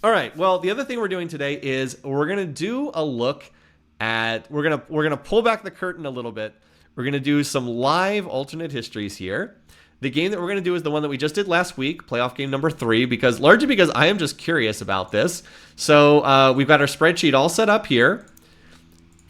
All right. Well, the other thing we're doing today is we're gonna do a look at we're gonna pull back the curtain a little bit. We're gonna do some live alternate histories here. The game that we're gonna do is the one that we just did last week, playoff game number 3, largely because I am just curious about this. So we've got our spreadsheet all set up here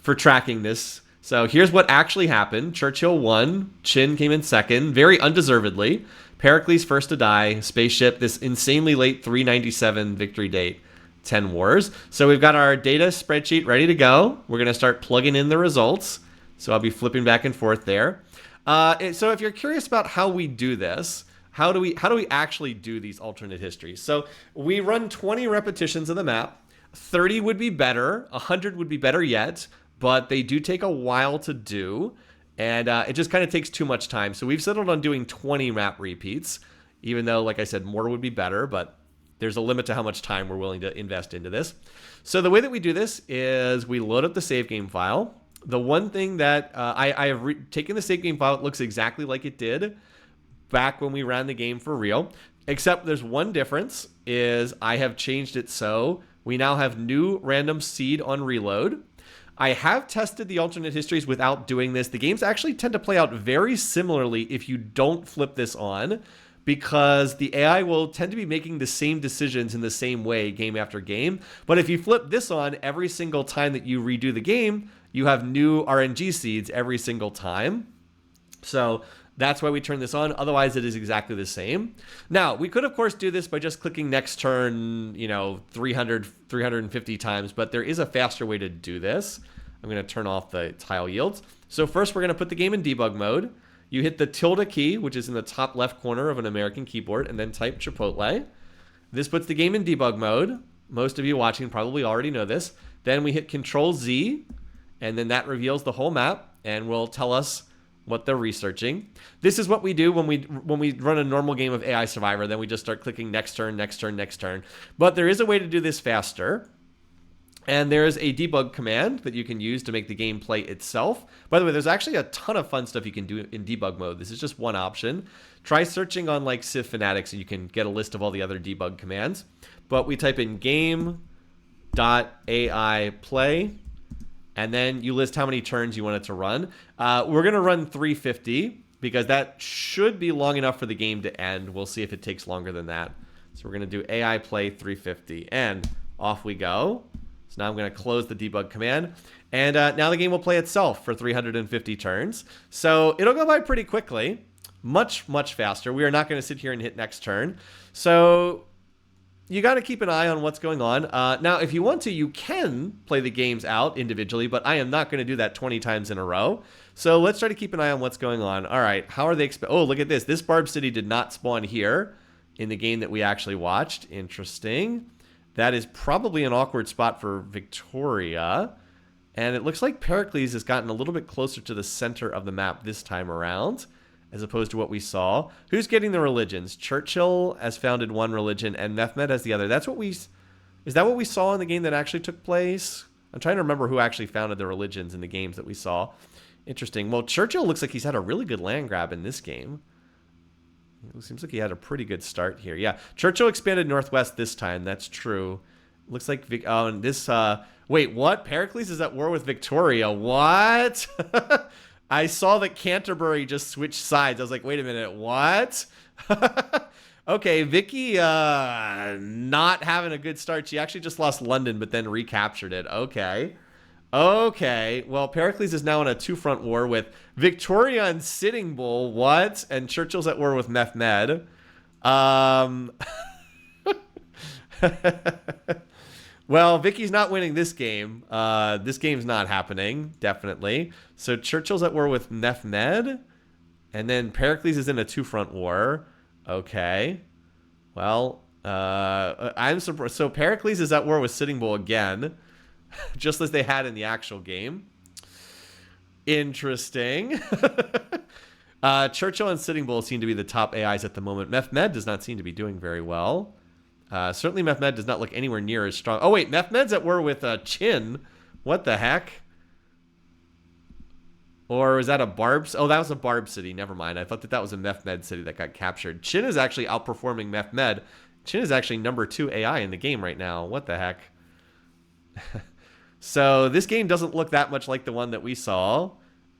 for tracking this. So here's what actually happened. Churchill won. Chin came in second, very undeservedly. Pericles first to die. Spaceship, this insanely late 397 victory date. 10 wars. So we've got our data spreadsheet ready to go. We're going to start plugging in the results. So I'll be flipping back and forth there. So if you're curious about how we do this, how do we actually do these alternate histories? So we run 20 repetitions of the map. 30 would be better. 100 would be better yet. But they do take a while to do. And it just kind of takes too much time. So we've settled on doing 20 map repeats. Even though, like I said, more would be better. But there's a limit to how much time we're willing to invest into this. So the way that we do this is we load up the save game file. The one thing that I have taken the save game file, it looks exactly like it did back when we ran the game for real. Except there's one difference is I have changed it so we now have new random seed on reload. I have tested the alternate histories without doing this. The games actually tend to play out very similarly if you don't flip this on, because the AI will tend to be making the same decisions in the same way game after game. But if you flip this on every single time that you redo the game, you have new RNG seeds every single time. So that's why we turn this on. Otherwise, it is exactly the same. Now, we could, of course, do this by just clicking next turn, 350 times. But there is a faster way to do this. I'm going to turn off the tile yields. So first, we're going to put the game in debug mode. You hit the tilde key, which is in the top left corner of an American keyboard, and then type Chipotle. This puts the game in debug mode. Most of you watching probably already know this. Then we hit Control Z, and then that reveals the whole map and will tell us what they're researching. This is what we do when we run a normal game of AI Survivor. Then we just start clicking next turn, next turn, next turn. But there is a way to do this faster. And there's a debug command that you can use to make the game play itself. By the way, there's actually a ton of fun stuff you can do in debug mode. This is just one option. Try searching on like Civ Fanatics and you can get a list of all the other debug commands. But we type in game.ai play, and then you list how many turns you want it to run. We're going to run 350 because that should be long enough for the game to end. We'll see if it takes longer than that. So we're going to do AI play 350, and off we go. So now I'm going to close the debug command, and now the game will play itself for 350 turns. So it'll go by pretty quickly, much, much faster. We are not going to sit here and hit next turn. So you got to keep an eye on what's going on. Now, if you want to, you can play the games out individually, but I am not going to do that 20 times in a row. So let's try to keep an eye on what's going on. All right, how are they? Oh, look at this. This Barb City did not spawn here in the game that we actually watched. Interesting. That is probably an awkward spot for Victoria. And it looks like Pericles has gotten a little bit closer to the center of the map this time around, as opposed to what we saw. Who's getting the religions? Churchill has founded one religion, and Mehmed has the other. Is that what we saw in the game that actually took place? I'm trying to remember who actually founded the religions in the games that we saw. Interesting. Well, Churchill looks like he's had a really good land grab in this game. It seems like he had a pretty good start here. Yeah, Churchill expanded northwest this time. That's true. Looks like and this. Wait, what? Pericles is at war with Victoria. What? I saw that Canterbury just switched sides. I was like, wait a minute, what? Okay, Vicky not having a good start. She actually just lost London, but then recaptured it. Okay, well, Pericles is now in a two-front war with Victoria and Sitting Bull. What? And Churchill's at war with Mehmed. Well, Vicky's not winning this game. This game's not happening, definitely. So Churchill's at war with Mehmed. And then Pericles is in a two-front war. Okay. Well, I'm surprised. So Pericles is at war with Sitting Bull again, just as they had in the actual game. Interesting. Churchill and Sitting Bull seem to be the top AIs at the moment. Mehmed does not seem to be doing very well. Certainly Mehmed does not look anywhere near as strong. Oh, wait, Mehmed's at war with Chin. What the heck? Or is that a Barb? Oh, that was a Barb city. Never mind. I thought that was a Mehmed city that got captured. Chin is actually outperforming Mehmed Chin is actually number 2 AI in the game right now. What the heck? So this game doesn't look that much like the one that we saw.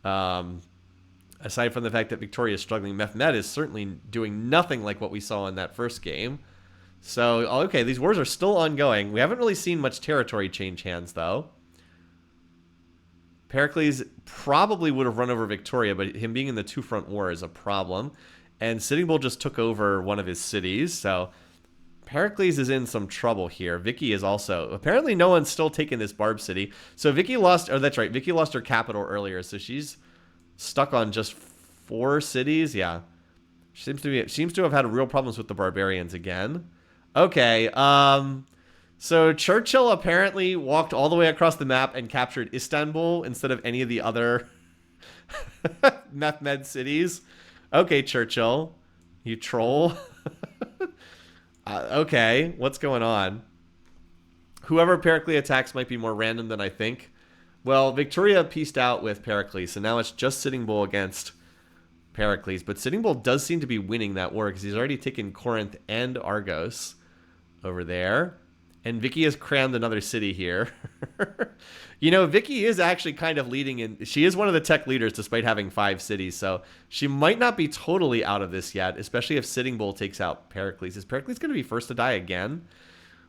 Aside from the fact that Victoria is struggling, Mehmed is certainly doing nothing like what we saw in that first game. So, okay, these wars are still ongoing. We haven't really seen much territory change hands, though. Pericles probably would have run over Victoria, but him being in the two-front war is a problem. And Sitting Bull just took over one of his cities, so Pericles is in some trouble here. Vicky is also... Apparently no one's still taken this Barb city. So Vicky lost... Oh, that's right. Vicky lost her capital earlier, so she's stuck on just 4 cities. Yeah. She seems to have had real problems with the barbarians again. Okay, so Churchill apparently walked all the way across the map and captured Istanbul instead of any of the other Mehmed cities. Okay, Churchill, you troll. Okay, what's going on? Whoever Pericles attacks might be more random than I think. Well, Victoria pieced out with Pericles, so now it's just Sitting Bull against Pericles. But Sitting Bull does seem to be winning that war because he's already taken Corinth and Argos over there. And Vicky has crammed another city here. You know, Vicky is actually kind of leading in. She is one of the tech leaders despite having 5 cities. So she might not be totally out of this yet, especially if Sitting Bull takes out Pericles. Is Pericles going to be first to die again?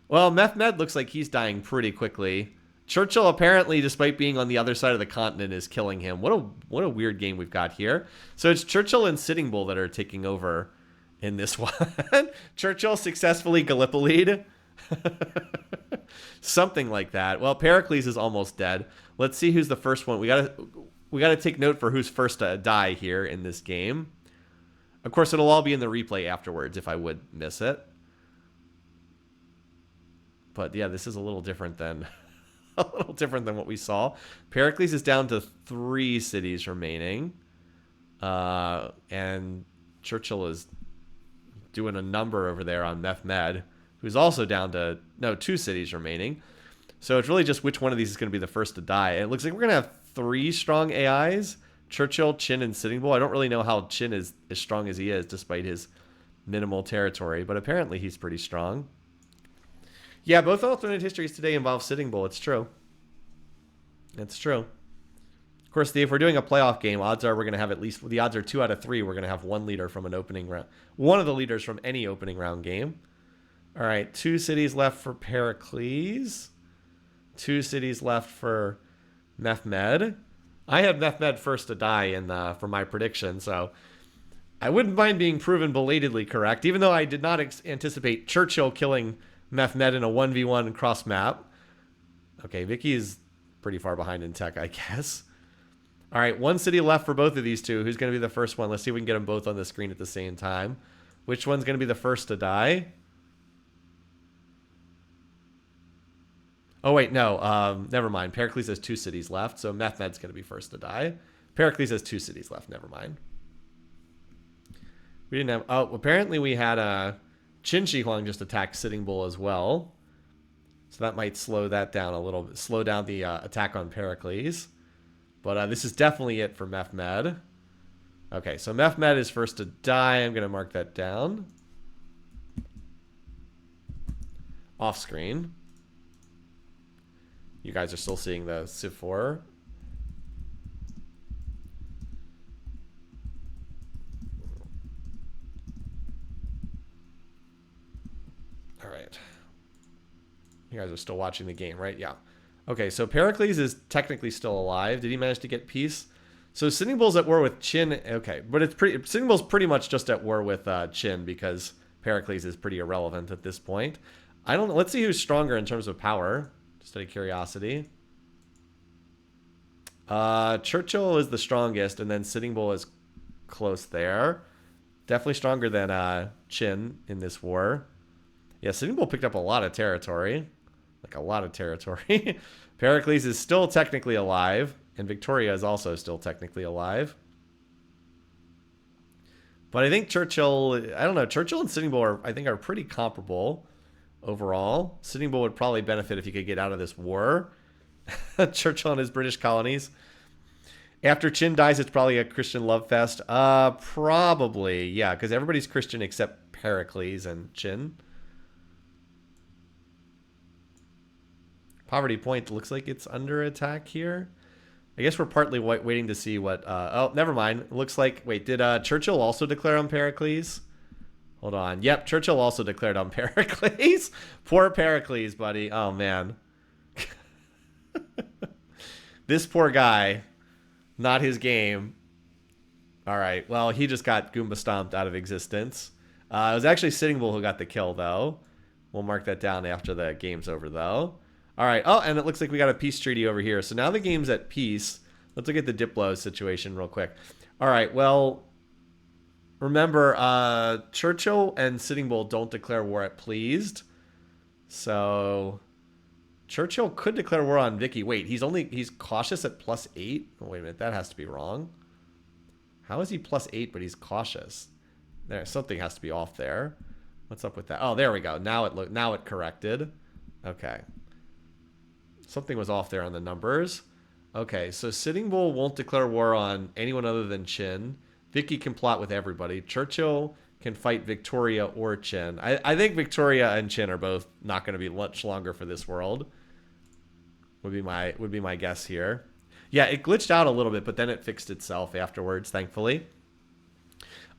Well, Mehmed looks like he's dying pretty quickly. Churchill apparently, despite being on the other side of the continent, is killing him. What a weird game we've got here. So it's Churchill and Sitting Bull that are taking over in this one. Churchill successfully Gallipoli'd. Something like that. Well, Pericles is almost dead. Let's see who's the first one. We gotta take note for who's first to die here in this game. Of course, it'll all be in the replay afterwards if I would miss it. But yeah, this is a little different than what we saw. Pericles is down to 3 cities remaining, and Churchill is doing a number over there on Mehmed, who's also down to 2 cities remaining. So it's really just which one of these is going to be the first to die. It looks like we're going to have 3 strong AIs: Churchill, Chin, and Sitting Bull. I don't really know how Chin is as strong as he is, despite his minimal territory, but apparently he's pretty strong. Yeah, both alternate histories today involve Sitting Bull. It's true. It's true. Of course, if we're doing a playoff game, odds are we're going to have at least... The odds are 2 out of 3. We're going to have one leader from an opening round. One of the leaders from any opening round game. All right, 2 cities left for Pericles. 2 cities left for Mehmed. I had Mehmed first to die for my prediction, so I wouldn't mind being proven belatedly correct, even though I did not anticipate Churchill killing Mehmed in a 1v1 cross map. Okay, Vicky is pretty far behind in tech, I guess. All right, 1 city left for both of these two. Who's going to be the first one? Let's see if we can get them both on the screen at the same time. Which one's going to be the first to die? Oh, wait, no. Never mind. Pericles has 2 cities left, so Mehmed's going to be first to die. Pericles has 2 cities left. Never mind. We didn't have... Oh, apparently we had Qin Shi Huang just attack Sitting Bull as well. So that might slow that down a little bit. Slow down the attack on Pericles. But this is definitely it for Mehmed. Okay, so Mehmed is first to die. I'm going to mark that down. Off screen. You guys are still seeing the Civ4. All right. You guys are still watching the game, right? Yeah. Okay, so Pericles is technically still alive. Did he manage to get peace? So Sitting Bull's at war with Qin. Okay, but Sitting Bull's pretty much just at war with Qin because Pericles is pretty irrelevant at this point. I don't know. Let's see who's stronger in terms of power. Just out of curiosity. Churchill is the strongest, and then Sitting Bull is close there. Definitely stronger than Qin in this war. Yeah, Sitting Bull picked up a lot of territory. Like a lot of territory. Pericles is still technically alive, and Victoria is also still technically alive. But I think Churchill, I don't know, Churchill and Sitting Bull I think are pretty comparable overall. Sitting Bull would probably benefit if he could get out of this war. Churchill and his British colonies. After Qin dies, it's probably a Christian love fest. Probably, yeah, because everybody's Christian except Pericles and Qin. Poverty Point looks like it's under attack here. I guess we're partly waiting to see what... oh, never mind. It looks like... Wait, did Churchill also declare on Pericles? Hold on. Yep, Churchill also declared on Pericles. Poor Pericles, buddy. Oh, man. This poor guy. Not his game. All right. Well, he just got Goomba stomped out of existence. It was actually Sitting Bull who got the kill, though. We'll mark that down after the game's over, though. All right. Oh, and it looks like we got a peace treaty over here. So now the game's at peace. Let's look at the Diplo situation real quick. All right. Well, remember, Churchill and Sitting Bull don't declare war at pleased. So Churchill could declare war on Vicky. Wait, he's cautious at +8? Oh, wait a minute. That has to be wrong. How is he +8, but he's cautious? There, something has to be off there. What's up with that? Oh, there we go. Now it corrected. Okay. Something was off there on the numbers. Okay, so Sitting Bull won't declare war on anyone other than Chin. Vicky can plot with everybody. Churchill can fight Victoria or Chin. I think Victoria and Chin are both not going to be much longer for this world. Would be my guess here. Yeah, it glitched out a little bit, but then it fixed itself afterwards, thankfully.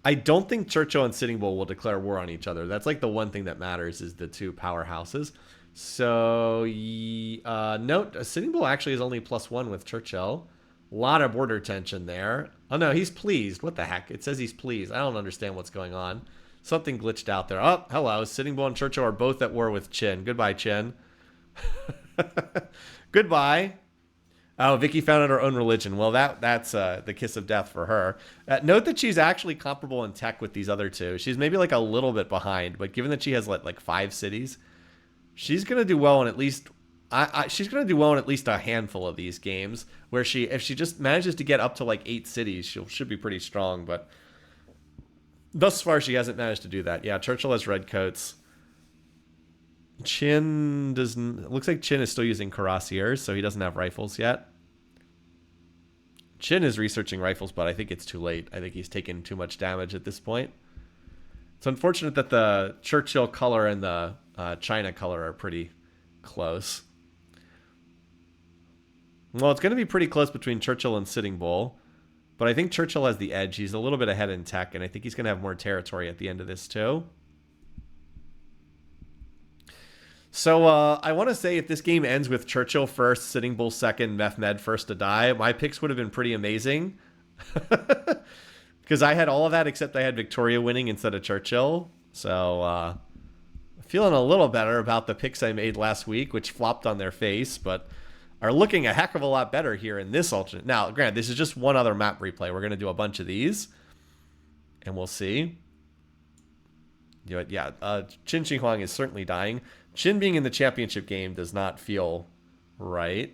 I don't think Churchill and Sitting Bull will declare war on each other. That's like the one thing that matters is the two powerhouses. So, note, Sitting Bull actually is only +1 with Churchill. A lot of border tension there. Oh, no, he's pleased. What the heck? It says he's pleased. I don't understand what's going on. Something glitched out there. Oh, hello. Sitting Bull and Churchill are both at war with Chin. Goodbye, Chin. Goodbye. Oh, Vicky founded her own religion. Well, that's the kiss of death for her. Note that she's actually comparable in tech with these other two. She's maybe like a little bit behind, but given that she has like 5 cities, she's gonna do well in at least. She's gonna do well in at least a handful of these games. Where if she just manages to get up to like 8 cities, she should be pretty strong. But thus far, she hasn't managed to do that. Yeah, Churchill has redcoats. Chin doesn't. It looks like Chin is still using cuirassiers, so he doesn't have rifles yet. Chin is researching rifles, but I think it's too late. I think he's taken too much damage at this point. It's unfortunate that the Churchill color and the China color are pretty close. Well, it's going to be pretty close between Churchill and Sitting Bull, but I think Churchill has the edge. He's a little bit ahead in tech, and I think he's going to have more territory at the end of this too. So I want to say if this game ends with Churchill first, Sitting Bull second, Mehmed first to die, my picks would have been pretty amazing. Because I had all of that except I had Victoria winning instead of Churchill. So feeling a little better about the picks I made last week, which flopped on their face, but are looking a heck of a lot better here in this alternate. Now, granted, this is just one other map replay. We're going to do a bunch of these, and we'll see. Yeah, Qin Shi Huang is certainly dying. Chin being in the championship game does not feel right.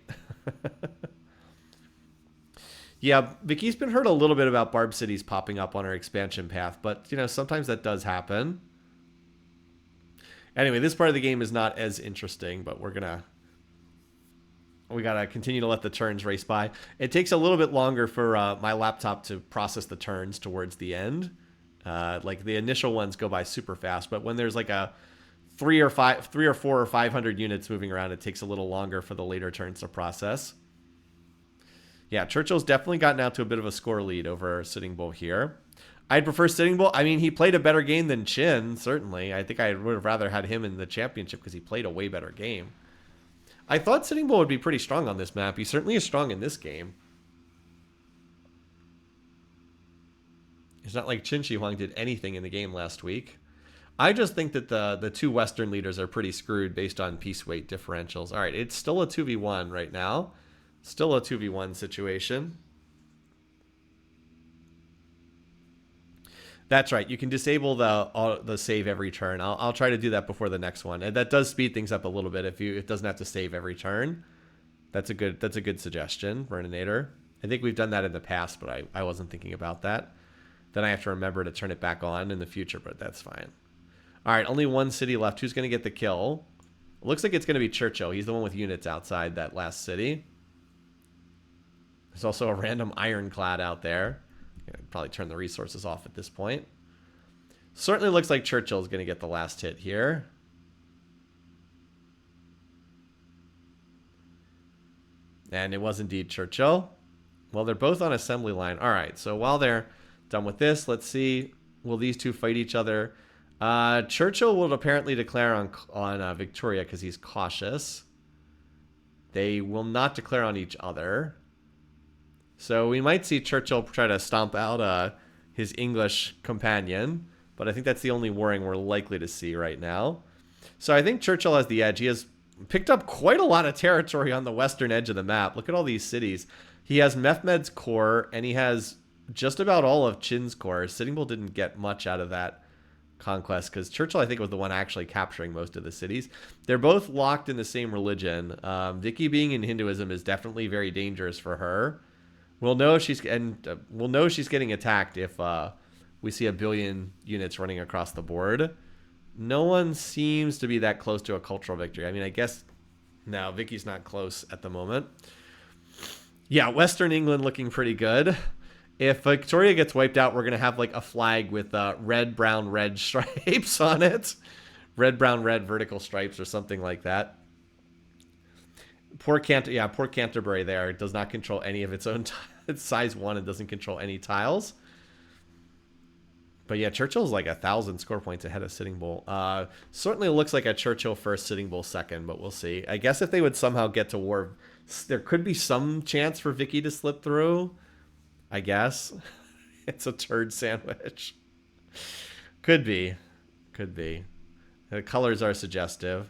Yeah, Vicky's been heard a little bit about Barb cities popping up on her expansion path, but, you know, sometimes that does happen. Anyway, this part of the game is not as interesting, but we gotta continue to let the turns race by. It takes a little bit longer for my laptop to process the turns towards the end. Like the initial ones go by super fast, but when there's like a 3 or 4 or 500 units moving around, it takes a little longer for the later turns to process. Yeah, Churchill's definitely gotten out to a bit of a score lead over Sitting Bull here. I'd prefer Sitting Bull. I mean, he played a better game than Chin, certainly. I think I would have rather had him in the championship because he played a way better game. I thought Sitting Bull would be pretty strong on this map. He certainly is strong in this game. It's not like Qin Shi Huang did anything in the game last week. I just think that the two Western leaders are pretty screwed based on piece weight differentials. All right, it's still a 2v1 right now. Still a 2v1 situation. That's right. You can disable the save every turn. I'll try to do that before the next one. And that does speed things up a little bit if it doesn't have to save every turn. That's a good suggestion, Burninator. I think we've done that in the past, but I wasn't thinking about that. Then I have to remember to turn it back on in the future, but that's fine. All right, only one city left. Who's going to get the kill? It looks like it's going to be Churchill. He's the one with units outside that last city. There's also a random ironclad out there. Probably turn the resources off at this point. Certainly looks like Churchill is going to get the last hit here. And it was indeed Churchill. Well, they're both on assembly line. All right, so while they're done with this, let's see. Will these two fight each other? Churchill will apparently declare on Victoria because he's cautious. They will not declare on each other. So we might see Churchill try to stomp out his English companion, but I think that's the only warring we're likely to see right now. So I think Churchill has the edge. He has picked up quite a lot of territory on the western edge of the map. Look at all these cities. He has Mehmed's core, and he has just about all of Chin's core. Sitting Bull didn't get much out of that conquest because Churchill, I think, was the one actually capturing most of the cities. They're both locked in the same religion. Vicky being in Hinduism is definitely very dangerous for her. We'll know she's getting attacked if we see 1 billion units running across the board. No one seems to be that close to a cultural victory. I mean, I guess no, Vicky's not close at the moment. Yeah, Western England looking pretty good. If Victoria gets wiped out, we're going to have like a flag with red, brown, red stripes on it. Red, brown, red vertical stripes or something like that. Poor Canterbury there does not control any of its own. It's size 1 and doesn't control any tiles. But yeah, Churchill's like 1,000 score points ahead of Sitting Bull. Certainly looks like a Churchill first, Sitting Bull second, but we'll see. I guess if they would somehow get to war, there could be some chance for Vicky to slip through. I guess. It's a turd sandwich. Could be. Could be. The colors are suggestive.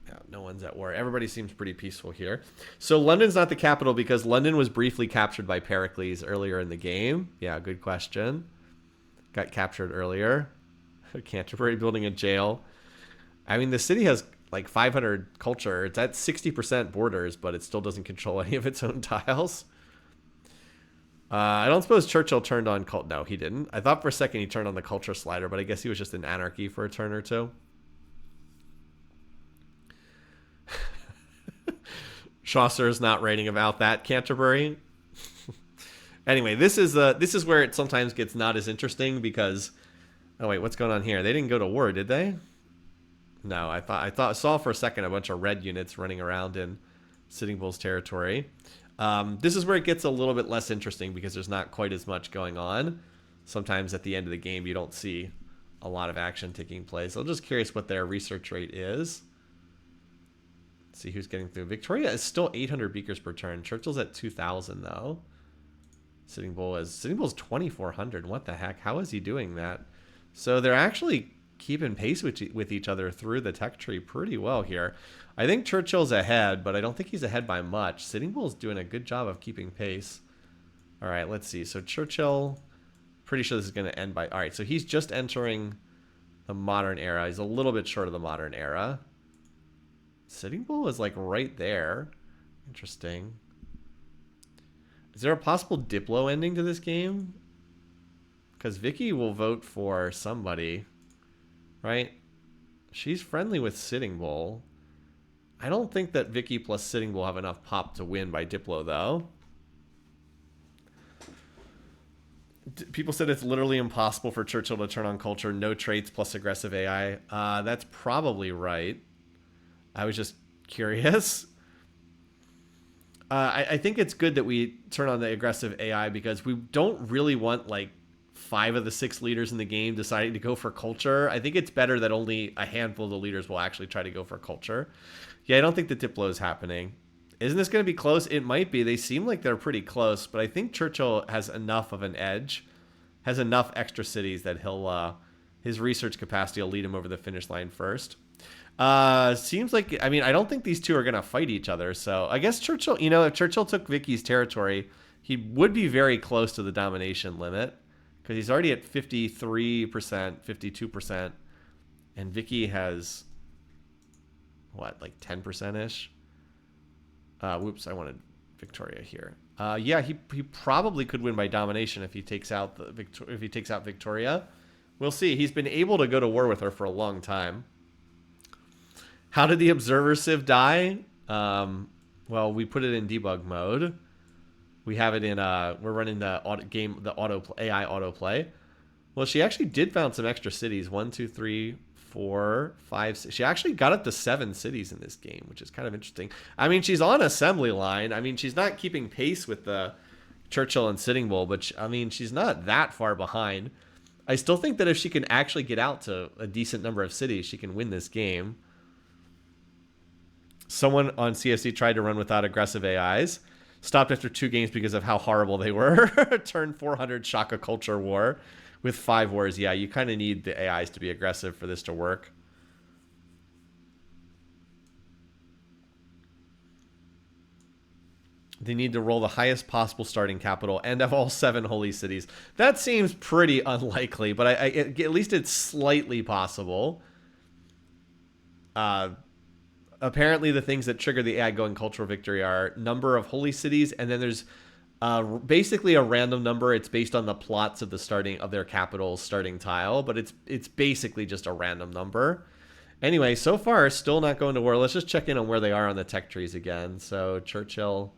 Yeah, no one's at war. Everybody seems pretty peaceful here. So London's not the capital because London was briefly captured by Pericles earlier in the game. Yeah, good question. Got captured earlier. Canterbury building a jail. I mean, the city has like 500 culture. It's at 60% borders, but it still doesn't control any of its own tiles. I don't suppose Churchill turned on cult. No, he didn't. I thought for a second he turned on the culture slider, but I guess he was just in anarchy for a turn or two. Chaucer is not writing about that, Canterbury. Anyway, this is where it sometimes gets not as interesting because, oh wait, what's going on here? They didn't go to war, did they? No, I saw for a second a bunch of red units running around in Sitting Bull's territory. This is where it gets a little bit less interesting because there's not quite as much going on. Sometimes at the end of the game, you don't see a lot of action taking place. I'm just curious what their research rate is. Let's see who's getting through. Victoria is still 800 beakers per turn. Churchill's at 2,000 though. Sitting Bull's 2,400. What the heck? How is he doing that? So they're actually keeping pace with each other through the tech tree pretty well here. I think Churchill's ahead, but I don't think he's ahead by much. Sitting Bull's doing a good job of keeping pace. All right, let's see. So Churchill, pretty sure this is going to end by... All right, so he's just entering the modern era. He's a little bit short of the modern era. Sitting Bull is like right there. Interesting. Is there a possible Diplo ending to this game? Because Vicky will vote for somebody, right? She's friendly with Sitting Bull. I don't think that Vicky plus Sitting Bull have enough pop to win by Diplo, though. People said it's literally impossible for Churchill to turn on culture. No traits plus aggressive AI. That's probably right. I was just curious. I think it's good that we turn on the aggressive AI because we don't really want like 5 of the 6 leaders in the game deciding to go for culture. I think it's better that only a handful of the leaders will actually try to go for culture. Yeah, I don't think the Diplo is happening. Isn't this going to be close? It might be. They seem like they're pretty close, but I think Churchill has enough of an edge, has enough extra cities that he'll his research capacity will lead him over the finish line first. Seems like, I mean, I don't think these two are going to fight each other. So I guess Churchill, you know, if Churchill took Vicky's territory, he would be very close to the domination limit because he's already at 53%, 52%. And Vicky has, what, like 10%-ish? Whoops, I wanted Victoria here. Yeah, he probably could win by domination if he takes out Victoria. We'll see. He's been able to go to war with her for a long time. How did the observer Civ die? Well, we put it in debug mode. We have it in we're running the AI autoplay. Well, she actually did found some extra cities. 1, 2, 3, 4, 5, 6. She actually got up to 7 cities in this game, which is kind of interesting. I mean, she's on assembly line. I mean, she's not keeping pace with the Churchill and Sitting Bull, but I mean, she's not that far behind. I still think that if she can actually get out to a decent number of cities, she can win this game. Someone on CSC tried to run without aggressive AIs. Stopped after 2 games because of how horrible they were. Turn 400 Shaka Culture War with 5 wars. Yeah, you kind of need the AIs to be aggressive for this to work. They need to roll the highest possible starting capital and have all 7 holy cities. That seems pretty unlikely, but at least it's slightly possible. Apparently the things that trigger the AI going cultural victory are number of holy cities, and then there's basically a random number. It's based on the plots of the starting of their capital's starting tile, but it's basically just a random number. Anyway, so far still not going to war. Let's just check in on where they are on the tech trees again. So Churchill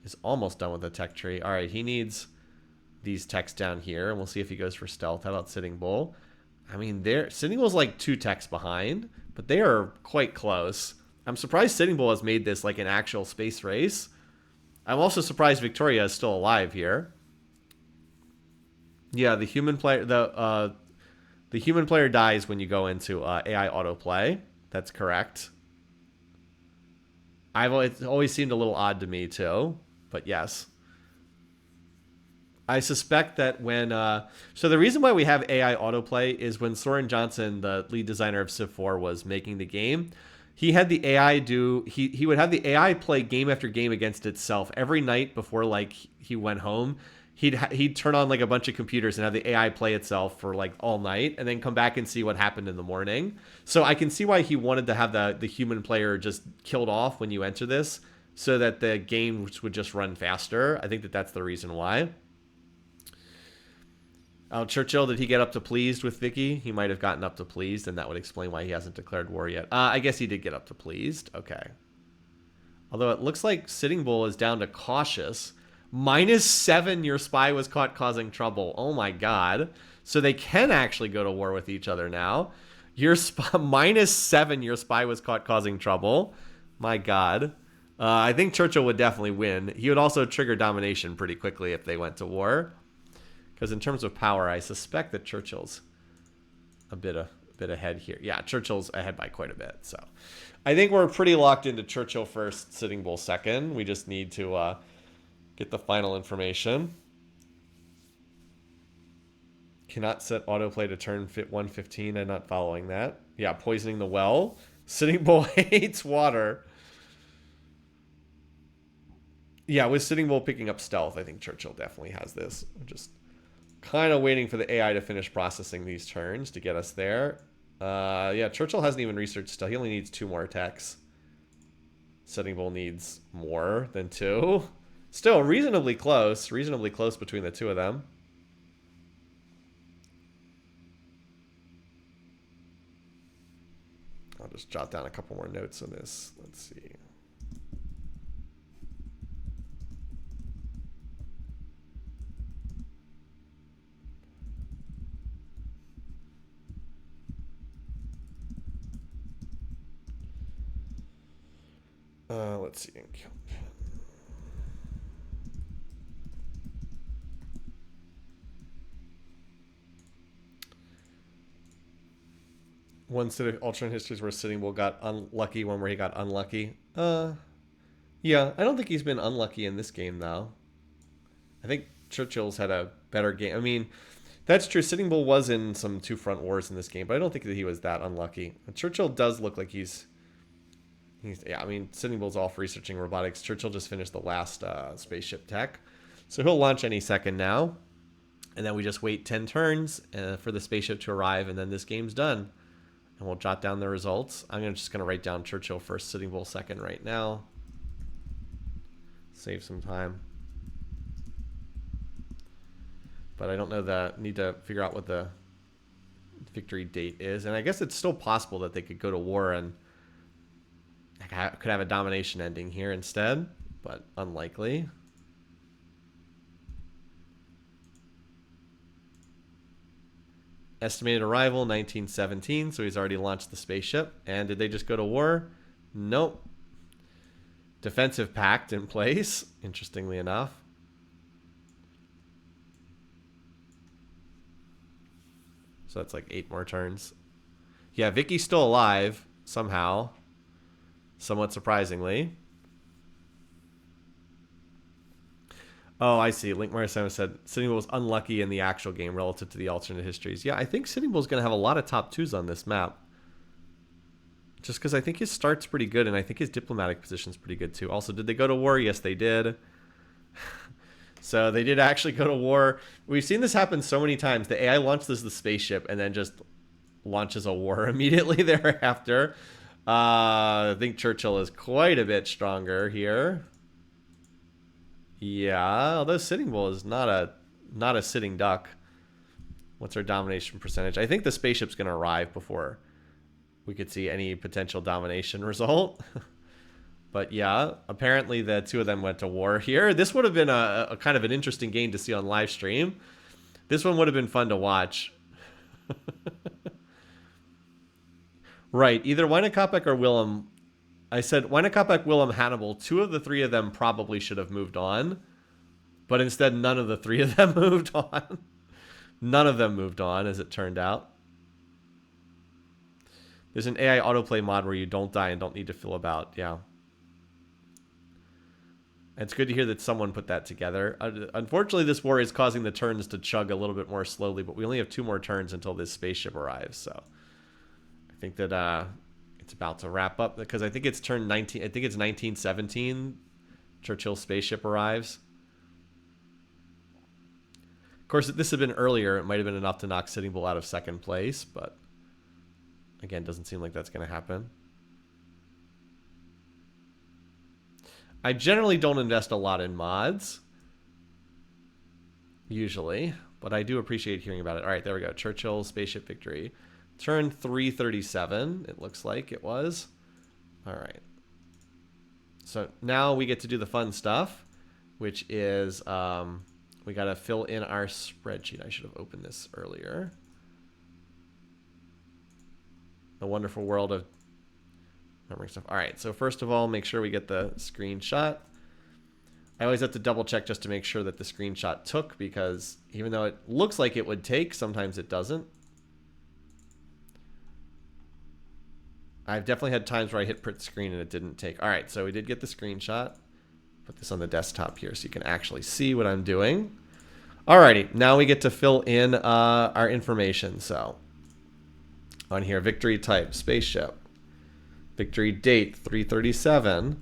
is almost done with the tech tree. All right, he needs these techs down here, and we'll see if he goes for stealth. How about Sitting Bull? I mean, Sitting Bull's like 2 techs behind, but they are quite close. I'm surprised Sitting Bull has made this like an actual space race. I'm also surprised Victoria is still alive here. Yeah, the human player dies when you go into AI autoplay. That's correct. It's always seemed a little odd to me too, but yes. I suspect that when... so the reason why we have AI autoplay is when Soren Johnson, the lead designer of Civ4, was making the game, he had the AI do... He would have the AI play game after game against itself. Every night before like he went home, he'd turn on like a bunch of computers and have the AI play itself for like all night and then come back and see what happened in the morning. So I can see why he wanted to have the human player just killed off when you enter this so that the game would just run faster. I think that's the reason why. Churchill, did he get up to pleased with Vicky? He might have gotten up to pleased, and that would explain why he hasn't declared war yet. I guess he did get up to pleased. Okay. Although it looks like Sitting Bull is down to cautious. -7, your spy was caught causing trouble. Oh my god. So they can actually go to war with each other now. Your -7, your spy was caught causing trouble. My god. I think Churchill would definitely win. He would also trigger domination pretty quickly if they went to war. Because in terms of power, I suspect that Churchill's a bit ahead here. Yeah, Churchill's ahead by quite a bit. So I think we're pretty locked into Churchill first, Sitting Bull second. We just need to get the final information. Cannot set autoplay to turn 115. I'm not following that. Yeah, poisoning the well. Sitting Bull hates water. Yeah, with Sitting Bull picking up stealth, I think Churchill definitely has this. I'm just kind of waiting for the AI to finish processing these turns to get us there. Yeah, Churchill hasn't even researched still. He only needs 2 more attacks. Sitting Bull needs more than 2. Still reasonably close between the 2 of them. I'll just jot down a couple more notes on this. Let's see. Let's see. One set of alternate histories where Sitting Bull got unlucky, one where he got unlucky. Yeah, I don't think he's been unlucky in this game, though. I think Churchill's had a better game. I mean, that's true. Sitting Bull was in some 2 front wars in this game, but I don't think that he was that unlucky. Churchill does look like he's yeah, I mean, Sitting Bull's off researching robotics. Churchill just finished the last spaceship tech. So he'll launch any second now. And then we just wait 10 turns for the spaceship to arrive, and then this game's done. And we'll jot down the results. I'm just going to write down Churchill first, Sitting Bull second right now. Save some time. But I don't know need to figure out what the victory date is. And I guess it's still possible that they could go to war and could have a domination ending here instead, but unlikely. Estimated arrival 1917, so he's already launched the spaceship. And did they just go to war? Nope. Defensive pact in place, interestingly enough. So that's like 8 more turns. Yeah, Vicky's still alive somehow, somewhat surprisingly. Oh, I see. Link Marisama said Sitting Bull was unlucky in the actual game relative to the alternate histories. Yeah, I think Sitting Bull's going to have a lot of top 2s on this map. Just because I think his start's pretty good, and I think his diplomatic position's pretty good too. Also, did they go to war? Yes, they did. So they did actually go to war. We've seen this happen so many times. The AI launches the spaceship and then just launches a war immediately thereafter. I think Churchill is quite a bit stronger here. Yeah, although Sitting Bull is not a sitting duck. What's our domination percentage? I think the spaceship's going to arrive before we could see any potential domination result. But yeah, apparently the 2 of them went to war here. This would have been a kind of an interesting game to see on live stream. This one would have been fun to watch. Right, either Wynekopek or Willem. I said Wynekopek, Willem, Hannibal. 2 of the 3 of them probably should have moved on. But instead, none of the 3 of them moved on. None of them moved on, as it turned out. There's an AI autoplay mod where you don't die and don't need to fill about. Yeah. It's good to hear that someone put that together. Unfortunately, this war is causing the turns to chug a little bit more slowly, but we only have 2 more turns until this spaceship arrives. So I think that it's about to wrap up because I think it's turn 19. I think it's 1917. Churchill's spaceship arrives. Of course, if this had been earlier, it might have been enough to knock Sitting Bull out of 2nd place, but again, doesn't seem like that's going to happen. I generally don't invest a lot in mods, usually, but I do appreciate hearing about it. All right, there we go. Churchill spaceship victory. Turn 337, it looks like it was. All right. So now we get to do the fun stuff, which is we got to fill in our spreadsheet. I should have opened this earlier. The wonderful world of remembering stuff. All right, so first of all, make sure we get the screenshot. I always have to double check just to make sure that the screenshot took, because even though it looks like it would take, sometimes it doesn't. I've definitely had times where I hit print screen and it didn't take. All right, so we did get the screenshot. Put this on the desktop here so you can actually see what I'm doing. Alrighty, now we get to fill in our information. So on here, victory type, spaceship. Victory date, 337.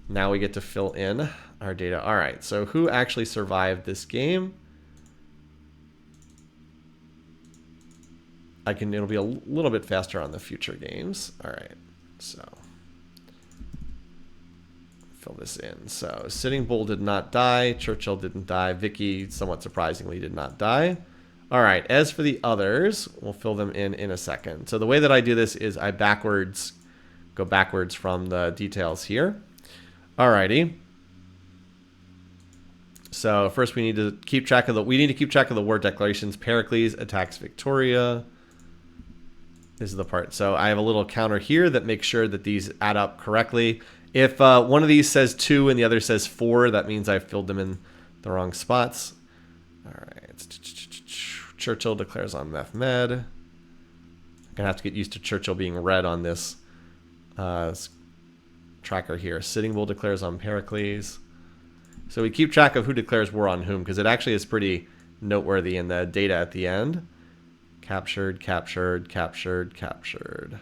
Now we get to fill in our data. All right, so who actually survived this game? It'll be a little bit faster on the future games. All right, so fill this in. So Sitting Bull did not die. Churchill didn't die. Vicky, somewhat surprisingly, did not die. All right, as for the others, we'll fill them in a second. So the way that I do this is I go backwards from the details here. Alrighty. So first we need to keep track of the war declarations. Pericles attacks Victoria. This is the part. So I have a little counter here that makes sure that these add up correctly. If one of these says 2 and the other says 4, that means I filled them in the wrong spots. All right. Churchill declares on Mehmed. I'm gonna have to get used to Churchill being red on this tracker here. Sitting Bull declares on Pericles. So we keep track of who declares war on whom, because it actually is pretty noteworthy in the data at the end. Captured, captured, captured, captured.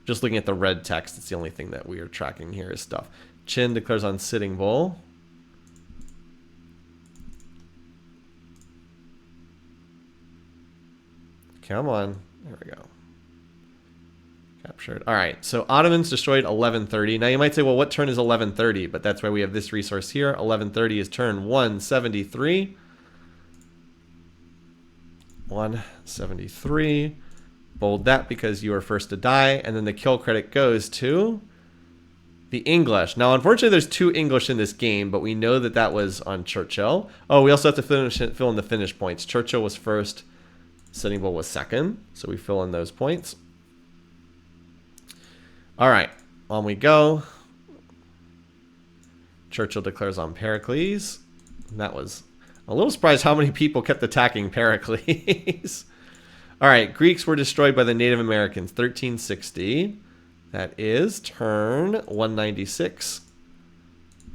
Just looking at the red text, it's the only thing that we are tracking here is stuff. Chin declares on Sitting Bull. Come on. There we go. Captured. All right, so Ottomans destroyed 1130. Now you might say, well, what turn is 1130? But that's why we have this resource here. 1130 is turn 173. 173. Bold that because you are first to die. And then the kill credit goes to the English. Now, unfortunately, there's 2 English in this game, but we know that that was on Churchill. Oh, we also have to fill in the finish points. Churchill was first. Sitting Bull was second, so we fill in those points. All right, on we go. Churchill declares on Pericles. That was a little surprised how many people kept attacking Pericles. All right, Greeks were destroyed by the Native Americans, 1360. That is turn 196.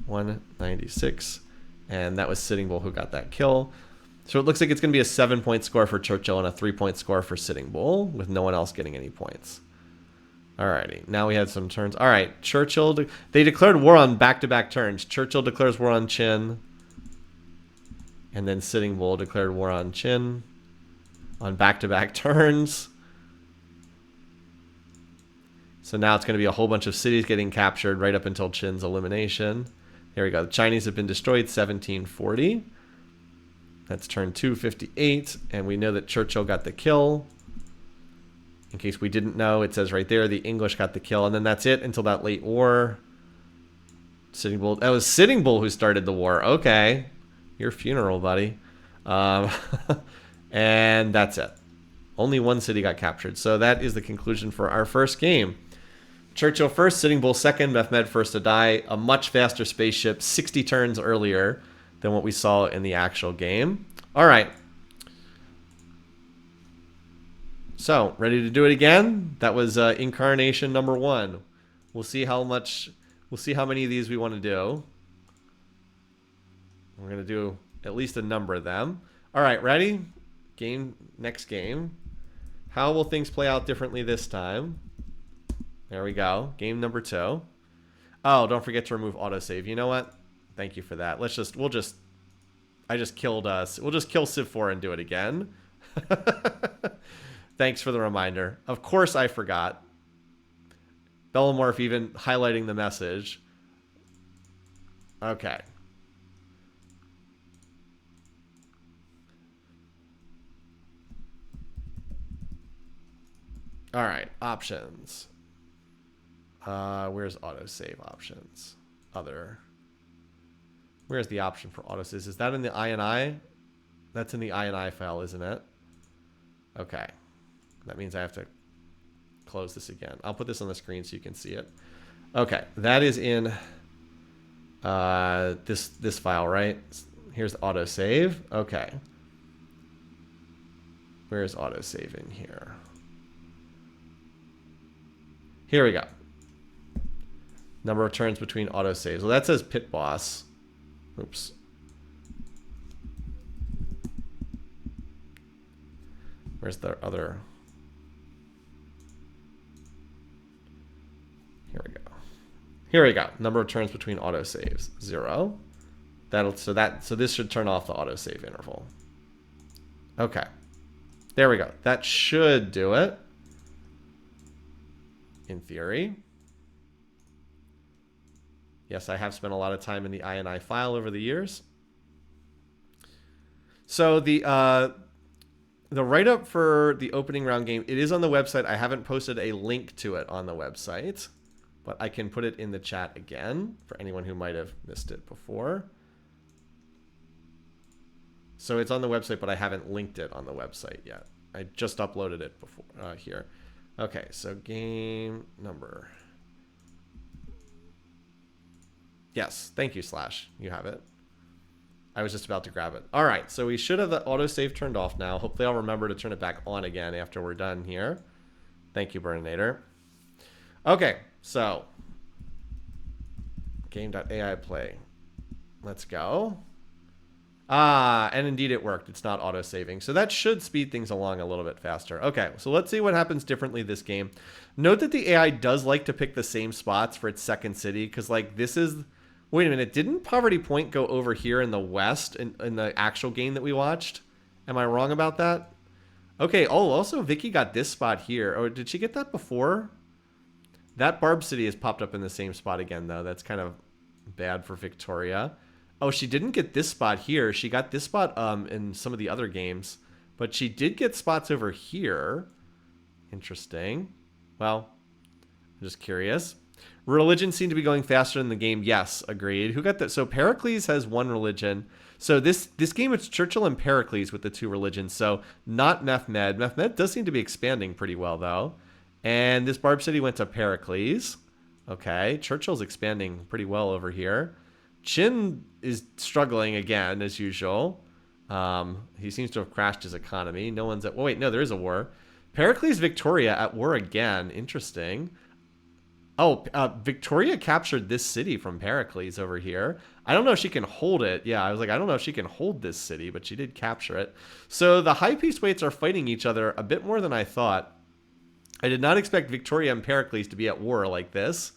196. And that was Sitting Bull who got that kill. So it looks like it's going to be a 7-point score for Churchill and a 3-point score for Sitting Bull, with no one else getting any points. Alrighty, now we had some turns. All right, Churchill, they declared war on back-to-back turns. Churchill declares war on Qin. And then Sitting Bull declared war on Qin on back-to-back turns. So now it's going to be a whole bunch of cities getting captured right up until Qin's elimination. There we go. The Chinese have been destroyed, 1740. That's turn 258. And we know that Churchill got the kill. In case we didn't know, it says right there, the English got the kill. And then that's it until that late war. Sitting Bull. That was Sitting Bull who started the war. Okay. Your funeral, buddy. And that's it. Only one city got captured. So that is the conclusion for our first game. Churchill first, Sitting Bull second, Mehmed first to die. A much faster spaceship, 60 turns earlier than what we saw in the actual game. All right. So, ready to do it again? That was incarnation number 1. We'll see how many of these we want to do. We're going to do at least a number of them. All right, ready? Next game. How will things play out differently this time? There we go. Game number 2. Oh, don't forget to remove autosave. You know what? Thank you for that. I just killed us. We'll just kill Civ4 and do it again. Thanks for the reminder. Of course I forgot. Bellamorph even highlighting the message. Okay. All right, options. Where's autosave options? Other. Where's the option for autosave? Is that in the INI? That's in the INI file, isn't it? Okay. That means I have to close this again. I'll put this on the screen so you can see it. Okay, that is in this file, right? Here's autosave. Okay. Where's autosave in here? Here we go. Number of turns between autosaves. Well, that says pit boss. Oops. Where's the other? Here we go. Here we go. Number of turns between autosaves. 0. So this should turn off the autosave interval. Okay. There we go. That should do it. In theory. Yes, I have spent a lot of time in the INI file over the years. So the write-up for the opening round game, it is on the website. I haven't posted a link to it on the website, but I can put it in the chat again for anyone who might have missed it before. So it's on the website, but I haven't linked it on the website yet. I just uploaded it before here. Okay, so game number. Yes, thank you, Slash. You have it. I was just about to grab it. All right, so we should have the autosave turned off now. Hopefully I'll remember to turn it back on again after we're done here. Thank you, Burninator. Okay, so game.ai play. Let's go. Ah, and indeed it worked. It's not auto-saving. So that should speed things along a little bit faster. Okay, so let's see what happens differently this game. Note that the AI does like to pick the same spots for its second city, because like this is... Wait a minute, didn't Poverty Point go over here in the west in the actual game that we watched? Am I wrong about that? Okay, oh, also Vicky got this spot here. Or did she get that before? That Barb City has popped up in the same spot again, though. That's kind of bad for Victoria. Oh, she didn't get this spot here. She got this spot in some of the other games. But she did get spots over here. Interesting. Well, I'm just curious. Religion seemed to be going faster in the game. Yes, agreed. Who got that? So Pericles has one religion. So this game, it's Churchill and Pericles with the two religions. So not Mehmed. Mehmed does seem to be expanding pretty well, though. And this Barb City went to Pericles. Okay, Churchill's expanding pretty well over here. Chin is struggling again, as usual. He seems to have crashed his economy. No one's at... Oh, wait, no, there is a war. Pericles Victoria at war again. Interesting. Oh, Victoria captured this city from Pericles over here. I don't know if she can hold it. Yeah, I was like, I don't know if she can hold this city, but she did capture it. So the high peace weights are fighting each other a bit more than I thought. I did not expect Victoria and Pericles to be at war like this.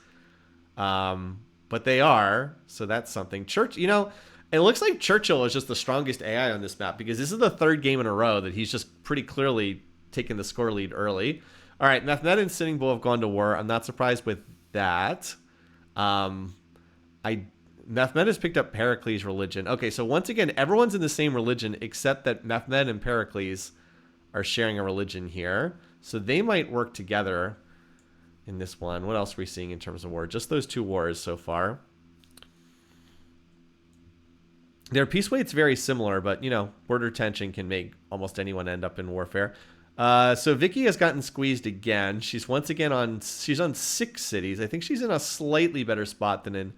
But they are, so that's something. It looks like Churchill is just the strongest AI on this map because this is the third game in a row that he's just pretty clearly taken the score lead early. All right, Mehmed and Sitting Bull have gone to war. I'm not surprised with that. Mehmed has picked up Pericles' religion. Okay, so once again, everyone's in the same religion except that Mehmed and Pericles are sharing a religion here. So they might work together in this one. What else are we seeing in terms of war? Just those two wars so far. Their peace weight's very similar, but, border tension can make almost anyone end up in warfare. So Vicky has gotten squeezed again. She's once again on 6 cities. I think she's in a slightly better spot than in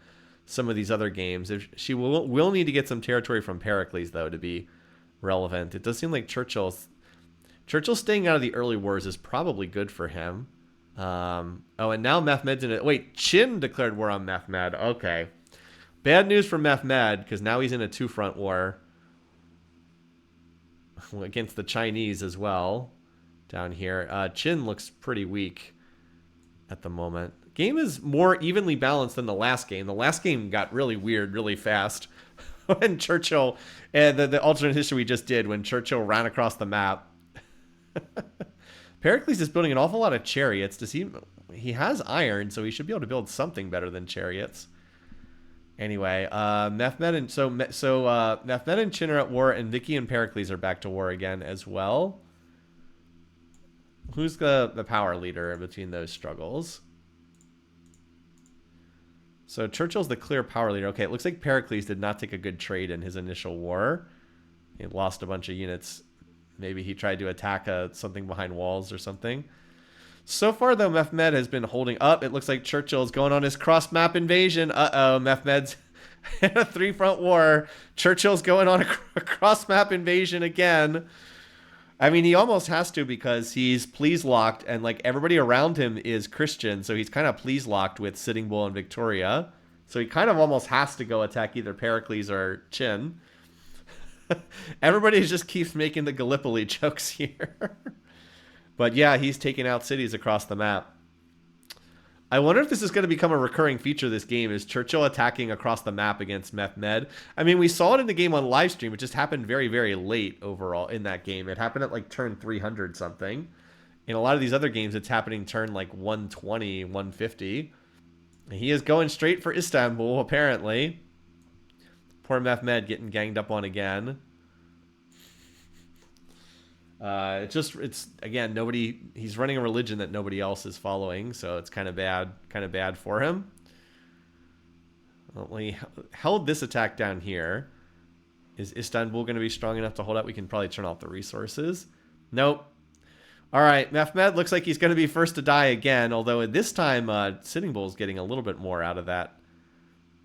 some of these other games. She will need to get some territory from Pericles, though, to be relevant. It does seem like Churchill staying out of the early wars is probably good for him. And now Mehmed's in it. Wait, Chin declared war on Mehmed. Okay. Bad news for Mehmed, because now he's in a 2-front war against the Chinese as well down here. Chin looks pretty weak at the moment. Game is more evenly balanced than the last game. The last game got really weird really fast when Churchill, and the alternate history we just did, when Churchill ran across the map. Pericles is building an awful lot of chariots. He has iron, so he should be able to build something better than chariots. Anyway, Mehmed and Chin are at war, and Vicky and Pericles are back to war again as well. Who's the power leader between those struggles? So Churchill's the clear power leader. Okay, it looks like Pericles did not take a good trade in his initial war. He lost a bunch of units. Maybe he tried to attack something behind walls or something. So far, though, Mehmed has been holding up. It looks like Churchill's going on his cross-map invasion. Uh-oh, Mehmed's in a 3-front war. Churchill's going on a cross-map invasion again. I mean, he almost has to because he's please-locked, and like everybody around him is Christian, so he's kind of please-locked with Sitting Bull and Victoria. So he kind of almost has to go attack either Pericles or Chin. Everybody just keeps making the Gallipoli jokes here. But yeah, he's taking out cities across the map. I wonder if this is going to become a recurring feature of this game, is Churchill attacking across the map against Mehmed. I mean, we saw it in the game on live stream. It just happened very, very late overall in that game. It happened at like turn 300 something. In a lot of these other games, it's happening turn like 120, 150. He is going straight for Istanbul, apparently. Poor Mehmed getting ganged up on again. It's again, he's running a religion that nobody else is following, so it's kind of bad for him. Well, we held this attack down here. Is Istanbul going to be strong enough to hold up? We can probably turn off the resources. Nope. All right, Mehmed looks like he's going to be first to die again, although at this time, Sitting Bull is getting a little bit more out of that.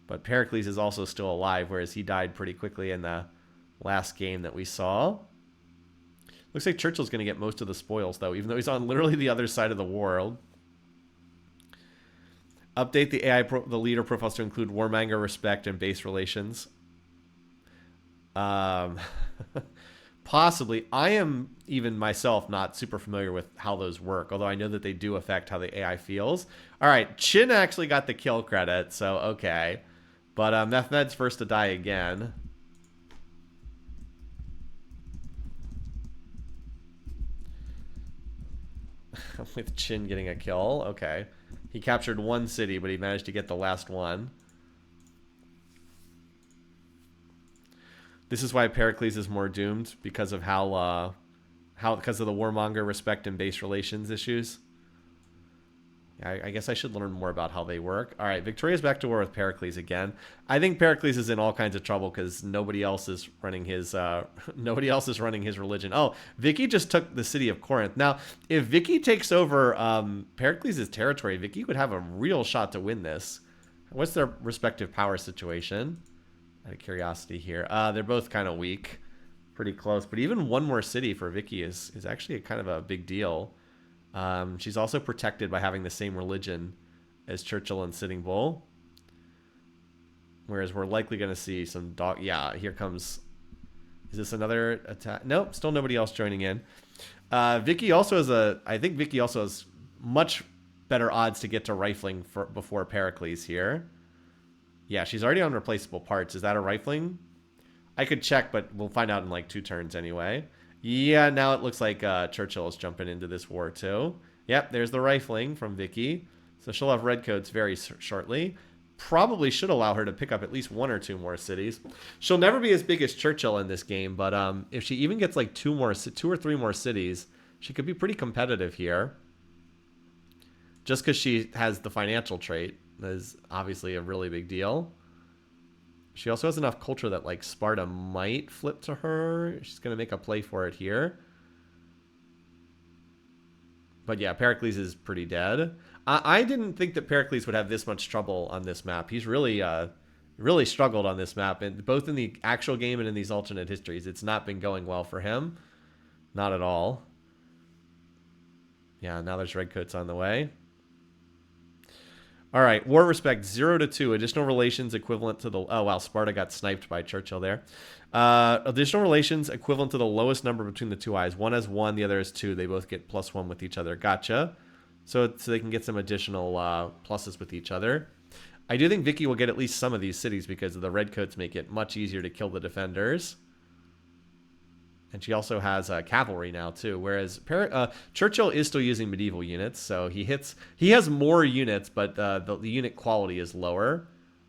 But Pericles is also still alive, whereas he died pretty quickly in the last game that we saw. Looks like Churchill's going to get most of the spoils, though, even though he's on literally the other side of the world. Update the the leader profiles to include warmonger, respect, and base relations. Possibly. I am, even myself, not super familiar with how those work, although I know that they do affect how the AI feels. All right, Chin actually got the kill credit, so okay. But Mehmed's first to die again. With Chin getting a kill. Okay. He captured one city, but he managed to get the last one. This is why Pericles is more doomed, because of because of the warmonger, respect, and base relations issues. I guess I should learn more about how they work. All right, Victoria's back to war with Pericles again. I think Pericles is in all kinds of trouble because nobody else is running his nobody else is running his religion. Oh, Vicky just took the city of Corinth. Now, if Vicky takes over Pericles' territory, Vicky would have a real shot to win this. What's their respective power situation? Out of curiosity here, they're both kind of weak, pretty close. But even one more city for Vicky is actually kind of a big deal. She's also protected by having the same religion as Churchill and Sitting Bull. Whereas we're likely going to see some dog. Yeah, here comes. Is this another attack? Nope, still nobody else joining in. Vicky also has I think Vicky also has much better odds to get to rifling before Pericles here. Yeah, she's already on replaceable parts. Is that a rifling? I could check, but we'll find out in like 2 turns anyway. Yeah, now it looks like Churchill is jumping into this war too. Yep, there's the rifling from Vicky. So she'll have redcoats very shortly. Probably should allow her to pick up at least 1 or 2 more cities. She'll never be as big as Churchill in this game, but if she even gets like 2 or 3 more cities, she could be pretty competitive here. Just because she has the financial trait is obviously a really big deal. She also has enough culture that like Sparta might flip to her. She's going to make a play for it here. But yeah, Pericles is pretty dead. I didn't think that Pericles would have this much trouble on this map. He's really really struggled on this map, and both in the actual game and in these alternate histories. It's not been going well for him. Not at all. Yeah, now there's redcoats on the way. All right, war respect 0 to 2. Additional relations equivalent to the... Oh, wow, Sparta got sniped by Churchill there. Additional relations equivalent to the lowest number between the 2 eyes. One has 1, the other has 2. They both get +1 with each other. Gotcha. So they can get some additional pluses with each other. I do think Vicky will get at least some of these cities because the redcoats make it much easier to kill the defenders. And she also has cavalry now too, whereas Churchill is still using medieval units, so he has more units, but the unit quality is lower.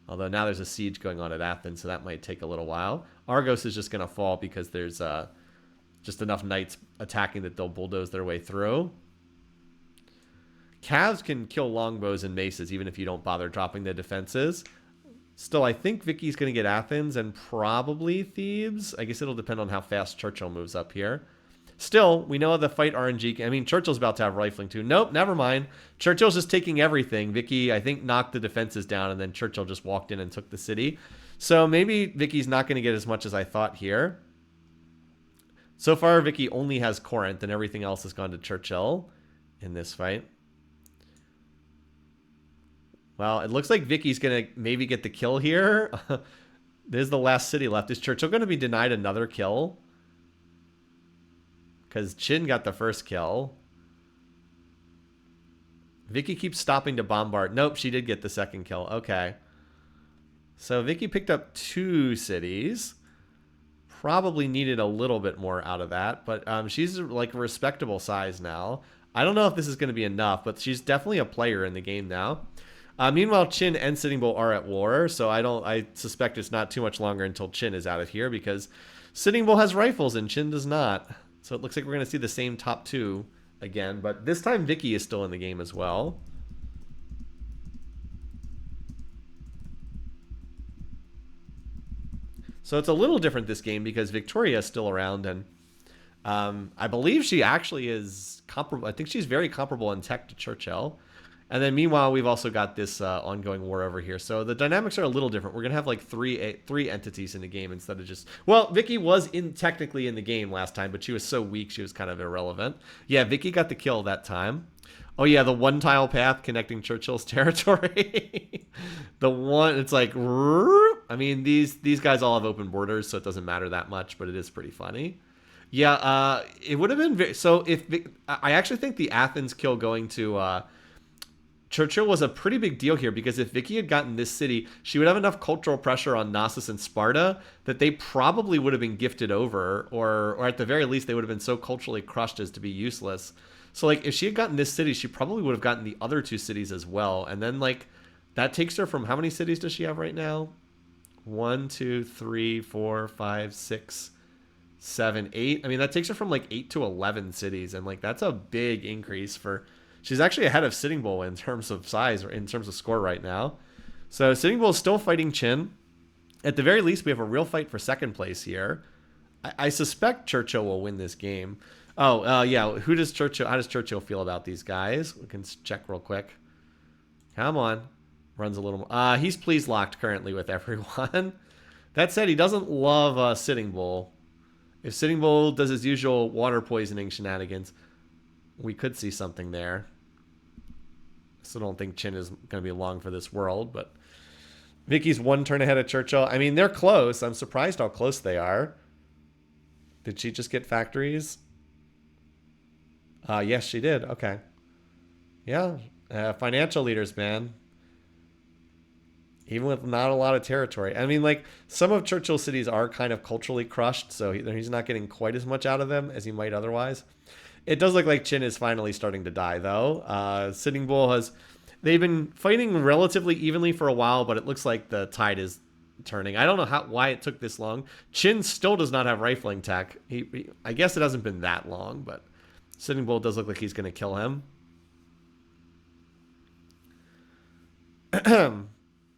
Although now there's a siege going on at Athens, so that might take a little while. Argos is just going to fall because there's just enough knights attacking that they'll bulldoze their way through. Calves can kill longbows and maces even if you don't bother dropping the defenses. Still, I think Vicky's going to get Athens and probably Thebes. I guess it'll depend on how fast Churchill moves up here. Still, we know the fight RNG. I mean, Churchill's about to have rifling too. Nope, never mind. Churchill's just taking everything. Vicky, I think, knocked the defenses down, and then Churchill just walked in and took the city. So maybe Vicky's not going to get as much as I thought here. So far, Vicky only has Corinth, and everything else has gone to Churchill in this fight. Well, it looks like Vicky's going to maybe get the kill here. There's the last city left. Is Churchill going to be denied another kill? Because Chin got the first kill. Vicky keeps stopping to bombard. Nope, she did get the second kill. Okay. So Vicky picked up 2 cities. Probably needed a little bit more out of that. But she's like a respectable size now. I don't know if this is going to be enough, but she's definitely a player in the game now. Meanwhile, Chin and Sitting Bull are at war, so I suspect it's not too much longer until Chin is out of here because Sitting Bull has rifles and Chin does not. So it looks like we're going to see the same top 2 again, but this time Vicky is still in the game as well. So it's a little different this game because Victoria is still around, and I believe she actually is comparable. I think she's very comparable in tech to Churchill. And then meanwhile, we've also got this ongoing war over here. So the dynamics are a little different. We're going to have like three entities in the game instead of just... Well, Vicky was technically in the game last time, but she was so weak, she was kind of irrelevant. Yeah, Vicky got the kill that time. Oh yeah, the one tile path connecting Churchill's territory. The one, it's like... I mean, these guys all have open borders, so it doesn't matter that much, but it is pretty funny. Yeah, it would have been... So if... I actually think the Athens kill going to... Churchill was a pretty big deal here because if Vicky had gotten this city, she would have enough cultural pressure on Knossos and Sparta that they probably would have been gifted over, or at the very least, they would have been so culturally crushed as to be useless. So, like, if she had gotten this city, she probably would have gotten the other 2 cities as well. And then, like, that takes her from... How many cities does she have right now? 1, 2, 3, 4, 5, 6, 7, 8. I mean, that takes her from, like, 8 to 11 cities. And, like, that's a big increase for... She's actually ahead of Sitting Bull in terms of size, or in terms of score right now. So Sitting Bull is still fighting Chin. At the very least, we have a real fight for second place here. I suspect Churchill will win this game. Oh, yeah. How does Churchill feel about these guys? We can check real quick. Come on. Runs a little more. He's please locked currently with everyone. That said, he doesn't love Sitting Bull. If Sitting Bull does his usual water poisoning shenanigans, we could see something there. Still don't think Chin is going to be long for this world, but Vicky's one turn ahead of Churchill. I mean, they're close. I'm surprised how close they are. Did she just get factories? Yes, she did. Okay. Yeah. Financial leaders, man. Even with not a lot of territory. I mean, like, some of Churchill's cities are kind of culturally crushed, so he's not getting quite as much out of them as he might otherwise. It does look like Chin is finally starting to die, though. Sitting Bull has... They've been fighting relatively evenly for a while, but it looks like the tide is turning. I don't know why it took this long. Chin still does not have rifling tech. I guess it hasn't been that long, but Sitting Bull does look like he's going to kill him.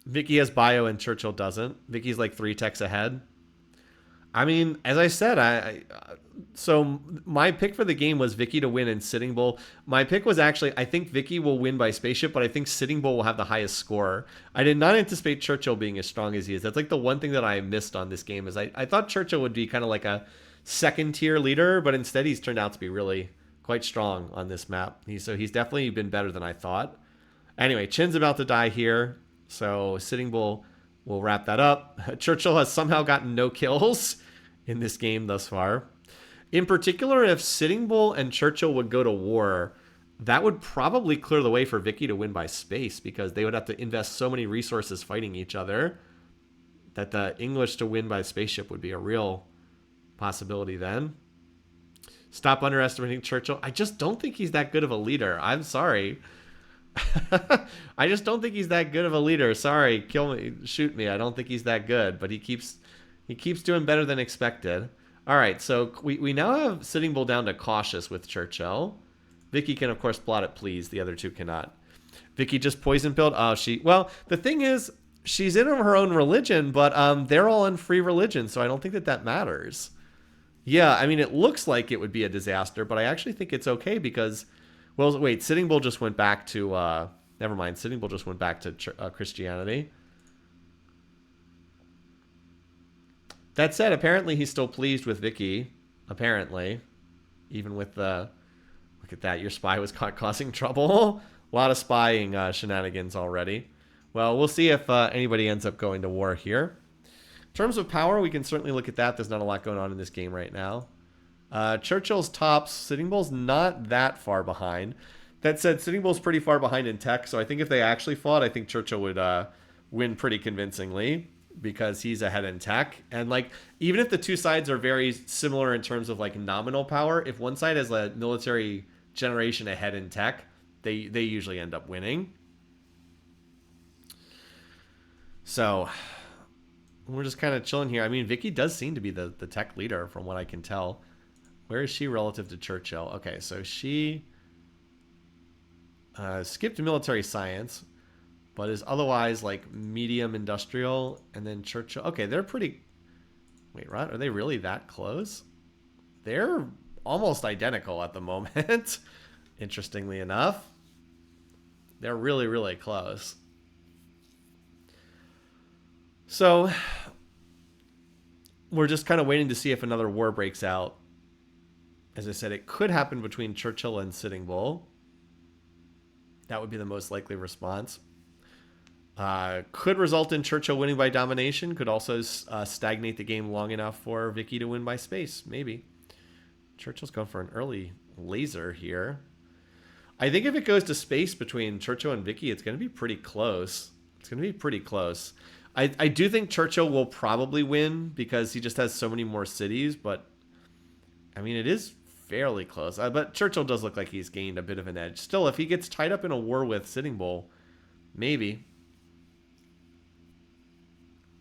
Vicky has bio and Churchill doesn't. Vicky's like 3 techs ahead. I mean, as I said, so my pick for the game was Vicky to win and Sitting Bull. My pick was actually, I think Vicky will win by spaceship, but I think Sitting Bull will have the highest score. I did not anticipate Churchill being as strong as he is. That's like the one thing that I missed on this game is I thought Churchill would be kind of like a second tier leader, but instead he's turned out to be really quite strong on this map. So he's definitely been better than I thought. Anyway, Chin's about to die here, so Sitting Bull will wrap that up. Churchill has somehow gotten no kills in this game thus far. In particular, if Sitting Bull and Churchill would go to war, that would probably clear the way for Vicky to win by space, because they would have to invest so many resources fighting each other that the English to win by spaceship would be a real possibility then. Stop underestimating Churchill. I just don't think he's that good of a leader. I'm sorry. I just don't think he's that good of a leader. Sorry, kill me, shoot me. I don't think he's that good, but he keeps doing better than expected. All right, so we now have Sitting Bull down to cautious with Churchill. Vicky can, of course, plot it please. The other two cannot. Vicky just poison pilled. Oh, well, the thing is, she's in her own religion, but they're all in free religion, so I don't think that matters. Yeah, I mean, it looks like it would be a disaster, but I actually think it's okay because, well, wait, Sitting Bull just went back to, never mind, Sitting Bull just went back to Christianity. That said, apparently he's still pleased with Vicky, apparently, even with the, look at that, your spy was caught causing trouble. A lot of spying shenanigans already. Well, we'll see if anybody ends up going to war here. In terms of power, we can certainly look at that. There's not a lot going on in this game right now. Churchill's tops. Sitting Bull's not that far behind. That said, Sitting Bull's pretty far behind in tech, so I think if they actually fought, I think Churchill would win pretty convincingly because he's ahead in tech. And like, even if the two sides are very similar in terms of like nominal power, if one side has a military generation ahead in tech, they usually end up winning. So we're just kind of chilling here. I mean, Vicky does seem to be the tech leader from what I can tell. Where is she relative to Churchill? Okay, so she skipped military science, but is otherwise like medium industrial. And then Churchill. Okay, they're pretty... Wait, right? Are they really that close? They're almost identical at the moment. Interestingly enough. They're really, really close. So we're just kind of waiting to see if another war breaks out. As I said, it could happen between Churchill and Sitting Bull. That would be the most likely response. Could result in Churchill winning by domination. Could also stagnate the game long enough for Vicky to win by space. Maybe. Churchill's going for an early laser here. I think if it goes to space between Churchill and Vicky, it's going to be pretty close. It's going to be pretty close. I do think Churchill will probably win because he just has so many more cities, but I mean, it is fairly close. But Churchill does look like he's gained a bit of an edge. Still, if he gets tied up in a war with Sitting Bull, maybe.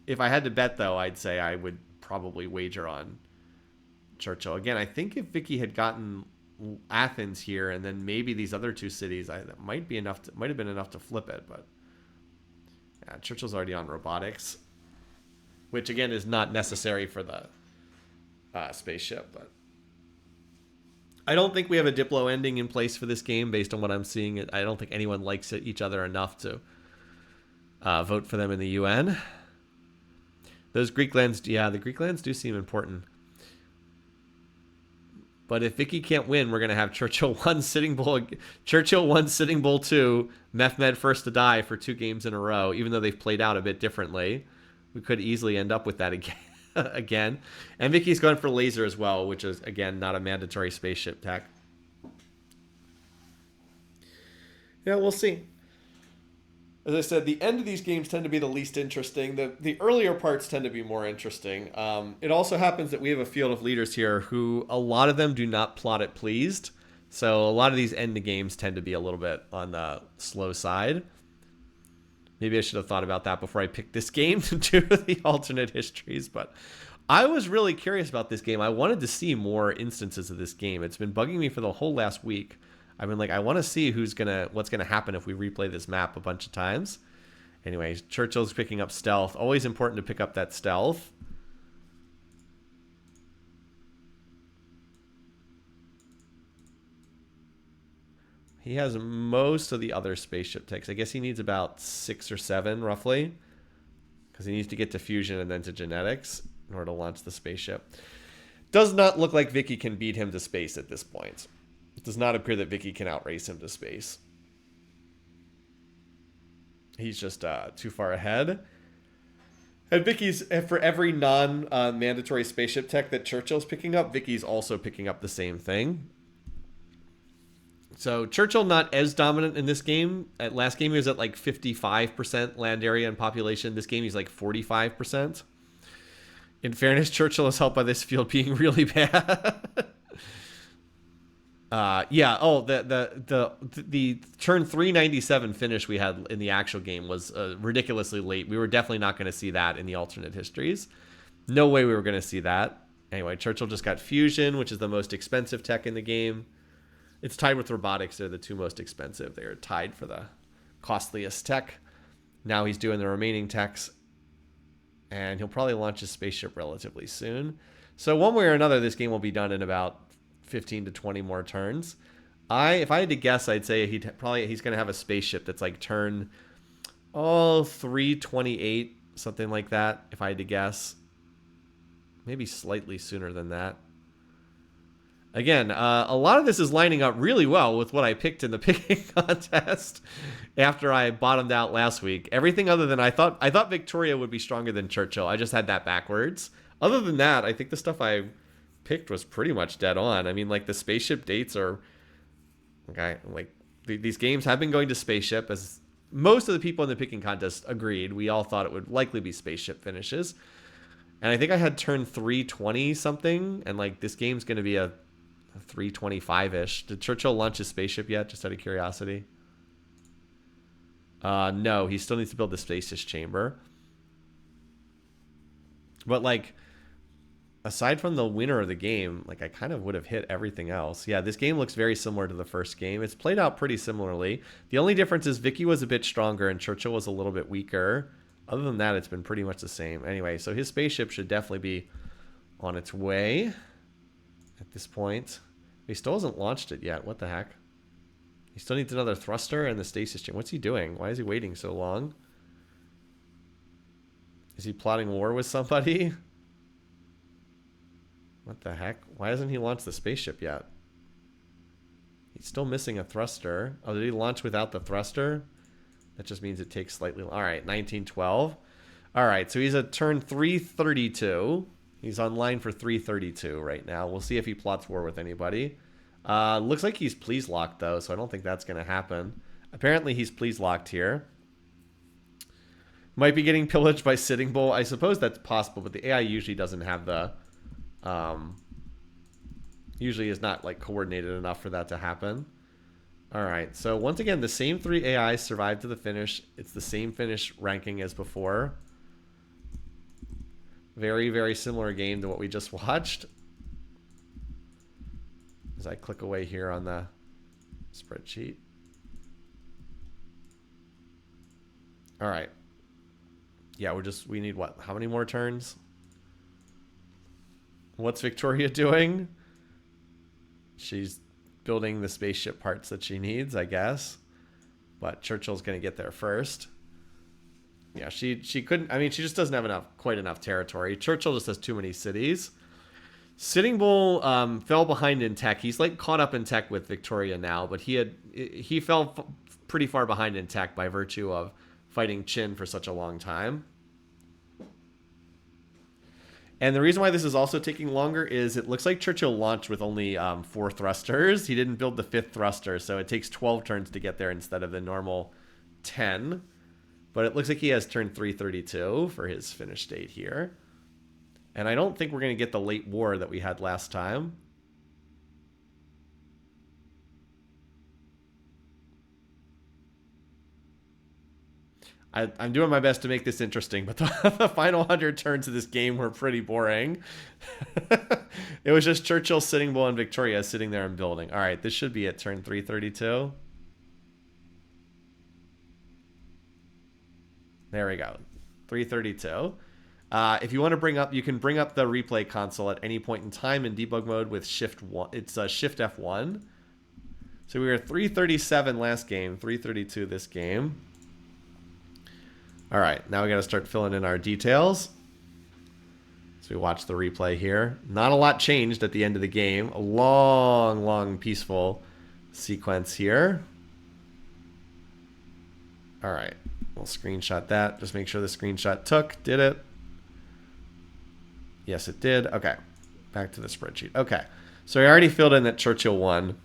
If I had to bet, though, I'd say I would probably wager on Churchill. Again, I think if Vicky had gotten Athens here, and then maybe these other two cities. That might be enough. Might have been enough to flip it, but yeah, Churchill's already on robotics, which again is not necessary for the spaceship. But I don't think we have a Diplo ending in place for this game based on what I'm seeing. I don't think anyone likes each other enough to vote for them in the UN. Those Greek lands, yeah, the Greek lands do seem important. But if Vicky can't win, we're going to have Churchill 1 Sitting Bull, Churchill 1 Sitting Bull 2, Mehmed first to die for 2 games in a row, even though they've played out a bit differently. We could easily end up with that again. And Vicky's going for laser as well, which is, again, not a mandatory spaceship tech. Yeah, we'll see. As I said, the end of these games tend to be the least interesting. The earlier parts tend to be more interesting. It also happens that we have a field of leaders here who, a lot of them do not plot it pleased. So a lot of these end of games tend to be a little bit on the slow side. Maybe I should have thought about that before I picked this game to do the alternate histories. But I was really curious about this game. I wanted to see more instances of this game. It's been bugging me for the whole last week. I've been like, I want to see what's gonna happen if we replay this map a bunch of times. Anyways, Churchill's picking up stealth. Always important to pick up that stealth. He has most of the other spaceship techs. I guess he needs about 6 or 7 roughly, because he needs to get to fusion and then to genetics in order to launch the spaceship. Does not look like Vicky can beat him to space at this point. It does not appear that Vicky can outrace him to space. He's just too far ahead. And Vicky's, for every non-mandatory spaceship tech that Churchill's picking up, Vicky's also picking up the same thing. So Churchill not as dominant in this game. At last game he was at like 55% land area and population. This game he's like 45%. In fairness, Churchill is helped by this field being really bad. Yeah. Oh, the turn 397 finish we had in the actual game was ridiculously late. We were definitely not going to see that in the alternate histories. No way we were going to see that. Anyway, Churchill just got fusion, which is the most expensive tech in the game. It's tied with robotics. They're the 2 most expensive. They're tied for the costliest tech. Now he's doing the remaining techs, and he'll probably launch his spaceship relatively soon. So one way or another, this game will be done in about 15 to 20 more turns. If I had to guess, I'd say he's going to have a spaceship that's like turn 328, something like that. If I had to guess, maybe slightly sooner than that. Again, a lot of this is lining up really well with what I picked in the picking contest after I bottomed out last week. Everything other than I thought Victoria would be stronger than Churchill. I just had that backwards. Other than that, I think the stuff I picked was pretty much dead on. I mean, like the spaceship dates are okay. Like these games have been going to spaceship, as most of the people in the picking contest agreed. We all thought it would likely be spaceship finishes, and I think I had turn 320 something, and like this game's going to be a 325-ish. Did Churchill launch his spaceship yet? Just out of curiosity. No, he still needs to build the stasis chamber. But like, aside from the winner of the game, like I kind of would have hit everything else. Yeah, this game looks very similar to the first game. It's played out pretty similarly. The only difference is Vicky was a bit stronger and Churchill was a little bit weaker. Other than that, it's been pretty much the same. Anyway, so his spaceship should definitely be on its way at this point. He still hasn't launched it yet. What the heck? He still needs another thruster and the stasis chamber. What's he doing? Why is he waiting so long? Is he plotting war with somebody? What the heck? Why hasn't he launched the spaceship yet? He's still missing a thruster. Oh, did he launch without the thruster? That just means it takes slightly... All right, 1912. All right, so he's at turn 332. He's on line for 332 right now. We'll see if he plots war with anybody. Looks like he's please locked, though, so I don't think that's going to happen. Apparently, he's please locked here. Might be getting pillaged by Sitting Bull. I suppose that's possible, but the AI usually doesn't have the... usually is not like coordinated enough for that to happen. All right, so once again, the same 3 AIs survived to the finish. It's the same finish ranking as before. Very, very similar game to what we just watched. as I click away here on the spreadsheet. All right. Yeah, we need what? How many more turns? What's Victoria doing? She's building the spaceship parts that she needs, I guess. But Churchill's going to get there first. Yeah, she couldn't. I mean, she just doesn't have quite enough territory. Churchill just has too many cities. Sitting Bull fell behind in tech. He's like caught up in tech with Victoria now, but he fell pretty far behind in tech by virtue of fighting Qin for such a long time. And the reason why this is also taking longer is it looks like Churchill launched with only 4 thrusters. He didn't build the 5th thruster, so it takes 12 turns to get there instead of the normal 10. But it looks like he has turn 332 for his finish date here. And I don't think we're going to get the late war that we had last time. I'm doing my best to make this interesting, but the final 100 turns of this game were pretty boring. It was just Churchill, Sitting Bull, and Victoria sitting there and building. All right, this should be at turn 332. There we go. 332. If you want to bring up, you can bring up the replay console at any point in time in debug mode with Shift 1. It's Shift F1. So we were 337 last game, 332 this game. All right, now we got to start filling in our details. So we watch the replay here. Not a lot changed at the end of the game. A long, long, peaceful sequence here. All right, we'll screenshot that. Just make sure the screenshot took. Did it? Yes, it did. Okay, back to the spreadsheet. Okay, so I already filled in that Churchill won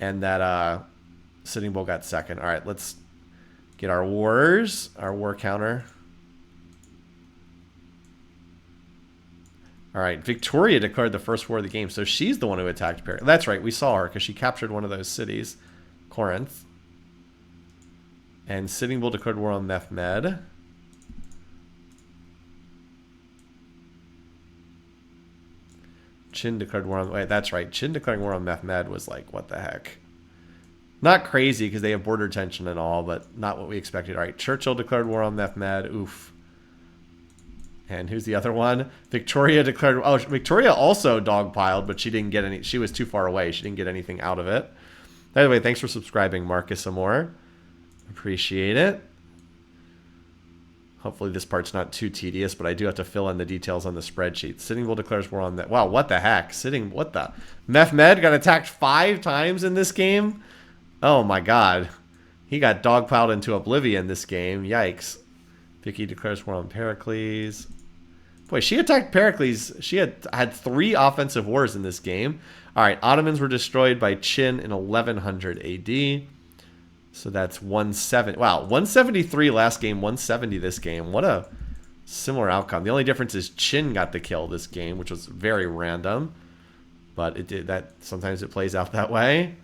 and that Sitting Bull got second. All right, let's get our wars, our war counter. All right, Victoria declared the first war of the game, so she's the one who attacked Paris. That's right, we saw her because she captured one of those cities, Corinth. And Sitting Bull declared war on Mehmed. Qin declared war on... Wait, that's right. Qin declaring war on Mehmed was like, what the heck? Not crazy because they have border tension and all, but not what we expected. All right, Churchill declared war on Mehmed. Oof. And who's the other one? Victoria declared... Oh, Victoria also dogpiled, but she didn't get any... She was too far away. She didn't get anything out of it. By the way, thanks for subscribing, Marcus Amore. Appreciate it. Hopefully this part's not too tedious, but I do have to fill in the details on the spreadsheet. Sitting Bull declares war on that. Wow, what the heck? What the? Mehmed got attacked 5 times in this game? Oh my god. He got dogpiled into oblivion this game. Yikes. Vicky declares war on Pericles. Boy, she attacked Pericles. She had 3 offensive wars in this game. All right, Ottomans were destroyed by Qin in 1100 AD. So that's 170. Wow, 173 last game, 170 this game. What a similar outcome. The only difference is Qin got the kill this game, which was very random. But it did that. Sometimes it plays out that way.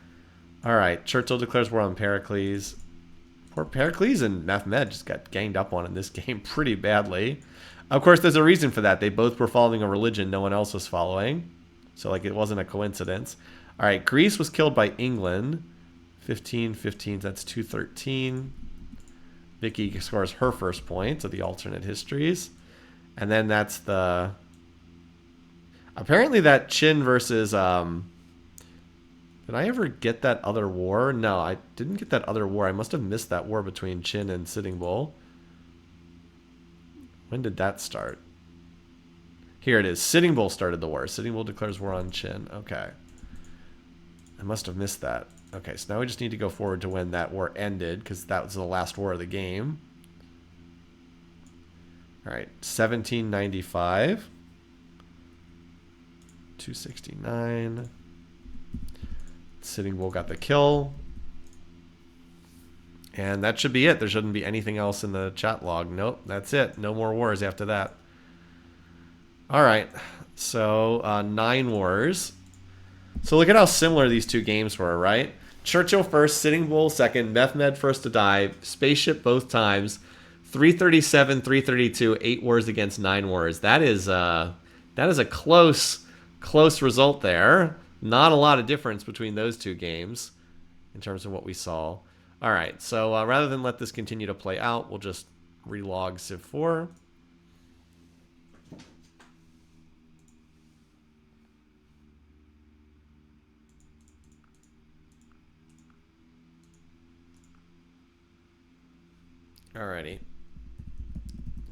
All right, Churchill declares war on Pericles. Poor Pericles and Mehmed just got ganged up on in this game pretty badly. Of course, there's a reason for that. They both were following a religion no one else was following. So, like, it wasn't a coincidence. All right, Greece was killed by England. 15, that's 213. Vicky scores her first point of the alternate histories. And then that's the... Apparently that Qin versus... Did I ever get that other war? No, I didn't get that other war. I must have missed that war between Qin and Sitting Bull. When did that start? Here it is. Sitting Bull started the war. Sitting Bull declares war on Qin. Okay. I must have missed that. Okay, so now we just need to go forward to when that war ended, because that was the last war of the game. All right, 1795. 269. Sitting Bull got the kill. And that should be it. There shouldn't be anything else in the chat log. Nope, that's it. No more wars after that. All right, so 9 wars. So look at how similar these two games were, right? Churchill first, Sitting Bull second, Mehmed first to die, spaceship both times, 337, 332, 8 wars against 9 wars. That is a close result there. Not a lot of difference between those two games in terms of what we saw. All right, so rather than let this continue to play out, we'll just relog Civ4. Alrighty.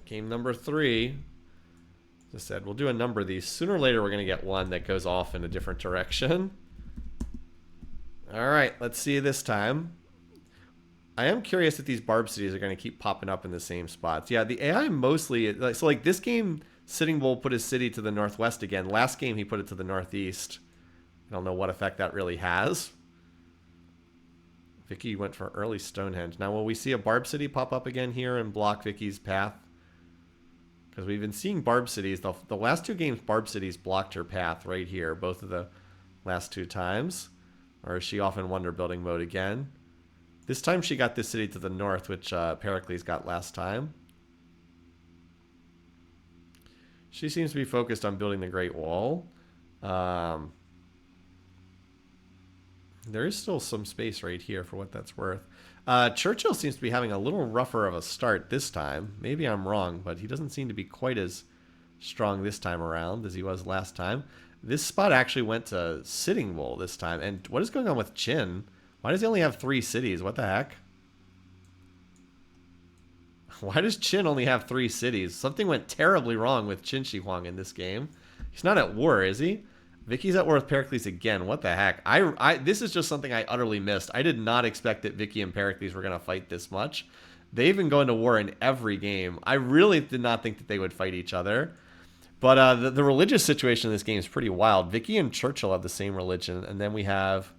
Game number 3. As I said, we'll do a number of these. Sooner or later, we're going to get one that goes off in a different direction. Alright, let's see this time. I am curious if these barb cities are going to keep popping up in the same spots. Yeah, the AI mostly... So, like, this game, Sitting Bull put his city to the northwest again. Last game, he put it to the northeast. I don't know what effect that really has. Vicky went for early Stonehenge. Now, will we see a barb city pop up again here and block Vicky's path? Because we've been seeing barb cities. The last 2 games, barb cities blocked her path right here. Both of the last 2 times. Or is she off in wonder building mode again? This time she got this city to the north, which Pericles got last time. She seems to be focused on building the Great Wall. There is still some space right here for what that's worth. Churchill seems to be having a little rougher of a start this time. Maybe I'm wrong, but he doesn't seem to be quite as strong this time around as he was last time. This spot actually went to Sitting Bull this time. And what is going on with Qin? Why does he only have 3 cities? What the heck? Why does Qin only have 3 cities? Something went terribly wrong with Qin Shi Huang in this game. He's not at war, is he? Vicky's at war with Pericles again. What the heck? This is just something I utterly missed. I did not expect that Vicky and Pericles were going to fight this much. They've been going to war in every game. I really did not think that they would fight each other. But the religious situation in this game is pretty wild. Vicky and Churchill have the same religion. And then we have...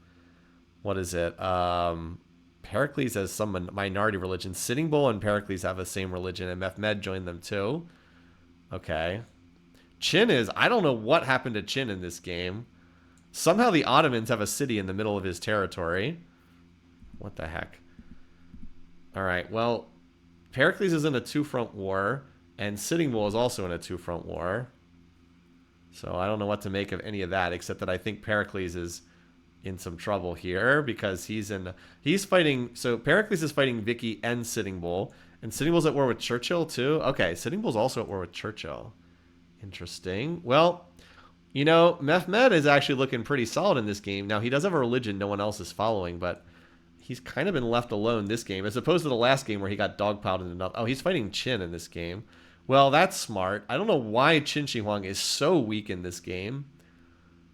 What is it? Pericles has some minority religion. Sitting Bull and Pericles have the same religion. And Mehmed joined them too. Okay. Qin is... I don't know what happened to Qin in this game. Somehow the Ottomans have a city in the middle of his territory. What the heck? Alright, well... Pericles is in a 2-front war. And Sitting Bull is also in a 2-front war. So I don't know what to make of any of that. Except that I think Pericles is in some trouble here. Because he's fighting... So Pericles is fighting Vicky and Sitting Bull. And Sitting Bull's at war with Churchill too. Okay, Sitting Bull's also at war with Churchill. Interesting. Well, you know, Mehmed is actually looking pretty solid in this game. Now, he does have a religion no one else is following, but he's kind of been left alone this game, as opposed to the last game where he got dogpiled into nothing. Oh, he's fighting Qin in this game. Well, that's smart. I don't know why Qin Shi Huang is so weak in this game,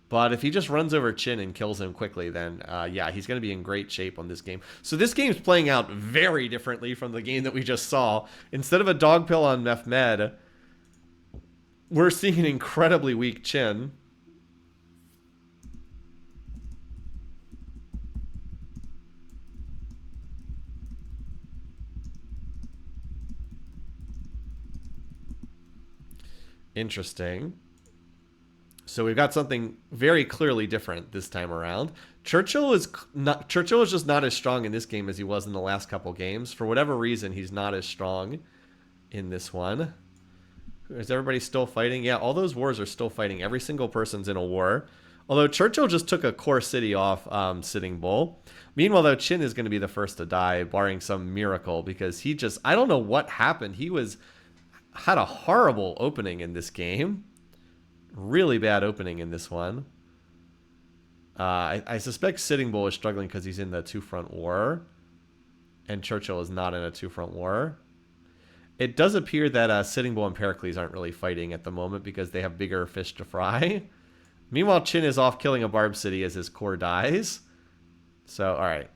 but if he just runs over Qin and kills him quickly, then, yeah, he's going to be in great shape on this game. So this game's playing out very differently from the game that we just saw. Instead of a dog pill on Mehmed... We're seeing an incredibly weak Qin. Interesting. So we've got something very clearly different this time around. Churchill is just not as strong in this game as he was in the last couple games. For whatever reason, he's not as strong in this one. Is everybody still fighting? Yeah, all those wars are still fighting. Every single person's in a war. Although Churchill just took a core city off Sitting Bull. Meanwhile, though, Qin is going to be the first to die, barring some miracle, because he just... I don't know what happened. He had a horrible opening in this game. Really bad opening in this one. I suspect Sitting Bull is struggling because he's in the 2-front war. And Churchill is not in a 2-front war. It does appear that Sitting Bull and Pericles aren't really fighting at the moment because they have bigger fish to fry. Meanwhile, Qin is off killing a barb city as his core dies. So, alright.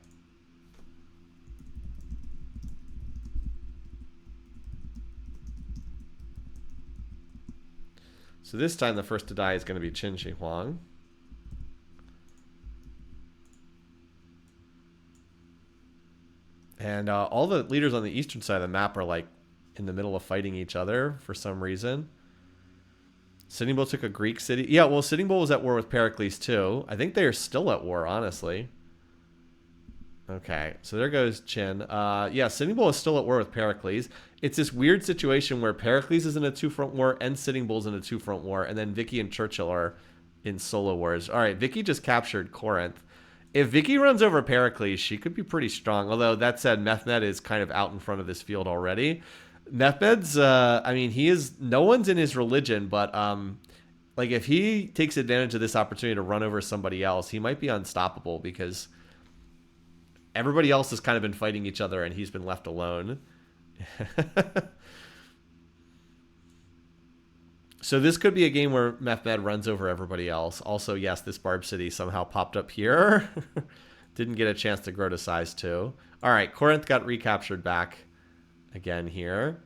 So this time the first to die is going to be Qin Shi Huang. And all the leaders on the eastern side of the map are like in the middle of fighting each other for some reason. Sitting Bull took a Greek city. Yeah, well, Sitting Bull was at war with Pericles too. I think they are still at war, honestly. Okay, so there goes Qin. Yeah, Sitting Bull is still at war with Pericles. It's this weird situation where Pericles is in a 2-front war and Sitting Bull's in a 2-front war, and then Vicky and Churchill are in solo wars. All right, Vicky just captured Corinth. If Vicky runs over Pericles, she could be pretty strong. Although that said, Mehmed is kind of out in front of this field already. Mehmed's, I mean, he is, no one's in his religion, but like if he takes advantage of this opportunity to run over somebody else, he might be unstoppable because everybody else has kind of been fighting each other and he's been left alone. So this could be a game where Mehmed runs over everybody else. Also, yes, this Barb City somehow popped up here. Didn't get a chance to grow to size 2. All right, Corinth got recaptured back again here.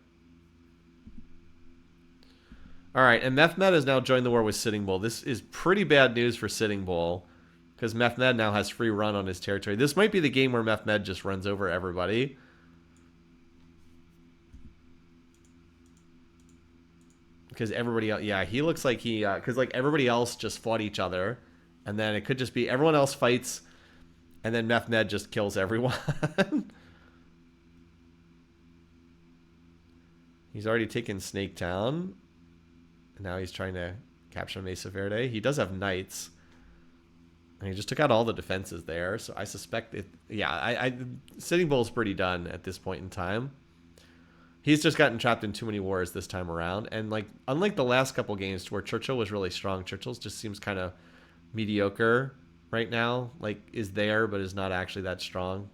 All right, and Mehmed has now joined the war with Sitting Bull. This is pretty bad news for Sitting Bull because Mehmed now has free run on his territory. This might be the game where Mehmed just runs over everybody. Because everybody else, yeah, he looks like he, because like everybody else just fought each other, and then it could just be everyone else fights, and then Mehmed just kills everyone. He's already taken Snake Town, and now he's trying to capture Mesa Verde. He does have knights, and he just took out all the defenses there, so I suspect it, yeah, Sitting Bull's pretty done at this point in time. He's just gotten trapped in too many wars this time around. And like, unlike the last couple games where Churchill was really strong, Churchill just seems kind of mediocre right now. Like, is there, but is not actually that strong.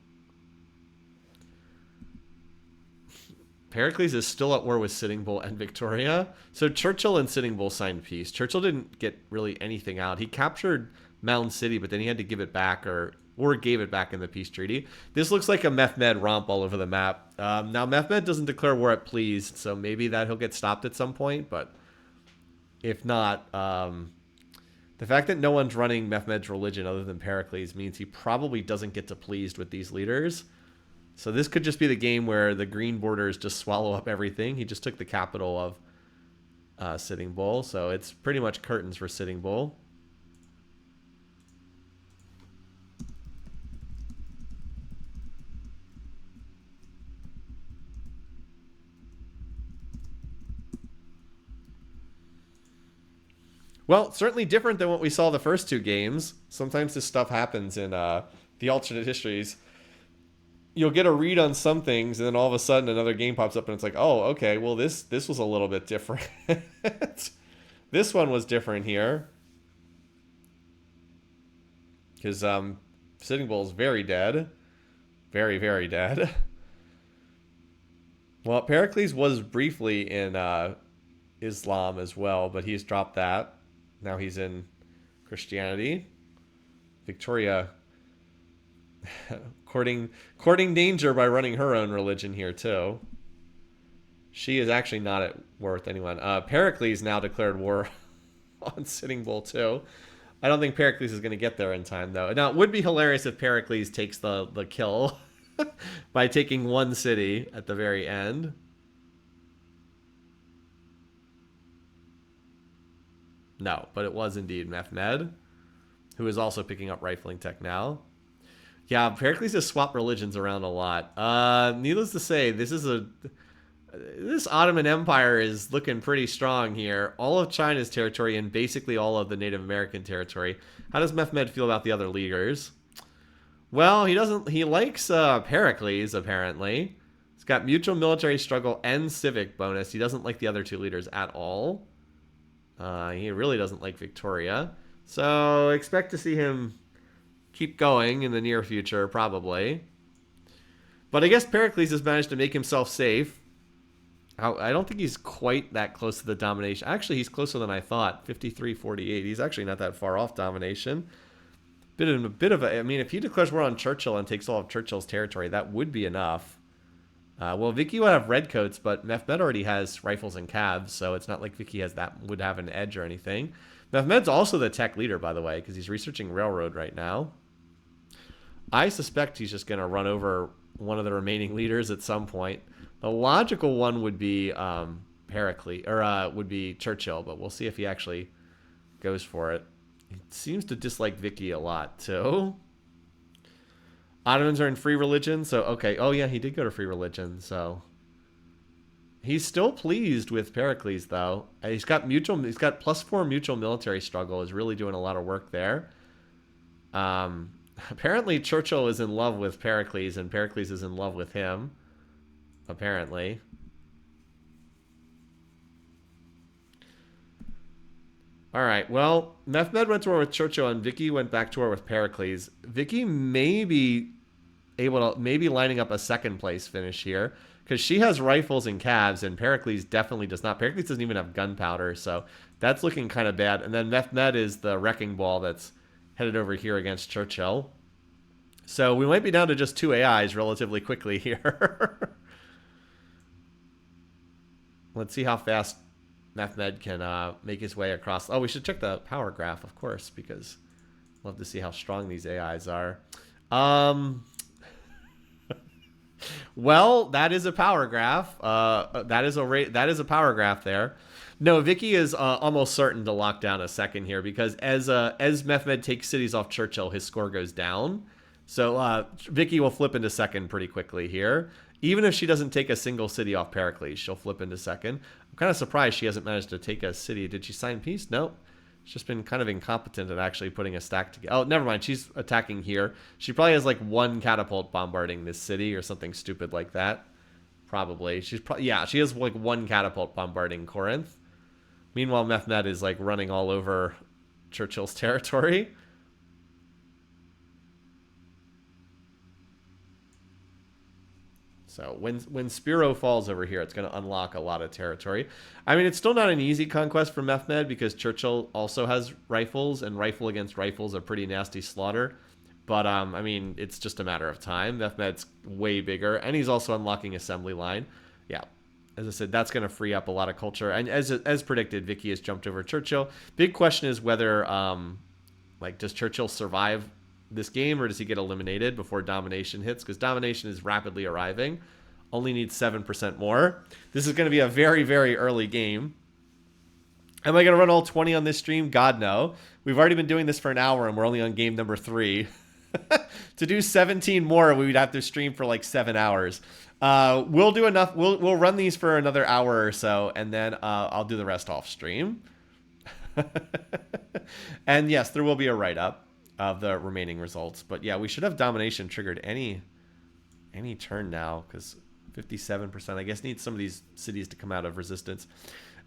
Pericles is still at war with Sitting Bull and Victoria. So Churchill and Sitting Bull signed peace. Churchill didn't get really anything out. He captured Mountain City, but then he had to give it back or gave it back in the peace treaty. This looks like a Mehmed romp all over the map. Now, Mehmed doesn't declare war at pleased, so maybe that he'll get stopped at some point, but if not, the fact that no one's running Mehmed's religion other than Pericles means he probably doesn't get to pleased with these leaders. So this could just be the game where the green borders just swallow up everything. He just took the capital of Sitting Bull, so it's pretty much curtains for Sitting Bull. Well, certainly different than what we saw the first 2 games. Sometimes this stuff happens in the alternate histories. You'll get a read on some things, and then all of a sudden another game pops up, and it's like, oh, okay, well, this was a little bit different. This one was different here. Because Sitting Bull is very dead. Very, very dead. Well, Pericles was briefly in Islam as well, but he's dropped that. Now he's in Christianity. Victoria courting danger by running her own religion here too. She is actually not at war with anyone. Pericles now declared war on Sitting Bull too. I don't think Pericles is going to get there in time though. Now it would be hilarious if Pericles takes the kill by taking one city at the very end. No, but it was indeed Mehmed, who is also picking up rifling tech now. Yeah, Pericles has swapped religions around a lot. Needless to say, this Ottoman Empire is looking pretty strong here. All of China's territory and basically all of the Native American territory. How does Mehmed feel about the other leaders? Well, he likes Pericles, apparently. He's got mutual military struggle and civic bonus. He doesn't like the other 2 leaders at all. He really doesn't like Victoria. So expect to see him keep going in the near future, probably. But I guess Pericles has managed to make himself safe. I don't think he's quite that close to the domination. Actually, he's closer than I thought. 53-48. He's actually not that far off domination. I mean, if he declares war on Churchill and takes all of Churchill's territory, that would be enough. Well, Vicky would have redcoats, but Mehmed already has rifles and cabs, so it's not like Vicky would have an edge or anything. Mehmed's also the tech leader, by the way, because he's researching railroad right now. I suspect he's just going to run over one of the remaining leaders at some point. The logical one would be Pericles, or would be Churchill, but we'll see if he actually goes for it. He seems to dislike Vicky a lot, too. Ottomans are in free religion, so okay. Oh, yeah, he did go to free religion, so He's still pleased with Pericles, though. He's got +4 mutual military struggle. Is really doing a lot of work there. Apparently Churchill is in love with Pericles, and Pericles is in love with him. Apparently. All right. Well, Mehmed went to war with Churchill, and Vicky went back to war with Pericles. Vicky may be lining up a second place finish here, because she has rifles and calves, and Pericles definitely does not. Pericles doesn't even have gunpowder, so that's looking kind of bad. And then Mehmed is the wrecking ball that's headed over here against Churchill. So we might be down to just 2 AIs relatively quickly here. Let's see how fast Mehmed can make his way across. Oh, we should check the power graph, of course, because I'd love to see how strong these AIs are. Well, that is a power graph. That is a power graph there. No, Vicky is almost certain to lock down a second here, because as Mehmed takes cities off Churchill, his score goes down. So Vicky will flip into second pretty quickly here. Even if she doesn't take a single city off Pericles, she'll flip into second. I'm kind of surprised she hasn't managed to take a city. Did she sign peace? Nope. She's just been kind of incompetent at actually putting a stack together. Oh, never mind. She's attacking here. She probably has like 1 catapult bombarding this city or something stupid like that. Probably. Yeah, she has like 1 catapult bombarding Corinth. Meanwhile, Mehmed is like running all over Churchill's territory. So when Spiro falls over here, it's going to unlock a lot of territory. I mean, it's still not an easy conquest for Mehmed, because Churchill also has rifles, and rifle against rifle is a pretty nasty slaughter. But, I mean, it's just a matter of time. Mehmed's way bigger, and he's also unlocking assembly line. Yeah, as I said, that's going to free up a lot of culture. And as predicted, Vicky has jumped over Churchill. Big question is whether, does Churchill survive this game, or does he get eliminated before domination hits? Because domination is rapidly arriving. Only needs 7% more. This is going to be a very, very early game. Am I going to run all 20 on this stream? God, no. We've already been doing this for an hour, and we're only on game number 3. To do 17 more, we would have to stream for like 7 hours. We'll do enough. We'll run these for another hour or so, and then I'll do the rest off stream. And yes, there will be a write-up of the remaining results. But yeah, we should have domination triggered any turn now, because 57%, I guess, needs some of these cities to come out of resistance.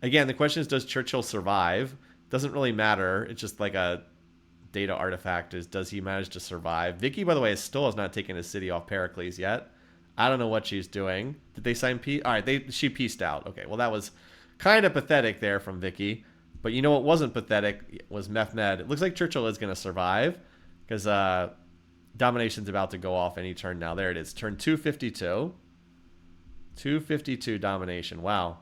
Again, the question is, does Churchill survive? Doesn't really matter. It's just like a data artifact, is does he manage to survive? Vicky, by the way, still has not taken a city off Pericles yet. I don't know what she's doing. Did they sign peace? All right, she peaced out. Okay, well, that was kind of pathetic there from Vicky. But you know what wasn't pathetic was Mehmed. It looks like Churchill is going to survive, because domination's about to go off any turn now. There it is. Turn 252. 252 domination. Wow.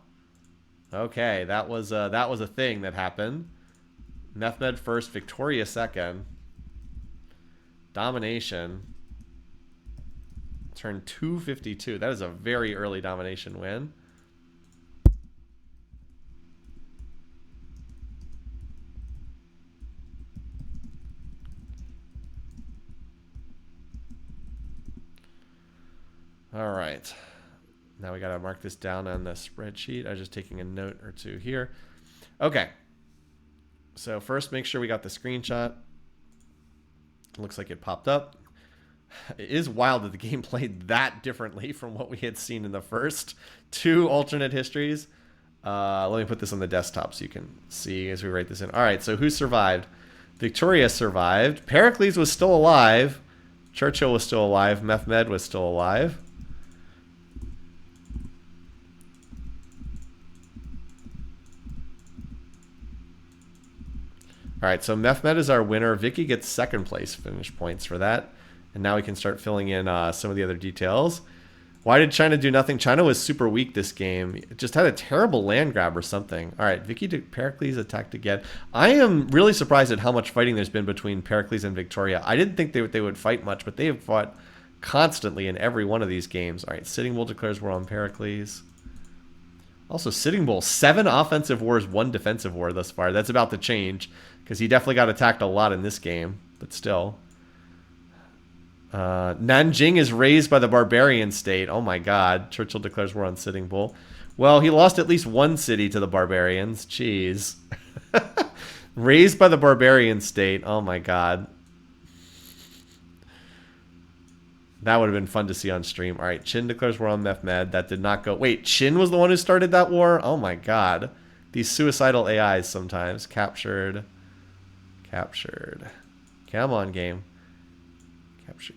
Okay, that was a thing that happened. Mehmed first, Victoria second. Domination. Turn 252. That is a very early domination win. All right. Now we got to mark this down on the spreadsheet. I was just taking a note or two here. Okay. So first, make sure we got the screenshot. It looks like it popped up. It is wild that the game played that differently from what we had seen in the first 2 alternate histories. Let me put this on the desktop so you can see as we write this in. All right, so who survived? Victoria survived. Pericles was still alive. Churchill was still alive. Mehmed was still alive. All right, so Mehmed is our winner. Vicky gets second place finish points for that. And now we can start filling in some of the other details. Why did China do nothing? China was super weak this game. It just had a terrible land grab or something. All right, Vicky Pericles attacked again. I am really surprised at how much fighting there's been between Pericles and Victoria. I didn't think they would fight much, but they have fought constantly in every one of these games. All right, Sitting Bull declares war on Pericles. Also, Sitting Bull, 7 offensive wars, 1 defensive war thus far. That's about to change, because he definitely got attacked a lot in this game, but still. Nanjing is raised by the barbarian state. Oh my god. Churchill declares war on Sitting Bull. Well, he lost at least one city to the barbarians. Jeez. Raised by the barbarian state. Oh my god. That would have been fun to see on stream. All right, Qin declares war on Mehmed. That did not go. Wait, Qin was the one who started that war? Oh my god. These suicidal AIs sometimes. Captured. Captured. Come on, game.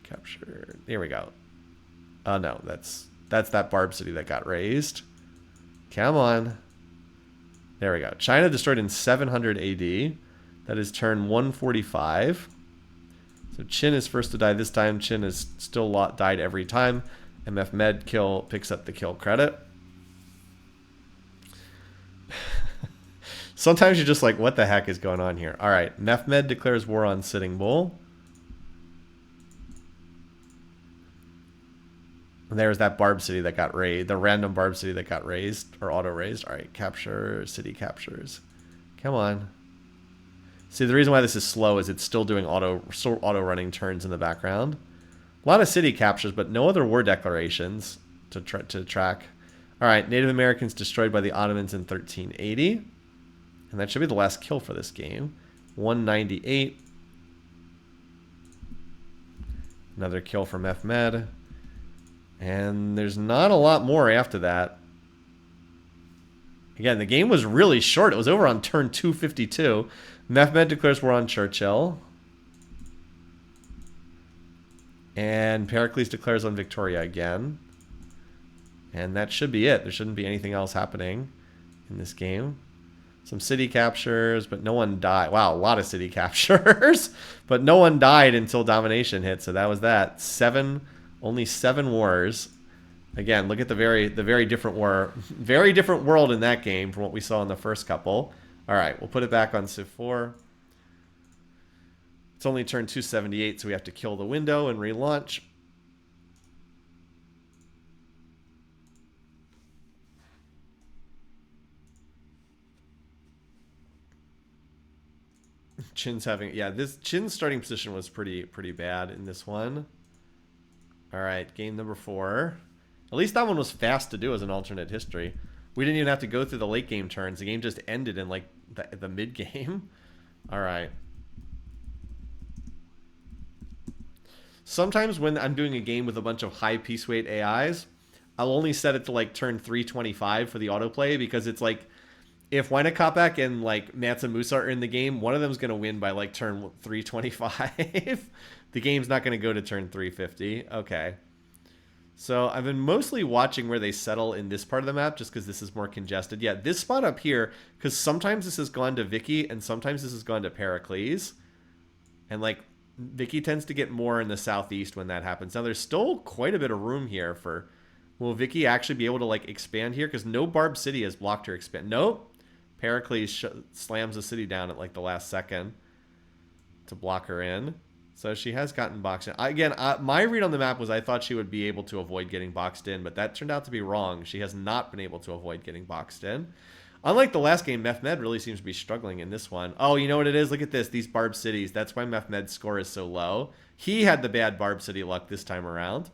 Captured. Here we go. Oh no, that's that Barb city that got raised. Come on. There we go. China destroyed in 700 AD. That is turn 145. So Qin is first to die this time. Qin has still died every time. And Mehmed picks up the kill credit. Sometimes you're just like, what the heck is going on here? All right, Mehmed declares war on Sitting Bull. And there's that Barb city that got raised, the random Barb city that got raised or auto raised. All right, capture city captures. Come on. See, the reason why this is slow is it's still doing auto running turns in the background. A lot of city captures, but no other war declarations to track. All right, Native Americans destroyed by the Ottomans in 1380. And that should be the last kill for this game. 198. Another kill for Mehmed. And there's not a lot more after that. Again, the game was really short. It was over on turn 252. Mehmed declares war on Churchill. And Pericles declares on Victoria again. And that should be it. There shouldn't be anything else happening in this game. Some city captures, but no one died. Wow, a lot of city captures. But no one died until domination hit, so that was that. Only 7 wars. Again, look at the very different very different world in that game from what we saw in the first couple. All right, we'll put it back on Civ4. It's only turn 278, so we have to kill the window and relaunch. Chin's having, yeah, this Chin's starting position was pretty bad in this one. All right, game number 4. At least that one was fast to do as an alternate history. We didn't even have to go through the late game turns. The game just ended in like the mid game. All right. Sometimes when I'm doing a game with a bunch of high piece weight AIs, I'll only set it to like turn 325 for the autoplay because it's like, if Wynikopak and like Matsumusa are in the game, one of them is going to win by like turn 325. The game's not going to go to turn 350. Okay. So I've been mostly watching where they settle in this part of the map just because this is more congested. Yeah, this spot up here, because sometimes this has gone to Vicky and sometimes this has gone to Pericles. And like Vicky tends to get more in the southeast when that happens. Now there's still quite a bit of room here for... Will Vicky actually be able to like expand here? Because no Barb City has blocked her expand. Nope. Pericles slams the city down at like the last second to block her in. So she has gotten boxed in. Again, my read on the map was I thought she would be able to avoid getting boxed in, but that turned out to be wrong. She has not been able to avoid getting boxed in. Unlike the last game, Mehmed really seems to be struggling in this one. Oh, you know what it is? Look at this. These Barb Cities. That's why Mehmed's score is so low. He had the bad Barb City luck this time around.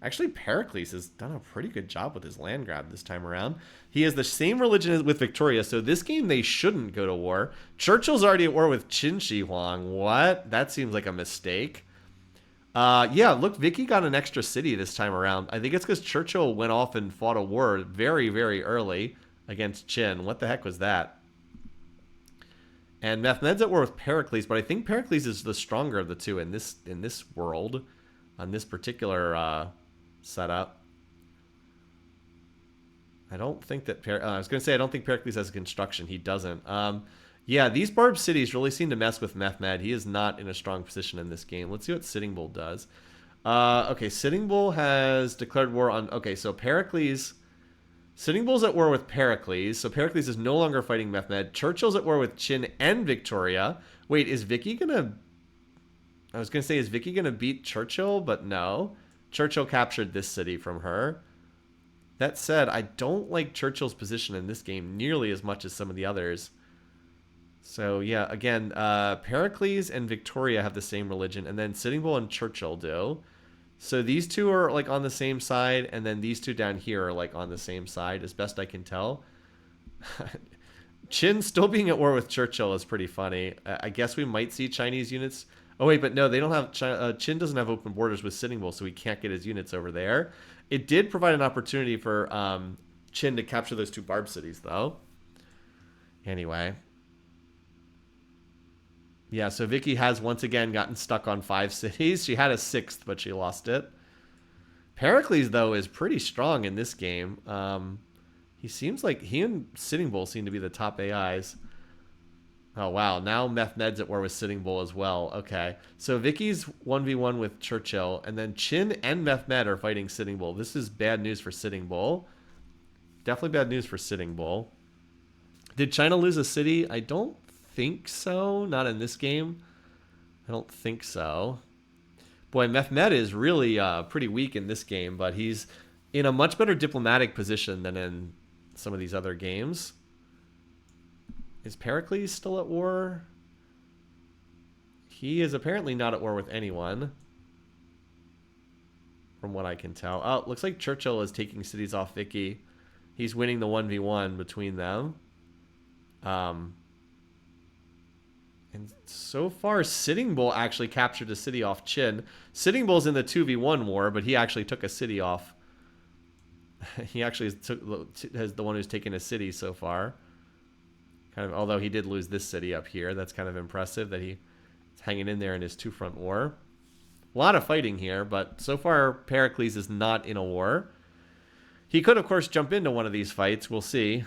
Actually, Pericles has done a pretty good job with his land grab this time around. He has the same religion as with Victoria, so this game they shouldn't go to war. Churchill's already at war with Qin Shi Huang. What? That seems like a mistake. Yeah, look, Vicky got an extra city this time around. I think it's because Churchill went off and fought a war very, very early against Qin. What the heck was that? And Mehmed's at war with Pericles, but I think Pericles is the stronger of the two in this world, on this particular setup. I don't think that I was going to say I don't think Pericles has a construction. He doesn't. Yeah, these Barb cities really seem to mess with Mehmed. He is not in a strong position in this game. Let's see what Sitting Bull does. Okay, Sitting Bull has declared war on... Okay, so Pericles... Sitting Bull's at war with Pericles, so Pericles is no longer fighting Mehmed. Churchill's at war with Qin and Victoria. Wait, is Vicky gonna... I was going to say, is Vicky going to beat Churchill? But no. Churchill captured this city from her. That said, I don't like Churchill's position in this game nearly as much as some of the others. So, yeah, again, Pericles and Victoria have the same religion, and then Sitting Bull and Churchill do. So these two are like on the same side, and then these two down here are like on the same side, as best I can tell. Qin still being at war with Churchill is pretty funny. I guess we might see Chinese units. Oh wait, but no, they don't have. Qin doesn't have open borders with Sitting Bull, so he can't get his units over there. It did provide an opportunity for Qin to capture those two Barb cities, though. Anyway. Yeah, so Vicky has once again gotten stuck on 5 cities. She had a 6th, but she lost it. Pericles, though, is pretty strong in this game. He seems like he and Sitting Bull seem to be the top AIs. Oh, wow. Now Mehmed's at war with Sitting Bull as well. Okay. So Vicky's 1v1 with Churchill, and then Qin and Mehmed are fighting Sitting Bull. This is bad news for Sitting Bull. Definitely bad news for Sitting Bull. Did China lose a city? I don't think so. Not in this game. I don't think so. Boy, Mehmed is really pretty weak in this game, but he's in a much better diplomatic position than in some of these other games. Is Pericles still at war? He is apparently not at war with anyone, from what I can tell. Oh, looks like Churchill is taking cities off Vicky. He's winning the 1v1 between them. And so far, Sitting Bull actually captured a city off Qin. Sitting Bull's in the 2v1 war, but he actually took a city off. He actually has the one who's taken a city so far. Kind of, although he did lose this city up here. That's kind of impressive that he's hanging in there in his 2-front war. A lot of fighting here, but so far Pericles is not in a war. He could, of course, jump into one of these fights. We'll see.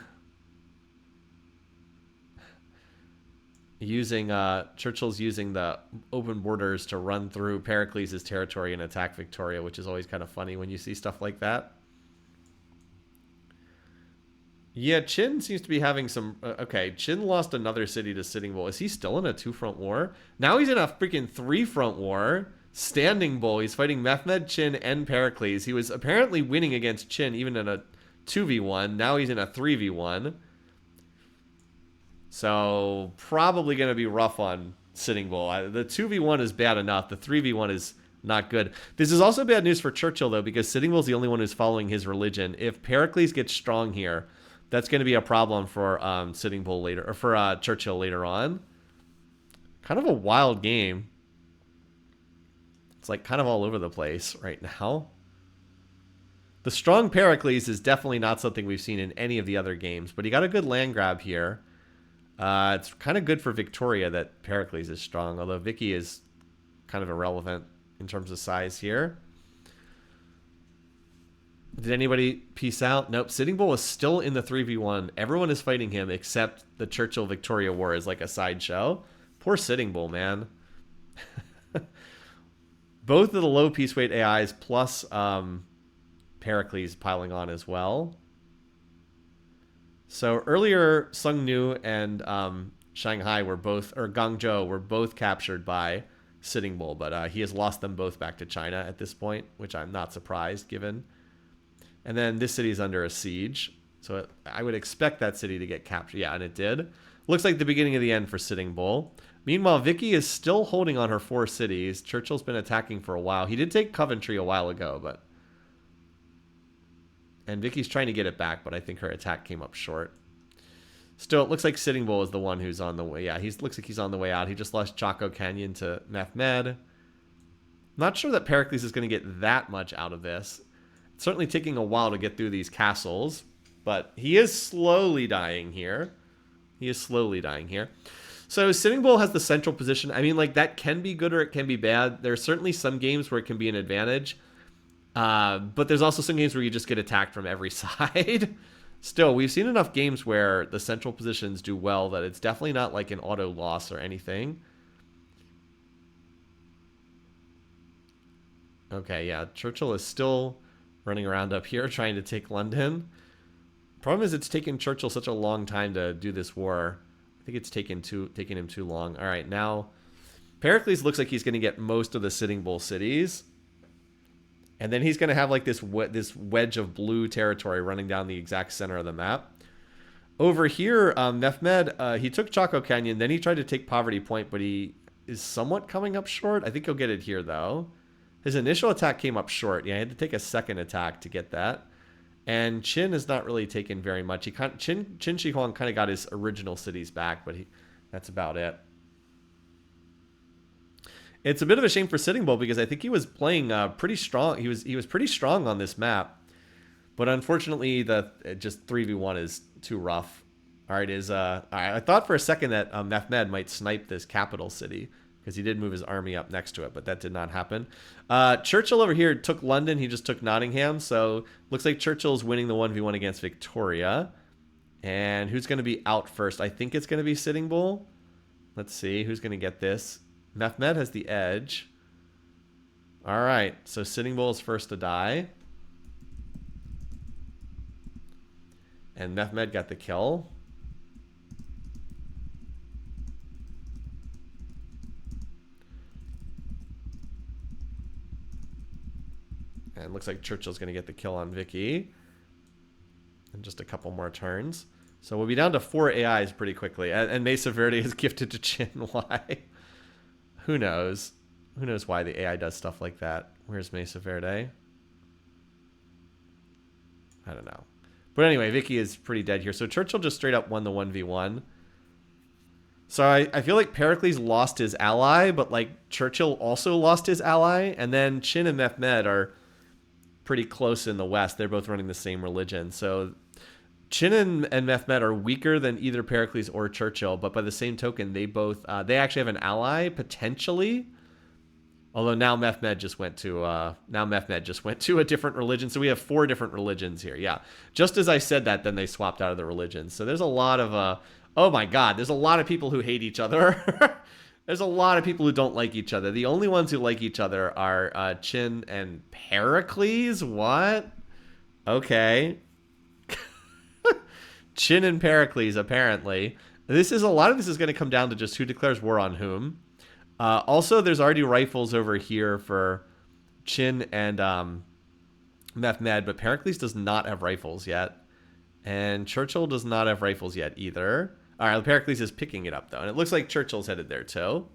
Churchill's using the open borders to run through Pericles' territory and attack Victoria, which is always kind of funny when you see stuff like that. Yeah, Qin seems to be having some... okay, Qin lost another city to Sitting Bull. Is he still in a 2-front war? Now he's in a freaking 3-front war. Standing Bull. He's fighting Mehmed, Qin, and Pericles. He was apparently winning against Qin even in a 2v1. Now he's in a 3v1. So, probably going to be rough on Sitting Bull. The 2v1 is bad enough. The 3v1 is not good. This is also bad news for Churchill, though, because Sitting Bull's the only one who's following his religion. If Pericles gets strong here, that's going to be a problem for Sitting Bull later, or for Churchill later on. Kind of a wild game. It's like kind of all over the place right now. The strong Pericles is definitely not something we've seen in any of the other games, but he got a good land grab here. It's kind of good for Victoria that Pericles is strong, although Vicky is kind of irrelevant in terms of size here. Did anybody peace out? Nope. Sitting Bull is still in the 3v1. Everyone is fighting him except the Churchill-Victoria war is like a sideshow. Poor Sitting Bull, man. Both of the low piece weight AIs plus Pericles piling on as well. So earlier, Sungnu and Shanghai were both, or Guangzhou were both captured by Sitting Bull, but he has lost them both back to China at this point, which I'm not surprised given. And then this city is under a siege, so I would expect that city to get captured. Yeah, and it did. Looks like the beginning of the end for Sitting Bull. Meanwhile, Vicky is still holding on her 4 cities. Churchill's been attacking for a while. He did take Coventry a while ago, but... and Vicky's trying to get it back, but I think her attack came up short. Still, it looks like Sitting Bull is the one who's on the way. Yeah, looks like he's on the way out. He just lost Chaco Canyon to Mehmed. Not sure that Pericles is going to get that much out of this. It's certainly taking a while to get through these castles, but he is slowly dying here. So Sitting Bull has the central position. I mean, like, that can be good or it can be bad. There are certainly some games where it can be an advantage. But there's also some games where you just get attacked from every side. Still, we've seen enough games where the central positions do well that it's definitely not like an auto loss or anything. Okay, yeah, Churchill is still running around up here trying to take London. Problem is it's taken Churchill such a long time to do this war. I think it's taken him too long. All right, now Pericles looks like he's going to get most of the Sitting Bull cities. And then he's going to have like this wedge of blue territory running down the exact center of the map. Over here, Mehmed, he took Chaco Canyon. Then he tried to take Poverty Point, but he is somewhat coming up short. I think he'll get it here, though. His initial attack came up short. Yeah, he had to take a second attack to get that. And Qin has not really taken very much. Qin Shi Huang kind of got his original cities back, but that's about it. It's a bit of a shame for Sitting Bull because I think he was playing pretty strong. He was pretty strong on this map, but unfortunately, just 3v1 is too rough. All right, I thought for a second that Mehmed might snipe this capital city because he did move his army up next to it, but that did not happen. Churchill over here took London. He just took Nottingham, so looks like Churchill's winning the 1v1 against Victoria. And who's going to be out first? I think it's going to be Sitting Bull. Let's see who's going to get this. Mehmed has the edge. All right, so Sitting Bull is first to die. And Mehmed got the kill. And looks like Churchill's going to get the kill on Vicky. In just a couple more turns. So we'll be down to 4 AIs pretty quickly. And Mesa Verde is gifted to Qin. Why? Who knows? Who knows why the AI does stuff like that? Where's Mesa Verde? I don't know. But anyway, Vicky is pretty dead here. So Churchill just straight up won the 1v1. So I feel like Pericles lost his ally, but like Churchill also lost his ally. And then Qin and Mehmed are pretty close in the West. They're both running the same religion. So Qin and Mehmed are weaker than either Pericles or Churchill, but by the same token, they actually have an ally potentially. Although now Mehmed just went to a different religion. So we have 4 different religions here. Yeah, just as I said that, then they swapped out of the religions. So there's a lot of oh my God, there's a lot of people who hate each other. There's a lot of people who don't like each other. The only ones who like each other are Qin and Pericles. What? Okay. Qin and Pericles, apparently. A lot of this is going to come down to just who declares war on whom. Also, there's already rifles over here for Qin and Mehmed, but Pericles does not have rifles yet. And Churchill does not have rifles yet either. All right, Pericles is picking it up, though. And it looks like Churchill's headed there, too.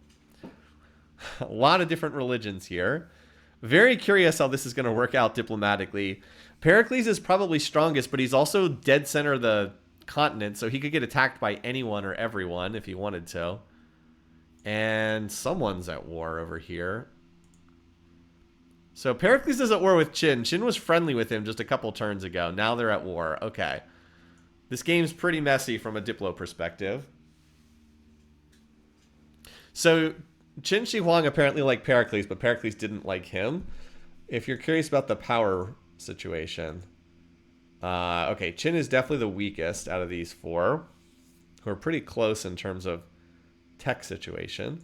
A lot of different religions here. Very curious how this is going to work out diplomatically. Pericles is probably strongest, but he's also dead center of the continent, so he could get attacked by anyone or everyone if he wanted to. And someone's at war over here. So Pericles is at war with Qin. Qin was friendly with him just a couple turns ago. Now they're at war. Okay. This game's pretty messy from a Diplo perspective. So Qin Shi Huang apparently liked Pericles, but Pericles didn't like him. If you're curious about the power situation. Okay, Qin is definitely the weakest out of these 4. Who are pretty close in terms of tech situation.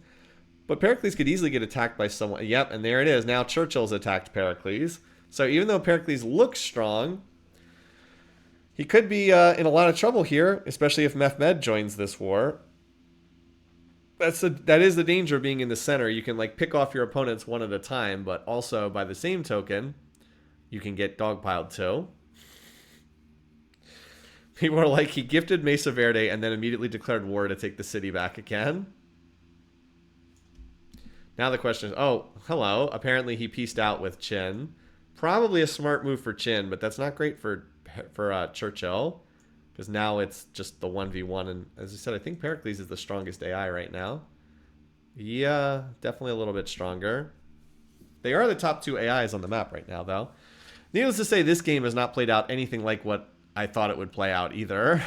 But Pericles could easily get attacked by someone. Yep, and there it is. Now Churchill's attacked Pericles. So even though Pericles looks strong, he could be in a lot of trouble here, especially if Mehmed joins this war. That is the danger of being in the center. You can like pick off your opponents one at a time, but also by the same token, you can get dogpiled too. People are like, he gifted Mesa Verde and then immediately declared war to take the city back again. Now the question is, oh, hello. Apparently he pieced out with Qin. Probably a smart move for Qin, but that's not great for Churchill. Because now it's just the 1v1. And as I said, I think Pericles is the strongest AI right now. Yeah, definitely a little bit stronger. They are the top 2 AIs on the map right now, though. Needless to say, this game has not played out anything like what I thought it would play out either.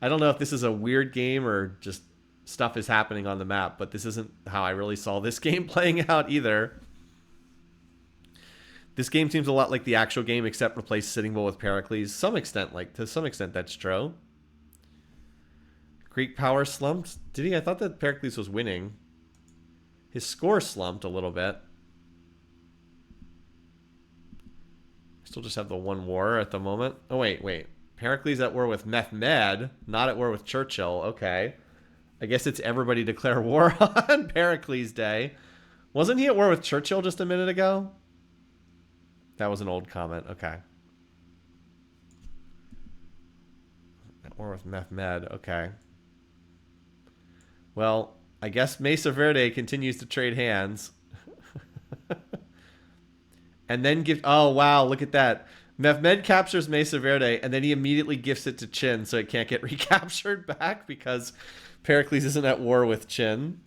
I don't know if this is a weird game or just stuff is happening on the map, but this isn't how I really saw this game playing out either. This game seems a lot like the actual game, except replace Sitting Bull with Pericles. To some extent, that's true. Greek power slumped. Did he? I thought that Pericles was winning. His score slumped a little bit. Still just have the 1 war at the moment. Oh, wait. Pericles at war with Mehmed, not at war with Churchill. Okay. I guess it's everybody declare war on Pericles Day. Wasn't he at war with Churchill just a minute ago? That was an old comment. Okay. At war with Mehmed. Okay. Well, I guess Mesa Verde continues to trade hands. and then give. Oh wow, look at that. Mehmed captures Mesa Verde, and then he immediately gifts it to Chin, so it can't get recaptured back because Pericles isn't at war with Chin.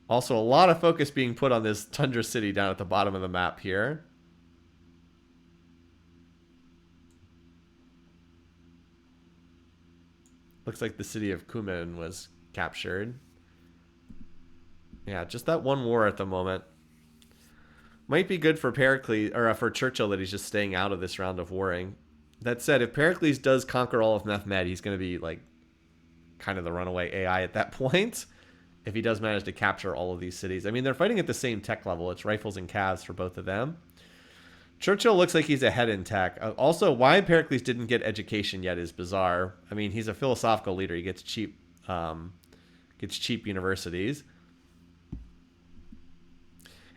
Also, a lot of focus being put on this tundra city down at the bottom of the map here. Looks like the city of Kumen was captured. Yeah, just that one war at the moment. Might be good for Pericles, or for Churchill, that he's just staying out of this round of warring. That said, if Pericles does conquer all of Mehmed, he's going to be like kind of the runaway AI at that point. If he does manage to capture all of these cities. I mean, they're fighting at the same tech level. It's rifles and calves for both of them. Churchill looks like he's ahead in tech. Also, why Pericles didn't get education yet is bizarre. I mean, he's a philosophical leader. He gets cheap universities.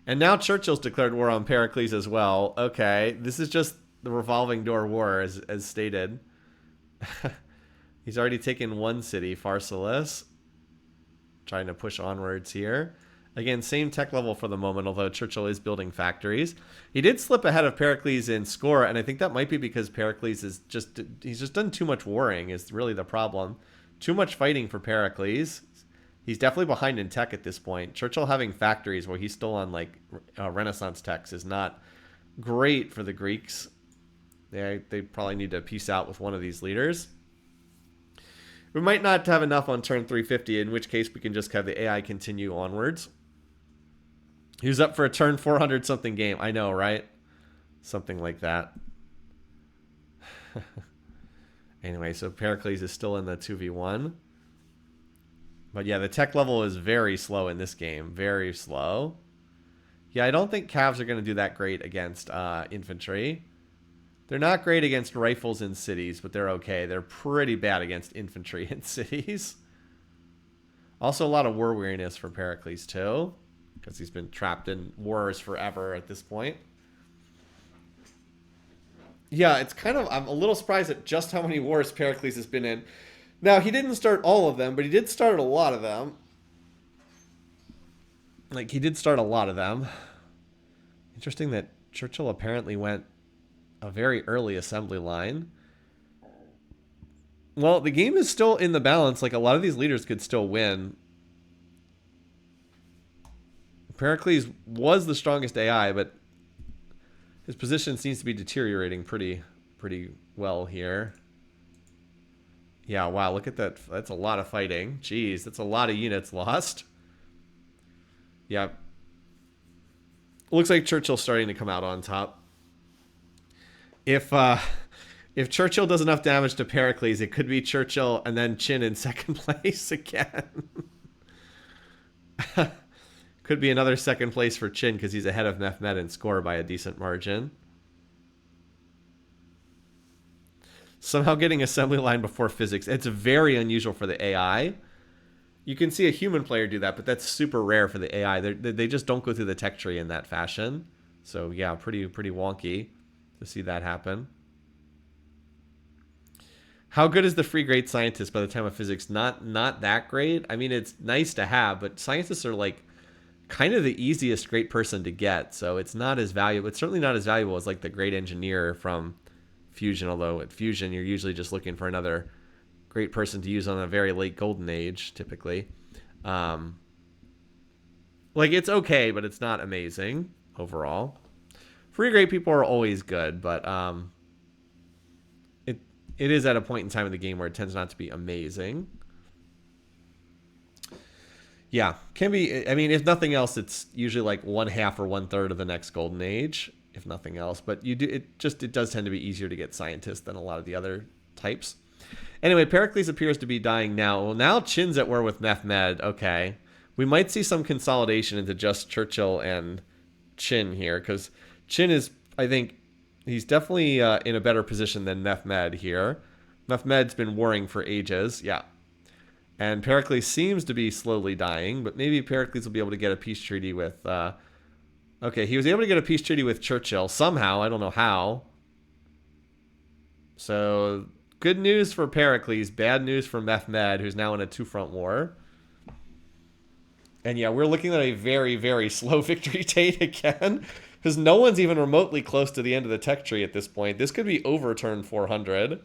And now Churchill's declared war on Pericles as well. Okay, this is just the revolving door war, as stated. He's already taken one city, Pharsalus. Trying to push onwards here. Again, same tech level for the moment, although Churchill is building factories. He did slip ahead of Pericles in score, and I think that might be because Pericles he's just done too much warring is really the problem. Too much fighting for Pericles. He's definitely behind in tech at this point. Churchill having factories where he's still on like Renaissance techs is not great for the Greeks. They probably need to peace out with one of these leaders. We might not have enough on turn 350, in which case we can just have the AI continue onwards. He was up for a turn 400 something game. I know, right? Something like that. Anyway, so Pericles is still in the 2v1. But yeah, the tech level is very slow in this game. Very slow. Yeah, I don't think Cavs are going to do that great against infantry. They're not great against rifles in cities, but they're okay. They're pretty bad against infantry in cities. Also, a lot of war weariness for Pericles, too, because he's been trapped in wars forever at this point. Yeah, it's kind of... I'm a little surprised at just how many wars Pericles has been in. Now, he didn't start all of them, but he did start a lot of them. Like, he did start a lot of them. Interesting that Churchill apparently went a very early assembly line. Well, the game is still in the balance. Like, a lot of these leaders could still win. Pericles was the strongest AI, but his position seems to be deteriorating pretty well here. Yeah, wow, look at that. That's a lot of fighting. Jeez, that's a lot of units lost. Yeah. Looks like Churchill's starting to come out on top. If Churchill does enough damage to Pericles, it could be Churchill and then Chin in second place again. Could be another second place for Chin because he's ahead of Mehmed in score by a decent margin. Somehow getting assembly line before physics. It's very unusual for the AI. You can see a human player do that, but that's super rare for the AI. They just don't go through the tech tree in that fashion. So yeah, pretty wonky to see that happen. How good is the free grade scientist by the time of physics? Not that great. I mean, it's nice to have, but scientists are like kind of the easiest great person to get. So it's not as valuable. It's certainly not as valuable as like the great engineer from Fusion, although at Fusion you're usually just looking for another great person to use on a very late golden age, typically. Like, it's okay, but it's not amazing overall. Free grade people are always good, but it is at a point in time in the game where it tends not to be amazing. Yeah, can be. I mean, if nothing else, it's usually like 1/2 or 1/3 of the next golden age, if nothing else. But it does tend to be easier to get scientists than a lot of the other types. Anyway, Pericles appears to be dying now. Well, now Chin's at war with Mehmed. Okay, we might see some consolidation into just Churchill and Chin here, because Chin is, I think, he's definitely in a better position than Mehmed here. Mehmed's been warring for ages, yeah. And Pericles seems to be slowly dying, but maybe Pericles will be able to get a peace treaty with... okay, he was able to get a peace treaty with Churchill somehow. I don't know how. So, good news for Pericles, bad news for Mehmed, who's now in a two-front war. And yeah, we're looking at a very, very slow victory date again. Because no one's even remotely close to the end of the tech tree at this point. This could be over turn 400.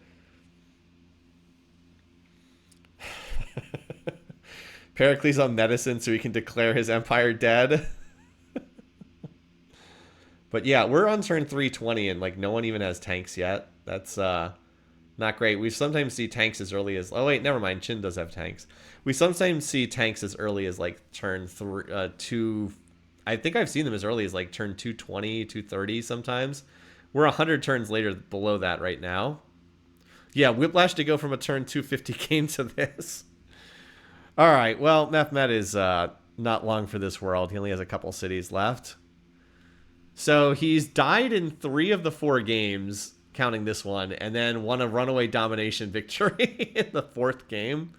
Pericles on medicine so he can declare his empire dead. But yeah, we're on turn 320 and like no one even has tanks yet. That's not great. We sometimes see tanks as early as... Oh wait, never mind. Chin does have tanks. We sometimes see tanks as early as like turn 2... I think I've seen them as early as like turn 220, 230 sometimes. We're 100 turns later below that right now. Yeah, Whiplash to go from a turn 250 game to this. All right, well, Mehmet is not long for this world. He only has a couple cities left. So he's died in 3 of the 4 games, counting this one, and then won a runaway domination victory in the 4th game.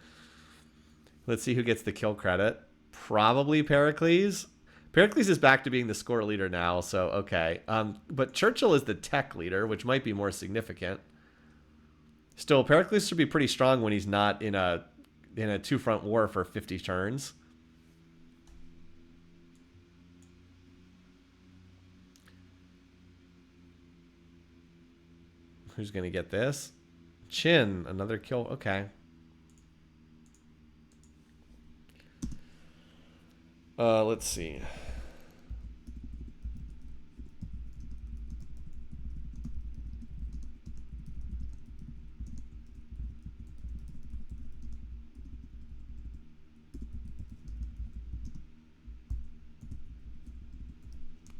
Let's see who gets the kill credit. Probably Pericles. Pericles is back to being the score leader now, so okay. But Churchill is the tech leader, which might be more significant. Still, Pericles should be pretty strong when he's not in a 2-front war for 50 turns. Who's going to get this? Chin, another kill. Okay. Let's see.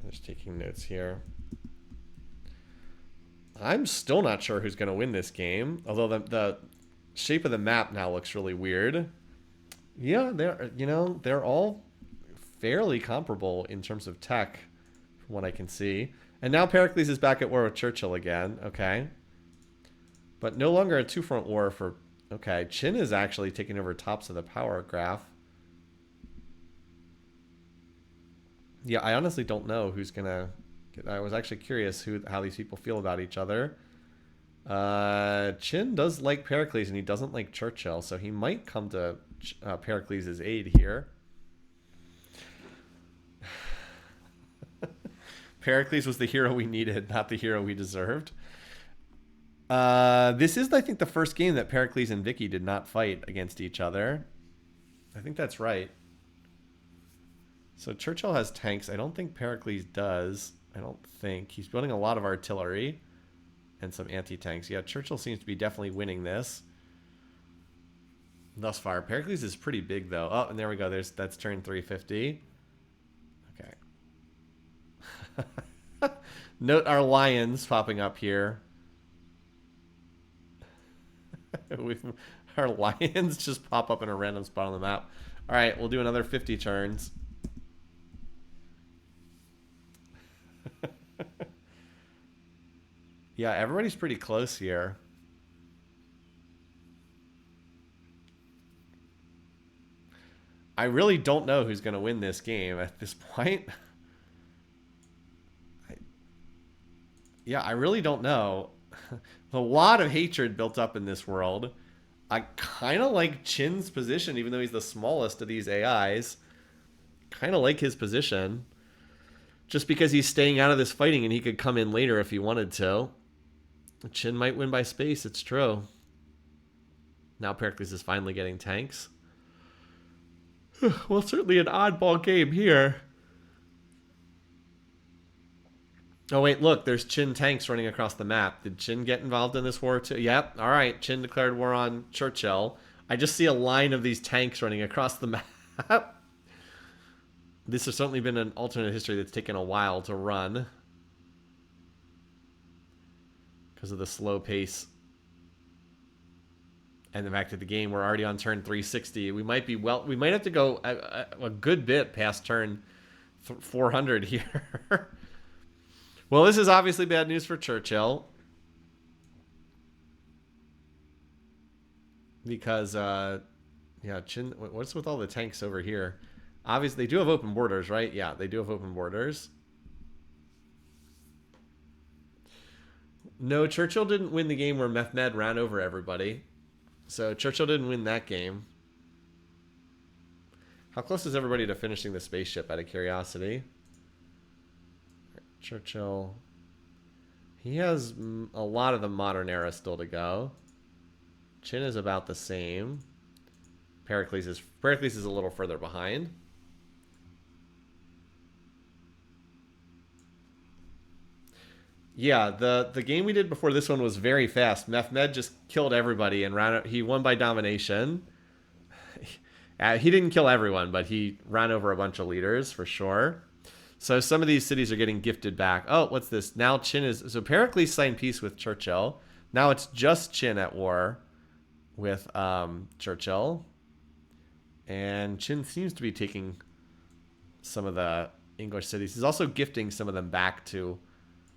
Just taking notes here. I'm still not sure who's going to win this game, although the shape of the map now looks really weird. Yeah, they're all fairly comparable in terms of tech, from what I can see. And now Pericles is back at war with Churchill again. Okay. But no longer a 2-front war for... Okay, Chin is actually taking over tops of the power graph. Yeah, I honestly don't know who's going to... I was actually curious how these people feel about each other. Chin does like Pericles, and he doesn't like Churchill, so he might come to Pericles' aid here. Pericles was the hero we needed, not the hero we deserved. This is, I think, the first game that Pericles and Vicky did not fight against each other. I think that's right. So Churchill has tanks. I don't think Pericles does. I don't think. He's building a lot of artillery and some anti-tanks. Yeah, Churchill seems to be definitely winning this thus far. Pericles is pretty big, though. Oh, and there we go. That's turn 350. Okay. Note our lions popping up here. Our lions just pop up in a random spot on the map. All right, we'll do another 50 turns. Yeah, everybody's pretty close here. I really don't know who's going to win this game at this point. I really don't know. A lot of hatred built up in this world. I kind of like Chin's position, even though he's the smallest of these AIs. Kind of like his position. Just because he's staying out of this fighting and he could come in later if he wanted to. Chin might win by space, it's true. Now Pericles is finally getting tanks. Well, certainly an oddball game here. Oh, wait, look, there's Chin tanks running across the map. Did Chin get involved in this war too? Yep, all right, Chin declared war on Churchill. I just see a line of these tanks running across the map. This has certainly been an alternate history that's taken a while to run. Because of the slow pace. And the fact that the game, we're already on turn 360. We might have to go a good bit past turn 400 here. Well, this is obviously bad news for Churchill. Because, yeah, Chin, what's with all the tanks over here? Obviously, they do have open borders, right? Yeah, they do have open borders. No, Churchill didn't win the game where Mehmed ran over everybody. So Churchill didn't win that game. How close is everybody to finishing the spaceship, out of curiosity? Churchill. He has a lot of the modern era still to go. Chin is about the same. Pericles is a little further behind. Yeah, the game we did before this one was very fast. Mehmed just killed everybody and ran. He won by domination. He didn't kill everyone, but he ran over a bunch of leaders for sure. So some of these cities are getting gifted back. Oh, what's this? Now Chin is... So Pericles signed peace with Churchill. Now it's just Chin at war with Churchill. And Chin seems to be taking some of the English cities. He's also gifting some of them back to...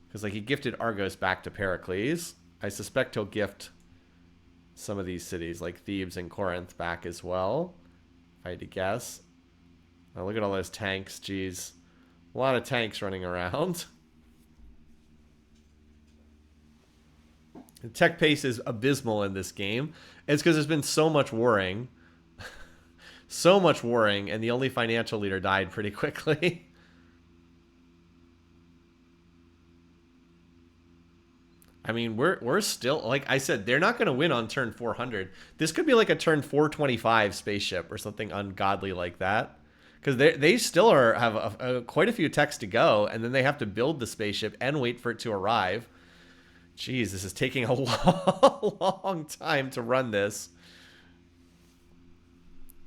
Because like he gifted Argos back to Pericles. I suspect he'll gift some of these cities like Thebes and Corinth back as well. If I had to guess. Oh, look at all those tanks. Jeez. A lot of tanks running around. The tech pace is abysmal in this game. It's because there's been so much warring. So much warring, and the only financial leader died pretty quickly. I mean, we're still, like I said, they're not going to win on turn 400. This could be like a turn 425 spaceship or something ungodly like that. Because they still have quite a few techs to go, and then they have to build the spaceship and wait for it to arrive. Jeez, this is taking a long time to run this.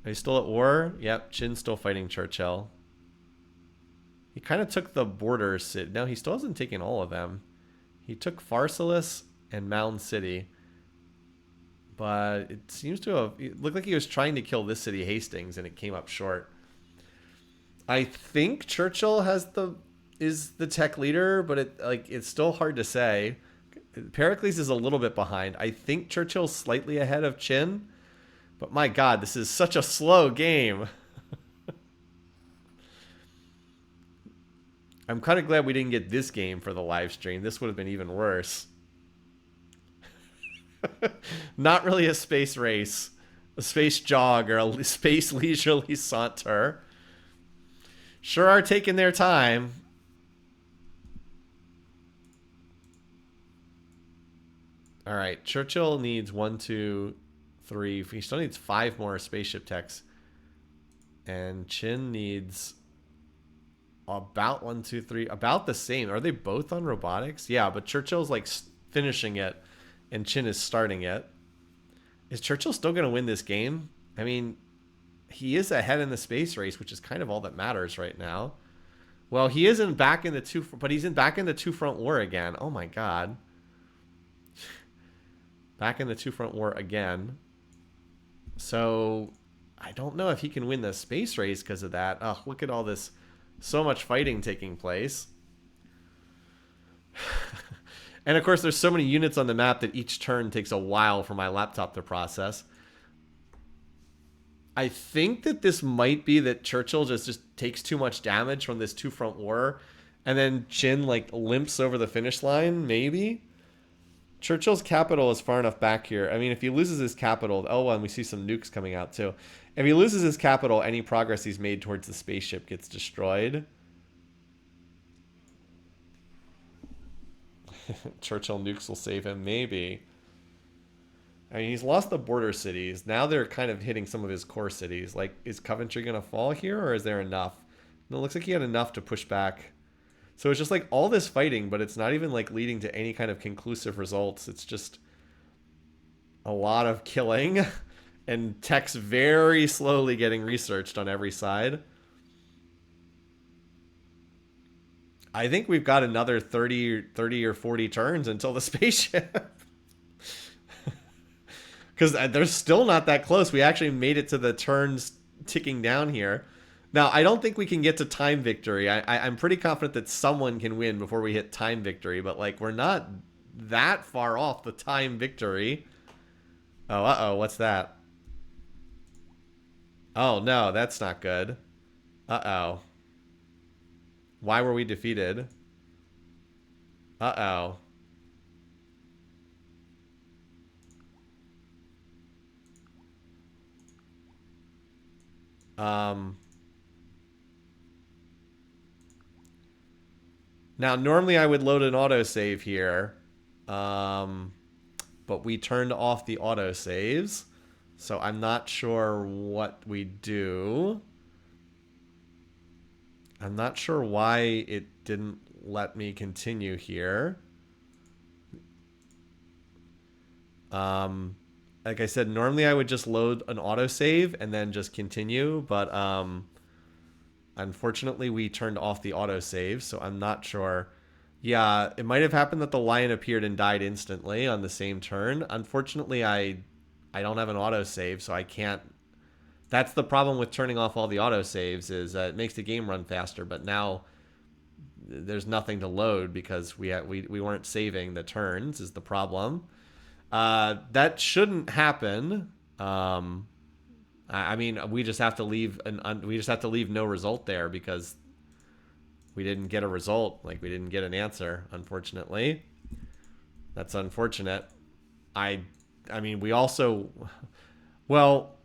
Are they still at war? Yep, Chin's still fighting Churchill. He kind of took the border city. No, he still hasn't taken all of them. He took Pharsalus and Mound City. But it seems to have... It looked like he was trying to kill this city, Hastings, and it came up short. I think Churchill is the tech leader, but it's still hard to say. Pericles is a little bit behind. I think Churchill's slightly ahead of Chin, but my God, this is such a slow game. I'm kind of glad we didn't get this game for the live stream. This would have been even worse. Not really a space race, a space jog, or a space leisurely saunter. Sure are taking their time. All right, Churchill needs 1, 2, 3. He still needs 5 more spaceship techs. And Chin needs about 1, 2, 3, about the same. Are they both on robotics? Yeah, but Churchill's like finishing it and Chin is starting it. Is Churchill still going to win this game? I mean, he is ahead in the space race, which is kind of all that matters right now. Well, he isn't back in the but he's back in the two-front war again. Oh my God. Back in the two-front war again. So I don't know if he can win the space race because of that. Oh, look at all this. So much fighting taking place. And of course, there's so many units on the map that each turn takes a while for my laptop to process. I think that this might be that Churchill just takes too much damage from this two-front war, and then Chin like limps over the finish line, maybe? Churchill's capital is far enough back here. I mean, if he loses his capital... Oh, and we see some nukes coming out, too. If he loses his capital, any progress he's made towards the spaceship gets destroyed. Churchill nukes will save him, maybe. I mean, he's lost the border cities. Now they're kind of hitting some of his core cities. Like, is Coventry going to fall here, or is there enough? No, it looks like he had enough to push back. So it's just like all this fighting, but it's not even like leading to any kind of conclusive results. It's just a lot of killing and techs very slowly getting researched on every side. I think we've got another 30 or 40 turns until the spaceship. Because they're still not that close. We actually made it to the turns ticking down here. Now, I don't think we can get to time victory. I'm pretty confident that someone can win before we hit time victory. But, like, we're not that far off the time victory. Oh, uh-oh. What's that? Oh, no. That's not good. Uh-oh. Why were we defeated? Uh-oh. Now, normally I would load an autosave here, but we turned off the autosaves, so I'm not sure what we do. I'm not sure why it didn't let me continue here. Like I said, normally I would just load an autosave and then just continue, but unfortunately we turned off the autosave, so I'm not sure. Yeah, it might have happened that the lion appeared and died instantly on the same turn. Unfortunately, I don't have an autosave, so I can't. That's the problem with turning off all the autosaves, is it makes the game run faster, but now there's nothing to load because we weren't saving the turns is the problem. That shouldn't happen. I mean, we just have to leave no result there because we didn't get a result. Like, we didn't get an answer, unfortunately. That's unfortunate. I mean, we also, well,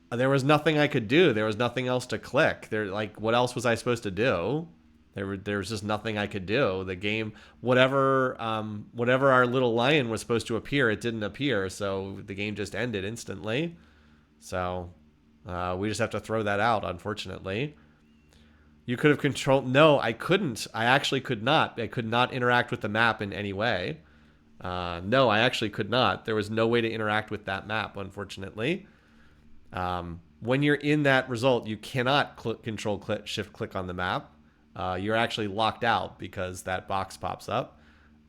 there was nothing I could do. There was nothing else to click. Like, what else was I supposed to do? There was just nothing I could do. The game, whatever our little lion was supposed to appear, it didn't appear. So the game just ended instantly. So we just have to throw that out, unfortunately. You could have controlled. No, I couldn't. I actually could not. I could not interact with the map in any way. No, I actually could not. There was no way to interact with that map, unfortunately. When you're in that result, you cannot control shift click on the map. You're actually locked out because that box pops up.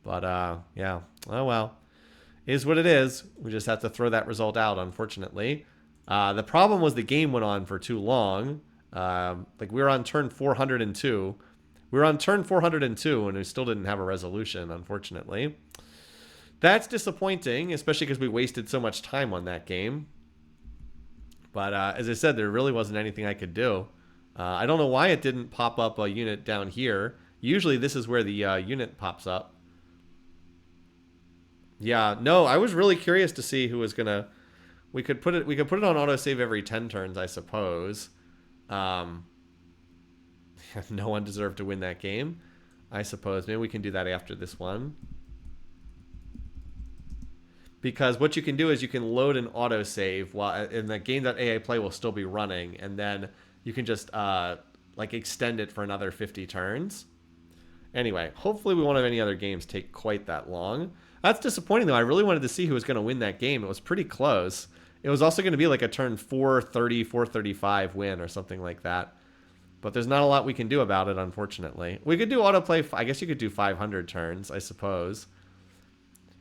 But yeah, oh well. It is what it is. We just have to throw that result out, unfortunately. The problem was the game went on for too long. Like, we were on turn 402. We were on turn 402 and we still didn't have a resolution, unfortunately. That's disappointing, especially because we wasted so much time on that game. But as I said, there really wasn't anything I could do. I don't know why it didn't pop up a unit down here. Usually this is where the unit pops up. Yeah, no, I was really curious to see who was gonna. We could put it on autosave every 10 turns, I suppose. No one deserved to win that game, I suppose. Maybe we can do that after this one. Because what you can do is you can load an autosave while in the game.ai play will still be running, and then you can just like extend it for another 50 turns. Anyway, hopefully we won't have any other games take quite that long. That's disappointing, though. I really wanted to see who was going to win that game. It was pretty close. It was also going to be like a turn 430, 435 win or something like that. But there's not a lot we can do about it, unfortunately. We could do autoplay. I guess you could do 500 turns, I suppose.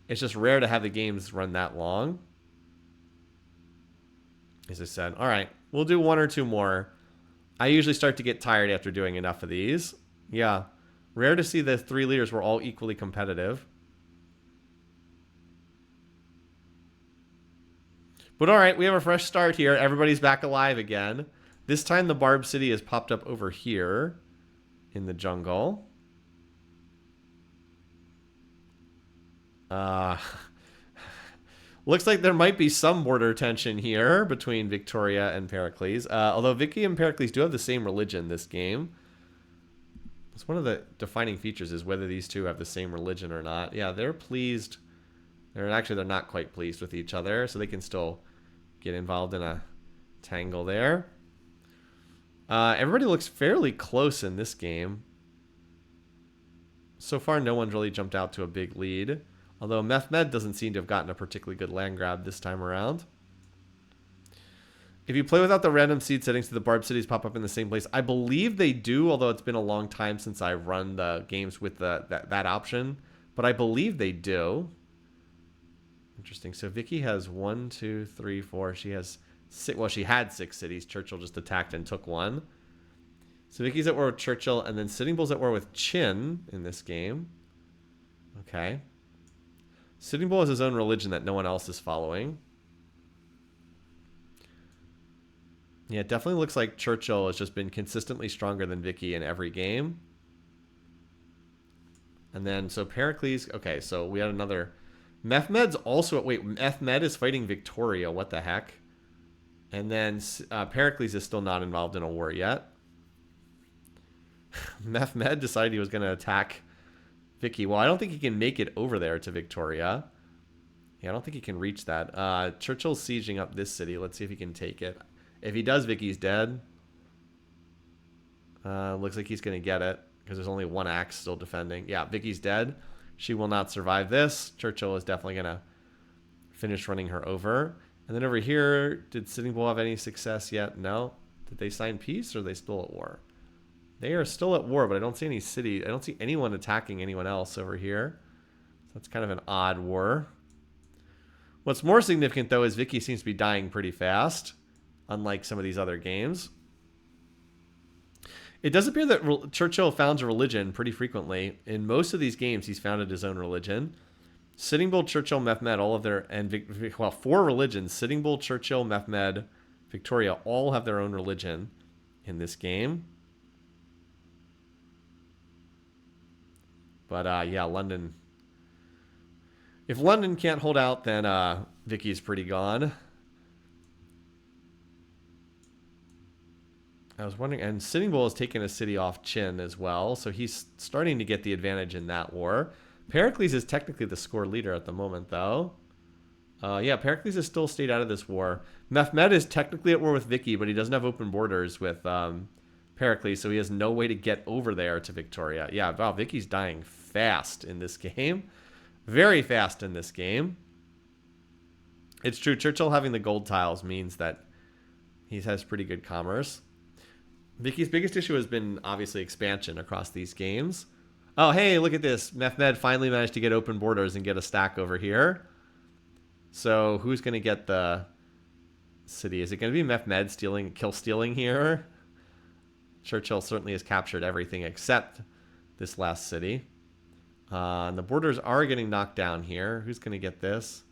It's just rare to have the games run that long. As I said, all right, we'll do one or two more. I usually start to get tired after doing enough of these. Yeah, rare to see the 3 leaders were all equally competitive. But all right, we have a fresh start here. Everybody's back alive again. This time the Barb City has popped up over here in the jungle. Looks like there might be some border tension here between Victoria and Pericles. Although Vicky and Pericles do have the same religion this game. It's one of the defining features is whether these two have the same religion or not. Yeah, they're pleased. They're not quite pleased with each other, so they can still get involved in a tangle there. Everybody looks fairly close in this game. So far, no one's really jumped out to a big lead. Although Mehmed doesn't seem to have gotten a particularly good land grab this time around. If you play without the random seed settings, do the Barb Cities pop up in the same place? I believe they do, although it's been a long time since I've run the games with that option. But I believe they do. Interesting. So Vicky has 1, 2, 3, 4. She has 6. Well, she had 6 cities. Churchill just attacked and took 1. So Vicky's at war with Churchill, and then Sitting Bull's at war with Chin in this game. Okay. Sitting Bull has his own religion that no one else is following. Yeah, it definitely looks like Churchill has just been consistently stronger than Vicky in every game. And then, so Pericles... Okay, so we had another... Mehmed's also... Wait, Mehmed is fighting Victoria. What the heck? And then Pericles is still not involved in a war yet. Mehmed decided he was going to attack Vicky. Well, I don't think he can make it over there to Victoria. Yeah, I don't think he can reach that. Churchill's sieging up this city. Let's see if he can take it. If he does, Vicky's dead. Looks like he's going to get it because there's only one axe still defending. Yeah, Vicky's dead. She will not survive this. Churchill is definitely going to finish running her over. And then over here, did Sitting Bull have any success yet? No. Did they sign peace or are they still at war? They are still at war, but I don't see any city. I don't see anyone attacking anyone else over here. So that's kind of an odd war. What's more significant, though, is Vicky seems to be dying pretty fast, unlike some of these other games. It does appear that Churchill founds a religion pretty frequently. In most of these games, he's founded his own religion. Sitting Bull, Churchill, Mehmed, all of their, and well, 4 religions, Sitting Bull, Churchill, Mehmed, Victoria, all have their own religion in this game. But yeah, London. If London can't hold out, then Vicky's pretty gone. I was wondering, and Sitting Bull has taken a city off Qin as well, so he's starting to get the advantage in that war. Pericles is technically the score leader at the moment, though. Yeah, Pericles has still stayed out of this war. Mehmed is technically at war with Vicky, but he doesn't have open borders with Pericles, so he has no way to get over there to Victoria. Yeah, wow, Vicky's dying fast in this game. Very fast in this game. It's true, Churchill having the gold tiles means that he has pretty good commerce. Vicky's biggest issue has been, obviously, expansion across these games. Oh, hey, look at this. Mehmed finally managed to get open borders and get a stack over here. So who's going to get the city? Is it going to be Mehmed kill stealing here? Churchill certainly has captured everything except this last city. And the borders are getting knocked down here. Who's going to get this?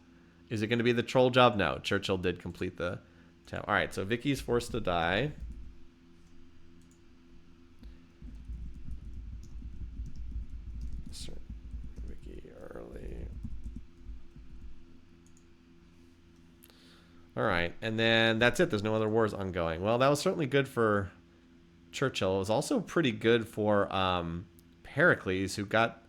Is it going to be the troll job? No, Churchill did complete the town. All right, so Vicky's forced to die. Vicky early. All right, and then that's it. There's no other wars ongoing. Well, that was certainly good for Churchill. It was also pretty good for Pericles, who got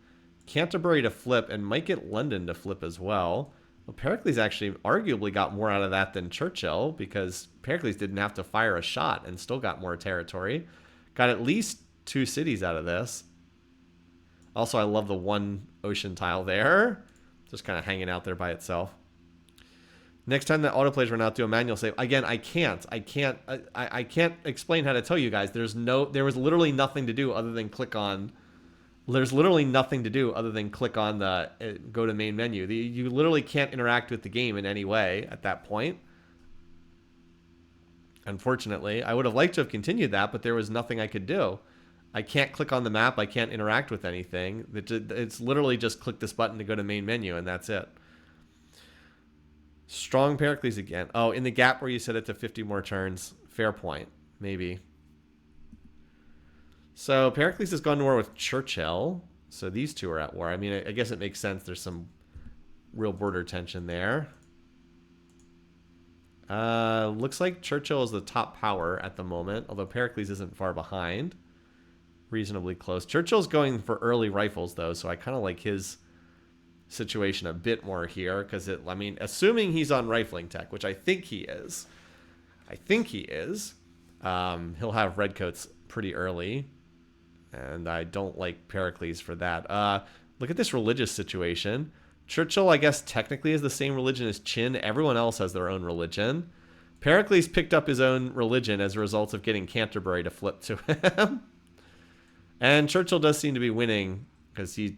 Canterbury to flip and might get London to flip as well. Well, Pericles actually arguably got more out of that than Churchill because Pericles didn't have to fire a shot and still got more territory. Got at least 2 cities out of this. Also, I love the 1 ocean tile there. Just kind of hanging out there by itself. Next time that autoplays run out, do a manual save. Again, I can't explain how to tell you guys. There was literally nothing to do other than click on. There's literally nothing to do other than click on the go to main menu. You literally can't interact with the game in any way at that point. Unfortunately, I would have liked to have continued that, but there was nothing I could do. I can't click on the map. I can't interact with anything. It's literally just click this button to go to main menu, and that's it. Strong Pericles again. Oh, in the gap where you set it to 50 more turns. Fair point. Maybe. So Pericles has gone to war with Churchill. So these two are at war. I mean, I guess it makes sense. There's some real border tension there. Looks like Churchill is the top power at the moment, although Pericles isn't far behind. Reasonably close. Churchill's going for early rifles, though, so I kind of like his situation a bit more here, because I mean, assuming he's on rifling tech, which I think he is. He'll have redcoats pretty early, and I don't like Pericles for that. Look at this religious situation. Churchill, I guess, technically is the same religion as Qin. Everyone else has their own religion. Pericles picked up his own religion as a result of getting Canterbury to flip to him. And Churchill does seem to be winning because he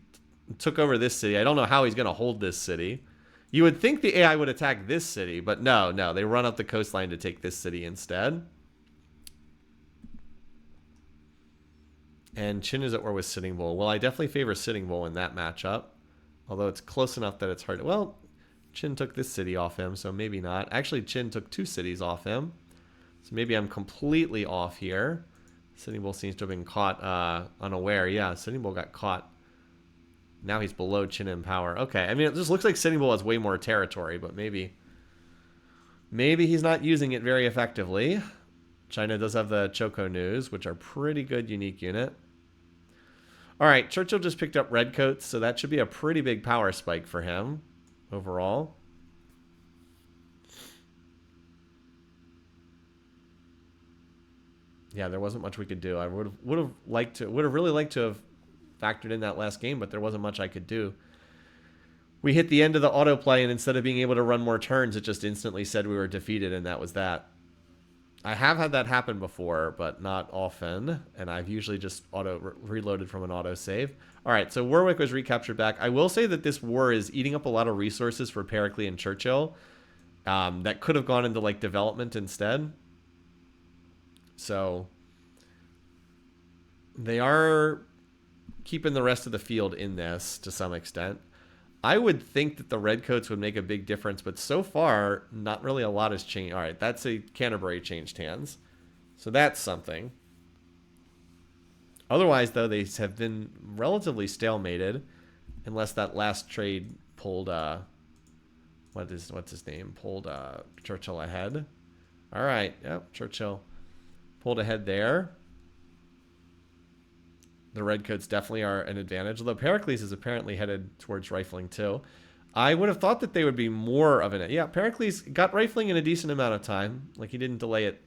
took over this city. I don't know how he's going to hold this city. You would think the AI would attack this city, but no. They run up the coastline to take this city instead. And Qin is at war with Sitting Bull. Well, I definitely favor Sitting Bull in that matchup. Although it's close enough that it's hard to... Well, Qin took this city off him, so maybe not. Actually, Qin took 2 cities off him. So maybe I'm completely off here. Sitting Bull seems to have been caught unaware. Yeah, Sitting Bull got caught. Now he's below Qin in power. Okay, I mean, it just looks like Sitting Bull has way more territory, but maybe Maybe he's not using it very effectively. China does have the Choco News, which are pretty good unique unit. All right, Churchill just picked up Redcoats, so that should be a pretty big power spike for him overall. Yeah, there wasn't much we could do. I would have really liked to have factored in that last game, but there wasn't much I could do. We hit the end of the autoplay, and instead of being able to run more turns, it just instantly said we were defeated, and that was that. I have had that happen before, but not often, and I've usually just reloaded from an autosave. All right, so Warwick was recaptured back. I will say that this war is eating up a lot of resources for Pericles and Churchill that could have gone into like development instead. So they are keeping the rest of the field in this to some extent. I would think that the Redcoats would make a big difference, but so far, not really a lot has changed. All right, that's a Canterbury changed hands. So that's something. Otherwise, though, they have been relatively stalemated, unless that last trade pulled, what's his name? Pulled Churchill ahead. All right, yep, Churchill pulled ahead there. The Redcoats definitely are an advantage, although Pericles is apparently headed towards rifling too. I would have thought that they would be more of an... Yeah, Pericles got rifling in a decent amount of time. Like, he didn't delay it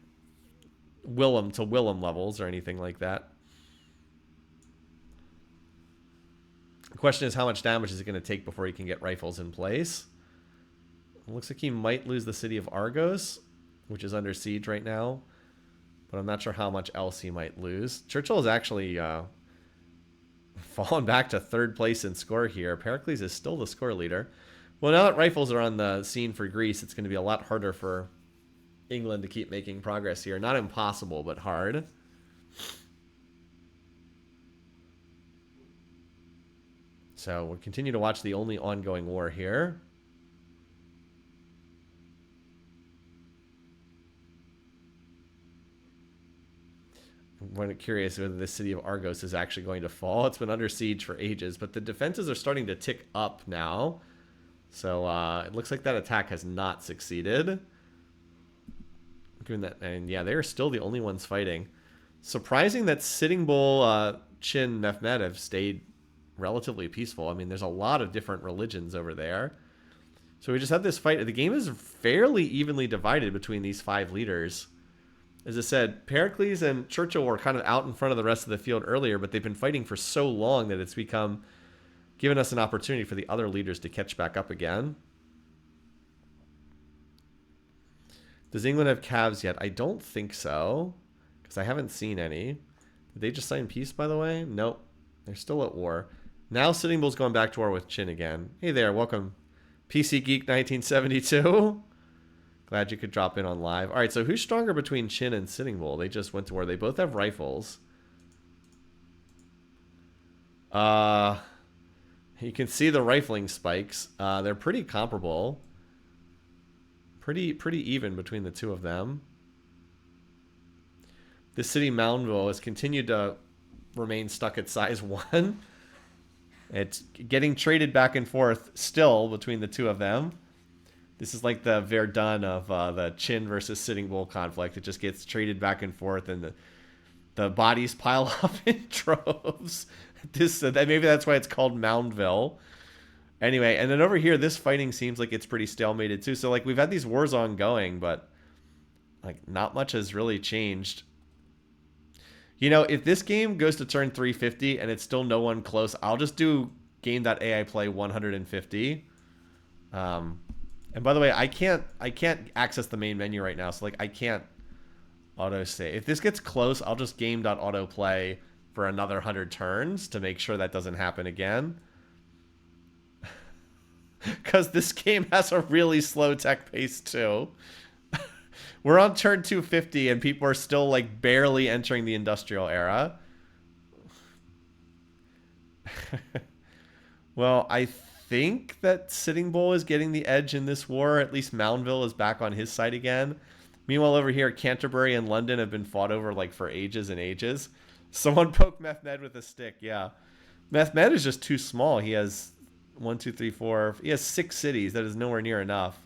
Willem to Willem levels or anything like that. The question is, how much damage is it going to take before he can get rifles in place? It looks like he might lose the city of Argos, which is under siege right now. But I'm not sure how much else he might lose. Churchill is actually... fallen back to third place in score here. Pericles is still the score leader. Well, now that rifles are on the scene for Greece, it's going to be a lot harder for England to keep making progress here. Not impossible, but hard. So we'll continue to watch the only ongoing war here. I'm curious whether the city of Argos is actually going to fall. It's been under siege for ages, but the defenses are starting to tick up now. So it looks like that attack has not succeeded. Given that, and yeah, they are still the only ones fighting. Surprising that Sitting Bull, Chin, Mehmed have stayed relatively peaceful. I mean, there's a lot of different religions over there. So we just had this fight. The game is fairly evenly divided between these 5 leaders. As I said, Pericles and Churchill were kind of out in front of the rest of the field earlier, but they've been fighting for so long that it's given us an opportunity for the other leaders to catch back up again. Does England have calves yet? I don't think so, because I haven't seen any. Did they just sign peace, by the way? Nope. They're still at war. Now Sitting Bull's going back to war with Chin again. Hey there, welcome. PC Geek 1972. Glad you could drop in on live. All right, so who's stronger between Chin and Sitting Bull? They just went to war. They both have rifles. You can see the rifling spikes. They're pretty comparable. Pretty even between the two of them. The city Moundville has continued to remain stuck at size 1. It's getting traded back and forth still between the two of them. This is like the Verdun of the Chin versus Sitting Bull conflict. It just gets traded back and forth, and the bodies pile up in droves. Maybe that's why it's called Moundville. Anyway, and then over here, this fighting seems like it's pretty stalemated too. So like we've had these wars ongoing, but like not much has really changed. You know, if this game goes to turn 350 and it's still no one close, I'll just do game.ai play 150. And by the way, I can't access the main menu right now, so like I can't auto save. If this gets close, I'll just game.autoplay for another 100 turns to make sure that doesn't happen again. Because this game has a really slow tech pace too. We're on turn 250 and people are still like barely entering the industrial era. Well, I think that Sitting Bull is getting the edge in this war. At least Moundville is back on his side again. Meanwhile, over here, Canterbury and London have been fought over like for ages and ages. Someone poked Mehmed with a stick. Yeah, Mehmed is just too small. He has 1, 2, 3, 4. He has 6 cities. That is nowhere near enough.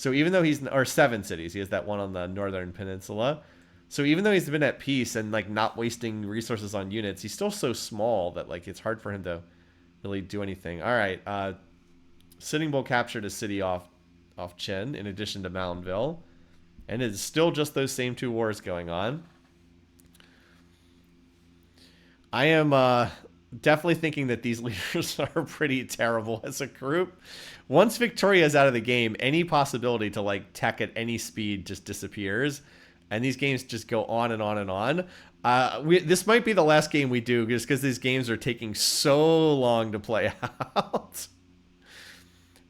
So even though he's, or 7 cities, he has that one on the northern peninsula. So even though he's been at peace and like not wasting resources on units, he's still so small that like it's hard for him to really do anything. All right, Sitting Bull captured a city off Chin in addition to Moundville, and it's still just those same 2 wars going on. I am definitely thinking that these leaders are pretty terrible as a group. Once Victoria is out of the game, any possibility to like tech at any speed just disappears, and these games just go on and on and on. This might be the last game we do just because these games are taking so long to play out.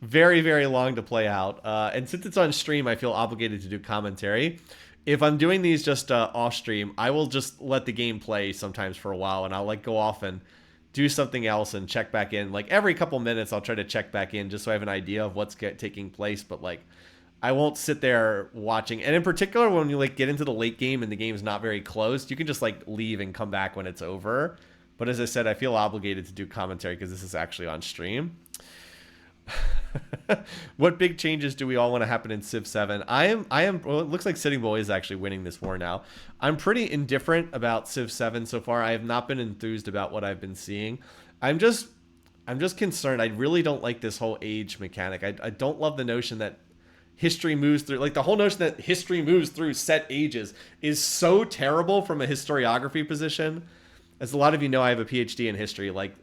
Very, very long to play out. And since it's on stream, I feel obligated to do commentary. If I'm doing these just off stream, I will just let the game play sometimes for a while, and I'll like go off and do something else and check back in. Like every couple minutes, I'll try to check back in just so I have an idea of what's taking place. But like, I won't sit there watching. And in particular, when you like get into the late game and the game's not very close, you can just like leave and come back when it's over. But as I said, I feel obligated to do commentary because this is actually on stream. What big changes do we all want to happen in Civ 7? I am well, it looks like Sitting Bull is actually winning this war now. I'm pretty indifferent about Civ 7 so far. I have not been enthused about what I've been seeing. I'm just concerned. I really don't like this whole age mechanic. I don't love the notion that history moves through, like the whole notion that history moves through set ages is so terrible from a historiography position. As a lot of you know, I have a PhD in history. Like,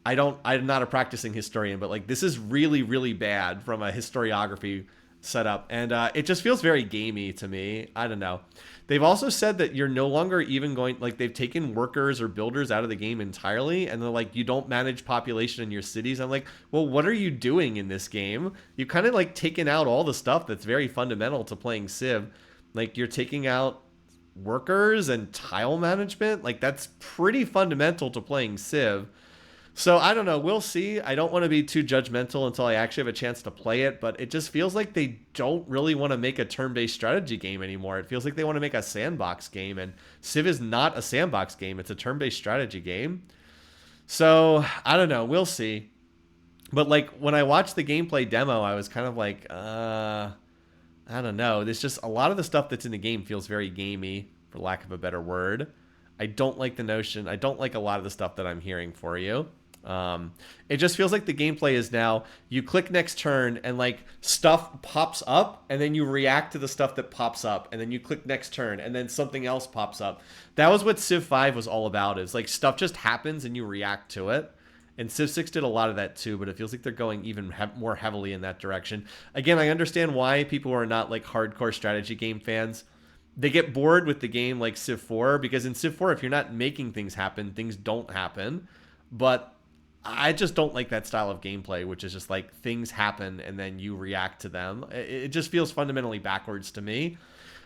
I'm not a practicing historian, but like this is really, really bad from a historiography setup. And it just feels very gamey to me. I don't know. They've also said that you're no longer even going, like they've taken workers or builders out of the game entirely. And they're like, you don't manage population in your cities. I'm like, well, what are you doing in this game? You've kind of like taken out all the stuff that's very fundamental to playing Civ. Like you're taking out workers and tile management. Like that's pretty fundamental to playing Civ. So I don't know. We'll see. I don't want to be too judgmental until I actually have a chance to play it, but it just feels like they don't really want to make a turn-based strategy game anymore. It feels like they want to make a sandbox game, and Civ is not a sandbox game. It's a turn-based strategy game. So I don't know. We'll see. But like when I watched the gameplay demo, I was kind of like, I don't know. There's just a lot of the stuff that's in the game feels very gamey, for lack of a better word. I don't like the notion. I don't like a lot of the stuff that I'm hearing for you. It just feels like the gameplay is now you click next turn and like stuff pops up and then you react to the stuff that pops up and then you click next turn and then something else pops up. That was what Civ 5 was all about, is like stuff just happens and you react to it. And Civ 6 did a lot of that too, but it feels like they're going even more heavily in that direction. Again, I understand why people are not like hardcore strategy game fans. They get bored with the game like Civ 4 because in Civ 4, if you're not making things happen, things don't happen. But I just don't like that style of gameplay, which is just like things happen and then you react to them. It just feels fundamentally backwards to me.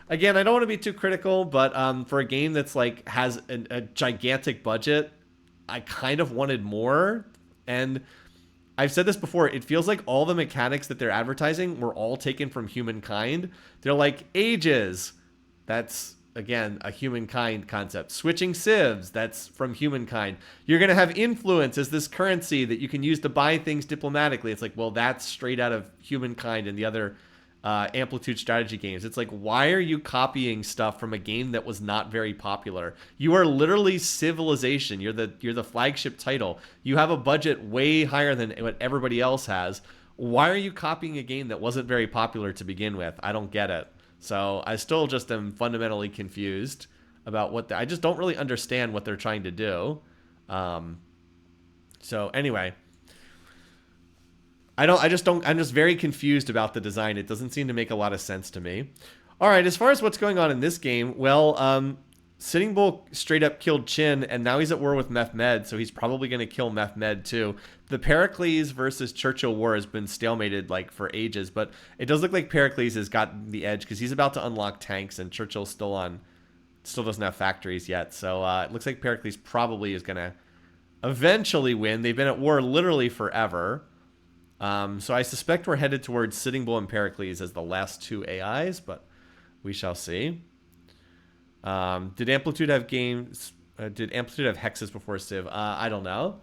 Again, I don't want to be too critical, but for a game that's like has a gigantic budget, I kind of wanted more. And I've said this before, it feels like all the mechanics that they're advertising were all taken from Humankind. They're like ages. That's, again, a Humankind concept. Switching civs, that's from Humankind. You're going to have influence as this currency that you can use to buy things diplomatically. It's like, well, that's straight out of Humankind and the other Amplitude strategy games. It's like, why are you copying stuff from a game that was not very popular? You are literally Civilization. You're the flagship title. You have a budget way higher than what everybody else has. Why are you copying a game that wasn't very popular to begin with? I don't get it. So I still just am fundamentally confused about what I just don't really understand what they're trying to do. So anyway, I'm just very confused about the design. It doesn't seem to make a lot of sense to me. All right, as far as what's going on in this game, well, Sitting Bull straight up killed Chin, and now he's at war with Mehmed, so he's probably going to kill Mehmed too. The Pericles versus Churchill war has been stalemated like for ages, but it does look like Pericles has got the edge because he's about to unlock tanks, and Churchill's still doesn't have factories yet. So it looks like Pericles probably is going to eventually win. They've been at war literally forever. So I suspect we're headed towards Sitting Bull and Pericles as the last two AIs, but we shall see. Did Amplitude have games? Did Amplitude have hexes before Civ? I don't know.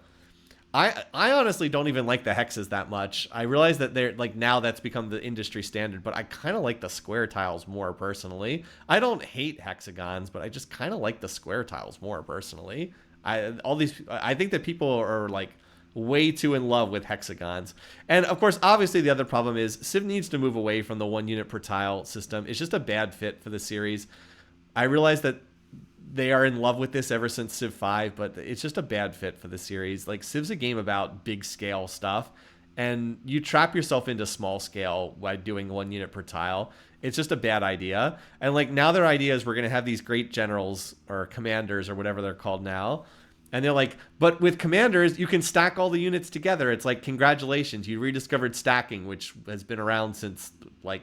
I honestly don't even like the hexes that much. I realize that they're like now that's become the industry standard, but I kind of like the square tiles more personally. I don't hate hexagons, but I just kind of like the square tiles more personally. I think that people are like way too in love with hexagons. And of course, obviously the other problem is Civ needs to move away from the 1 unit per tile system. It's just a bad fit for the series. I realize that they are in love with this ever since Civ 5, but it's just a bad fit for the series. Like, Civ's a game about big scale stuff, and you trap yourself into small scale by doing 1 unit per tile. It's just a bad idea. And like, now their idea is we're going to have these great generals or commanders or whatever they're called now. And they're like, but with commanders, you can stack all the units together. It's like, congratulations, you rediscovered stacking, which has been around since like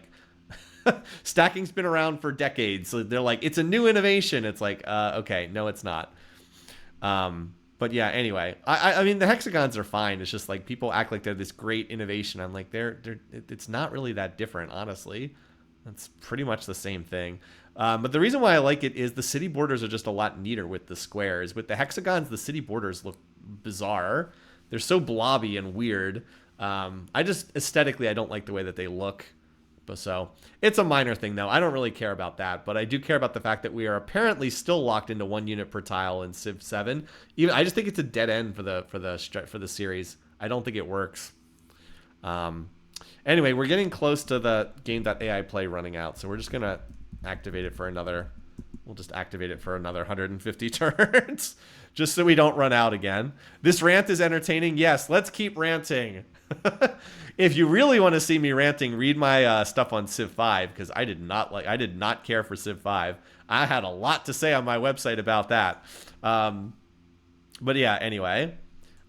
stacking's been around for decades. So they're like, it's a new innovation. It's like, okay, no, it's not. But yeah, anyway, I mean, the hexagons are fine. It's just like people act like they're this great innovation. I'm like, it's not really that different, honestly. It's pretty much the same thing. But the reason why I like it is the city borders are just a lot neater with the squares. With the hexagons, the city borders look bizarre. They're so blobby and weird. I just, aesthetically, I don't like the way that they look. So it's a minor thing, though. I don't really care about that, but I do care about the fact that we are apparently still locked into 1 unit per tile in Civ 7. Even I just think it's a dead end for the series. I don't think it works. Anyway, we're getting close to the game.ai play running out, so we're just gonna activate it for another. We'll just activate it for another 150 turns, just so we don't run out again. This rant is entertaining. Yes, let's keep ranting. If you really want to see me ranting, read my stuff on Civ 5, because I did not care for Civ 5. I had a lot to say on my website about that. But yeah, anyway,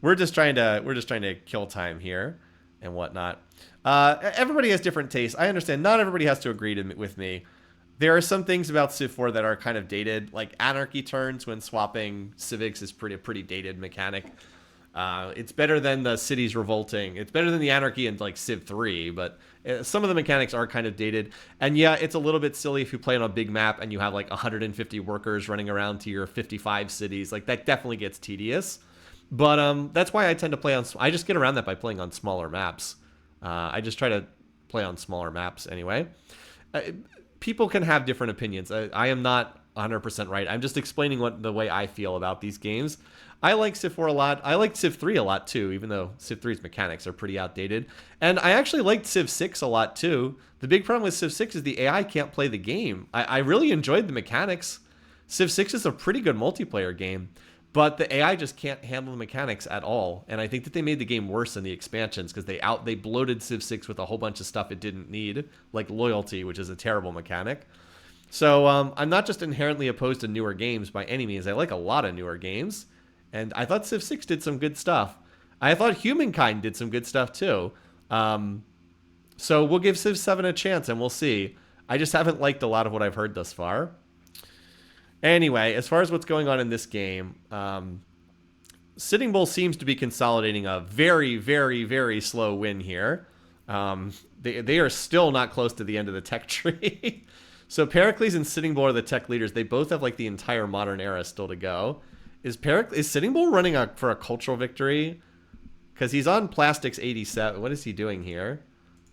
we're just trying to kill time here and whatnot. Everybody has different tastes. I understand. Not everybody has to agree with me. There are some things about Civ 4 that are kind of dated, like anarchy turns when swapping civics is pretty dated mechanic. It's better than the cities revolting. It's better than the anarchy in like Civ 3, but some of the mechanics are kind of dated. And yeah, it's a little bit silly if you play on a big map and you have like 150 workers running around to your 55 cities. Like, that definitely gets tedious. But that's why I tend to play on. I just get around that by playing on smaller maps. I just try to play on smaller maps anyway. People can have different opinions. I am not 100% right. I'm just explaining the way I feel about these games. I like Civ 4 a lot. I like Civ 3 a lot too, even though Civ 3's mechanics are pretty outdated. And I actually liked Civ 6 a lot too. The big problem with Civ 6 is the AI can't play the game. I really enjoyed the mechanics. Civ 6 is a pretty good multiplayer game, but the AI just can't handle the mechanics at all. And I think that they made the game worse in the expansions because they bloated Civ 6 with a whole bunch of stuff it didn't need, like loyalty, which is a terrible mechanic. So I'm not just inherently opposed to newer games by any means. I like a lot of newer games. And I thought Civ 6 did some good stuff. I thought Humankind did some good stuff too. So we'll give Civ 7 a chance and we'll see. I just haven't liked a lot of what I've heard thus far. Anyway, as far as what's going on in this game, Sitting Bull seems to be consolidating a very, very, very slow win here. They are still not close to the end of the tech tree. So Pericles and Sitting Bull are the tech leaders. They both have like the entire modern era still to go. Is Sitting Bull running for a cultural victory? Because he's on Plastics 87. What is he doing here?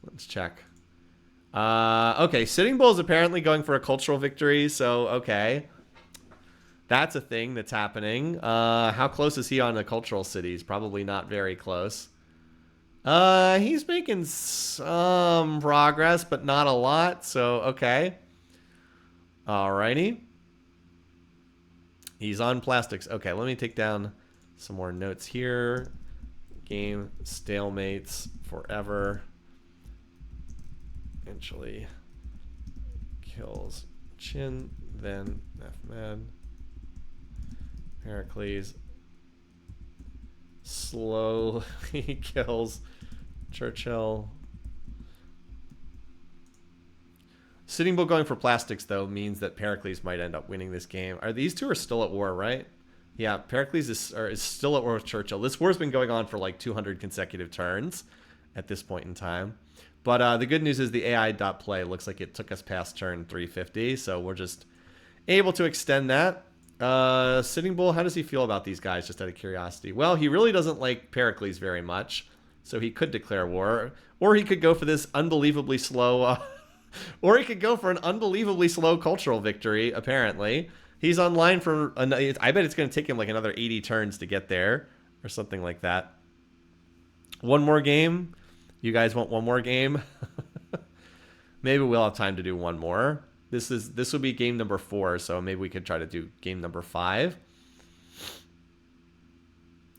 Let's check. Okay, Sitting Bull is apparently going for a cultural victory. So, okay. That's a thing that's happening. How close is he on the cultural cities? Probably not very close. He's making some progress, but not a lot. So, okay. Alrighty. He's on Plastics. Okay, let me take down some more notes here. Game stalemates forever. Eventually kills Chin, then Nefmed. Pericles slowly kills Churchill. Sitting Bull going for Plastics, though, means that Pericles might end up winning this game. These two are still at war, right? Yeah, Pericles is still at war with Churchill. This war's been going on for like 200 consecutive turns at this point in time. But the good news is the AI.play looks like it took us past turn 350, so we're just able to extend that. Sitting Bull, how does he feel about these guys, just out of curiosity? Well, he really doesn't like Pericles very much, so he could declare war. Or he could go for this unbelievably slow... or he could go for an unbelievably slow cultural victory, apparently. He's online for... I bet it's going to take him like another 80 turns to get there, or something like that. One more game? You guys want one more game? Maybe we'll have time to do one more. This will be game number 4, so maybe we could try to do game number 5.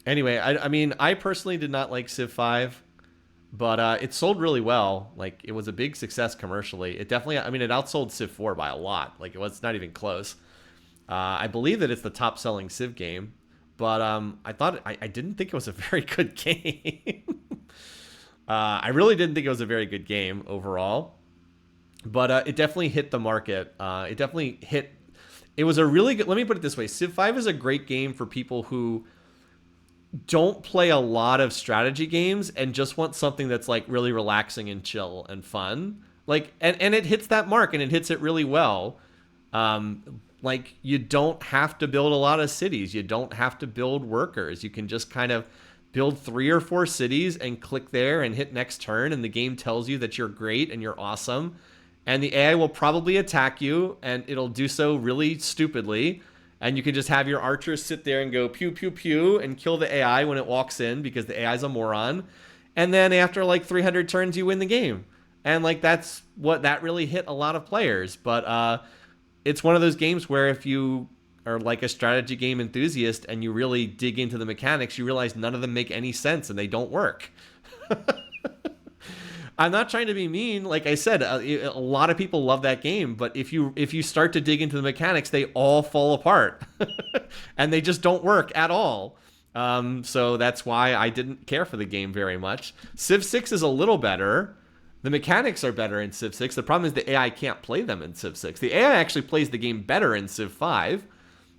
Anyway, I mean, I personally did not like Civ 5, but it sold really well. Like, it was a big success commercially. It definitely, I mean, it outsold Civ 4 by a lot. Like, it was not even close. I believe that it's the top-selling Civ game, but I didn't think it was a very good game. I really didn't think it was a very good game overall. But it definitely hit the market. It definitely hit... It was a really good... Let me put it this way. Civ 5 is a great game for people who don't play a lot of strategy games and just want something that's like really relaxing and chill and fun. Like, and it hits that mark, and it hits it really well. Like, you don't have to build a lot of cities. You don't have to build workers. You can just kind of build 3 or 4 cities and click there and hit next turn, and the game tells you that you're great and you're awesome. And the AI will probably attack you, and it'll do so really stupidly. And you can just have your archers sit there and go pew, pew, pew, and kill the AI when it walks in, because the AI is a moron. And then after like 300 turns, you win the game. And like, that's what that really hit a lot of players. But it's one of those games where if you are like a strategy game enthusiast and you really dig into the mechanics, you realize none of them make any sense and they don't work. I'm not trying to be mean. Like I said, a lot of people love that game, but if you start to dig into the mechanics, they all fall apart and they just don't work at all. So that's why I didn't care for the game very much. Civ 6 is a little better. The mechanics are better in Civ 6. The problem is the AI can't play them in Civ 6. The AI actually plays the game better in Civ 5,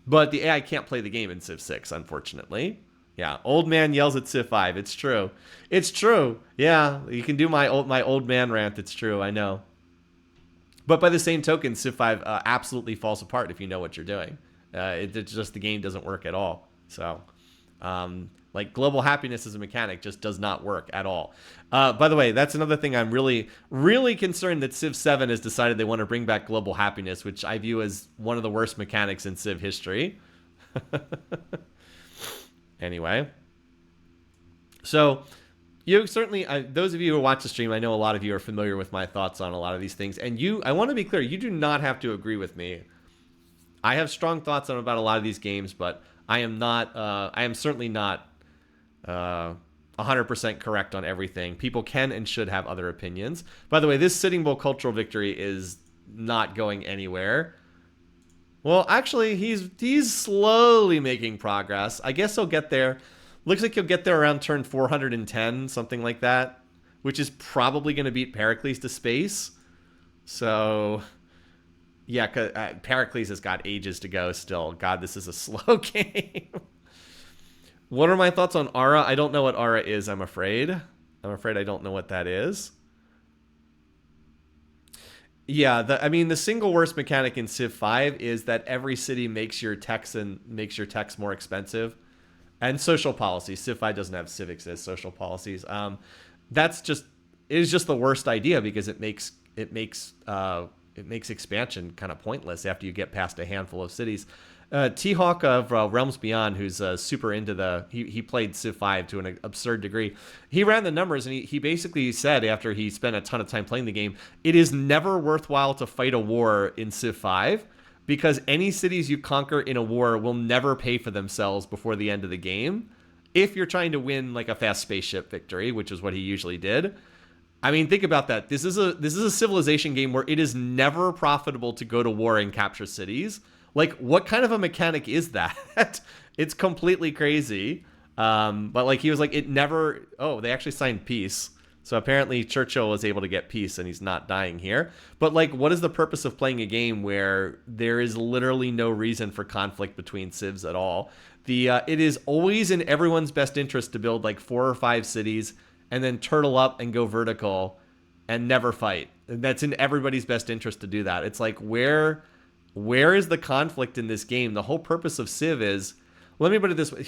but the AI can't play the game in Civ 6, unfortunately. Yeah, old man yells at Civ 5. It's true. It's true. Yeah, you can do my old man rant. It's true. I know. But by the same token, Civ 5 absolutely falls apart if you know what you're doing. It's just the game doesn't work at all. So, like, global happiness as a mechanic just does not work at all. By the way, that's another thing I'm really, really concerned that Civ 7 has decided they want to bring back global happiness, which I view as one of the worst mechanics in Civ history. Anyway, so you certainly, those of you who watch the stream, I know a lot of you are familiar with my thoughts on a lot of these things. And I want to be clear, you do not have to agree with me. I have strong thoughts on about a lot of these games, but I am certainly not 100% correct on everything. People can and should have other opinions. By the way, this Sitting Bull cultural victory is not going anywhere. Well, actually, he's slowly making progress. I guess he'll get there. Looks like he'll get there around turn 410, something like that, which is probably going to beat Pericles to space. So, yeah, Pericles has got ages to go still. God, this is a slow game. What are my thoughts on Aura? I don't know what Aura is, I'm afraid. I don't know what that is. Yeah, the single worst mechanic in Civ 5 is that every city makes your tax more expensive, and social policies. Civ 5 doesn't have civics as social policies. It is just the worst idea because it makes expansion kind of pointless after you get past a handful of cities. T-Hawk of Realms Beyond, who's super into he played Civ 5 to an absurd degree. He ran the numbers, and he basically said, after he spent a ton of time playing the game, it is never worthwhile to fight a war in Civ 5 because any cities you conquer in a war will never pay for themselves before the end of the game if you're trying to win like a fast spaceship victory, which is what he usually did. I mean, think about that. This is a civilization game where it is never profitable to go to war and capture cities. Like, what kind of a mechanic is that? It's completely crazy. But like, he was like, it never... Oh, they actually signed peace. So apparently Churchill was able to get peace and he's not dying here. But like, what is the purpose of playing a game where there is literally no reason for conflict between civs at all? It is always in everyone's best interest to build like 4 or 5 cities and then turtle up and go vertical and never fight. That's in everybody's best interest to do that. It's like, where Where is the conflict in this game? The whole purpose of Civ is, let me put it this way.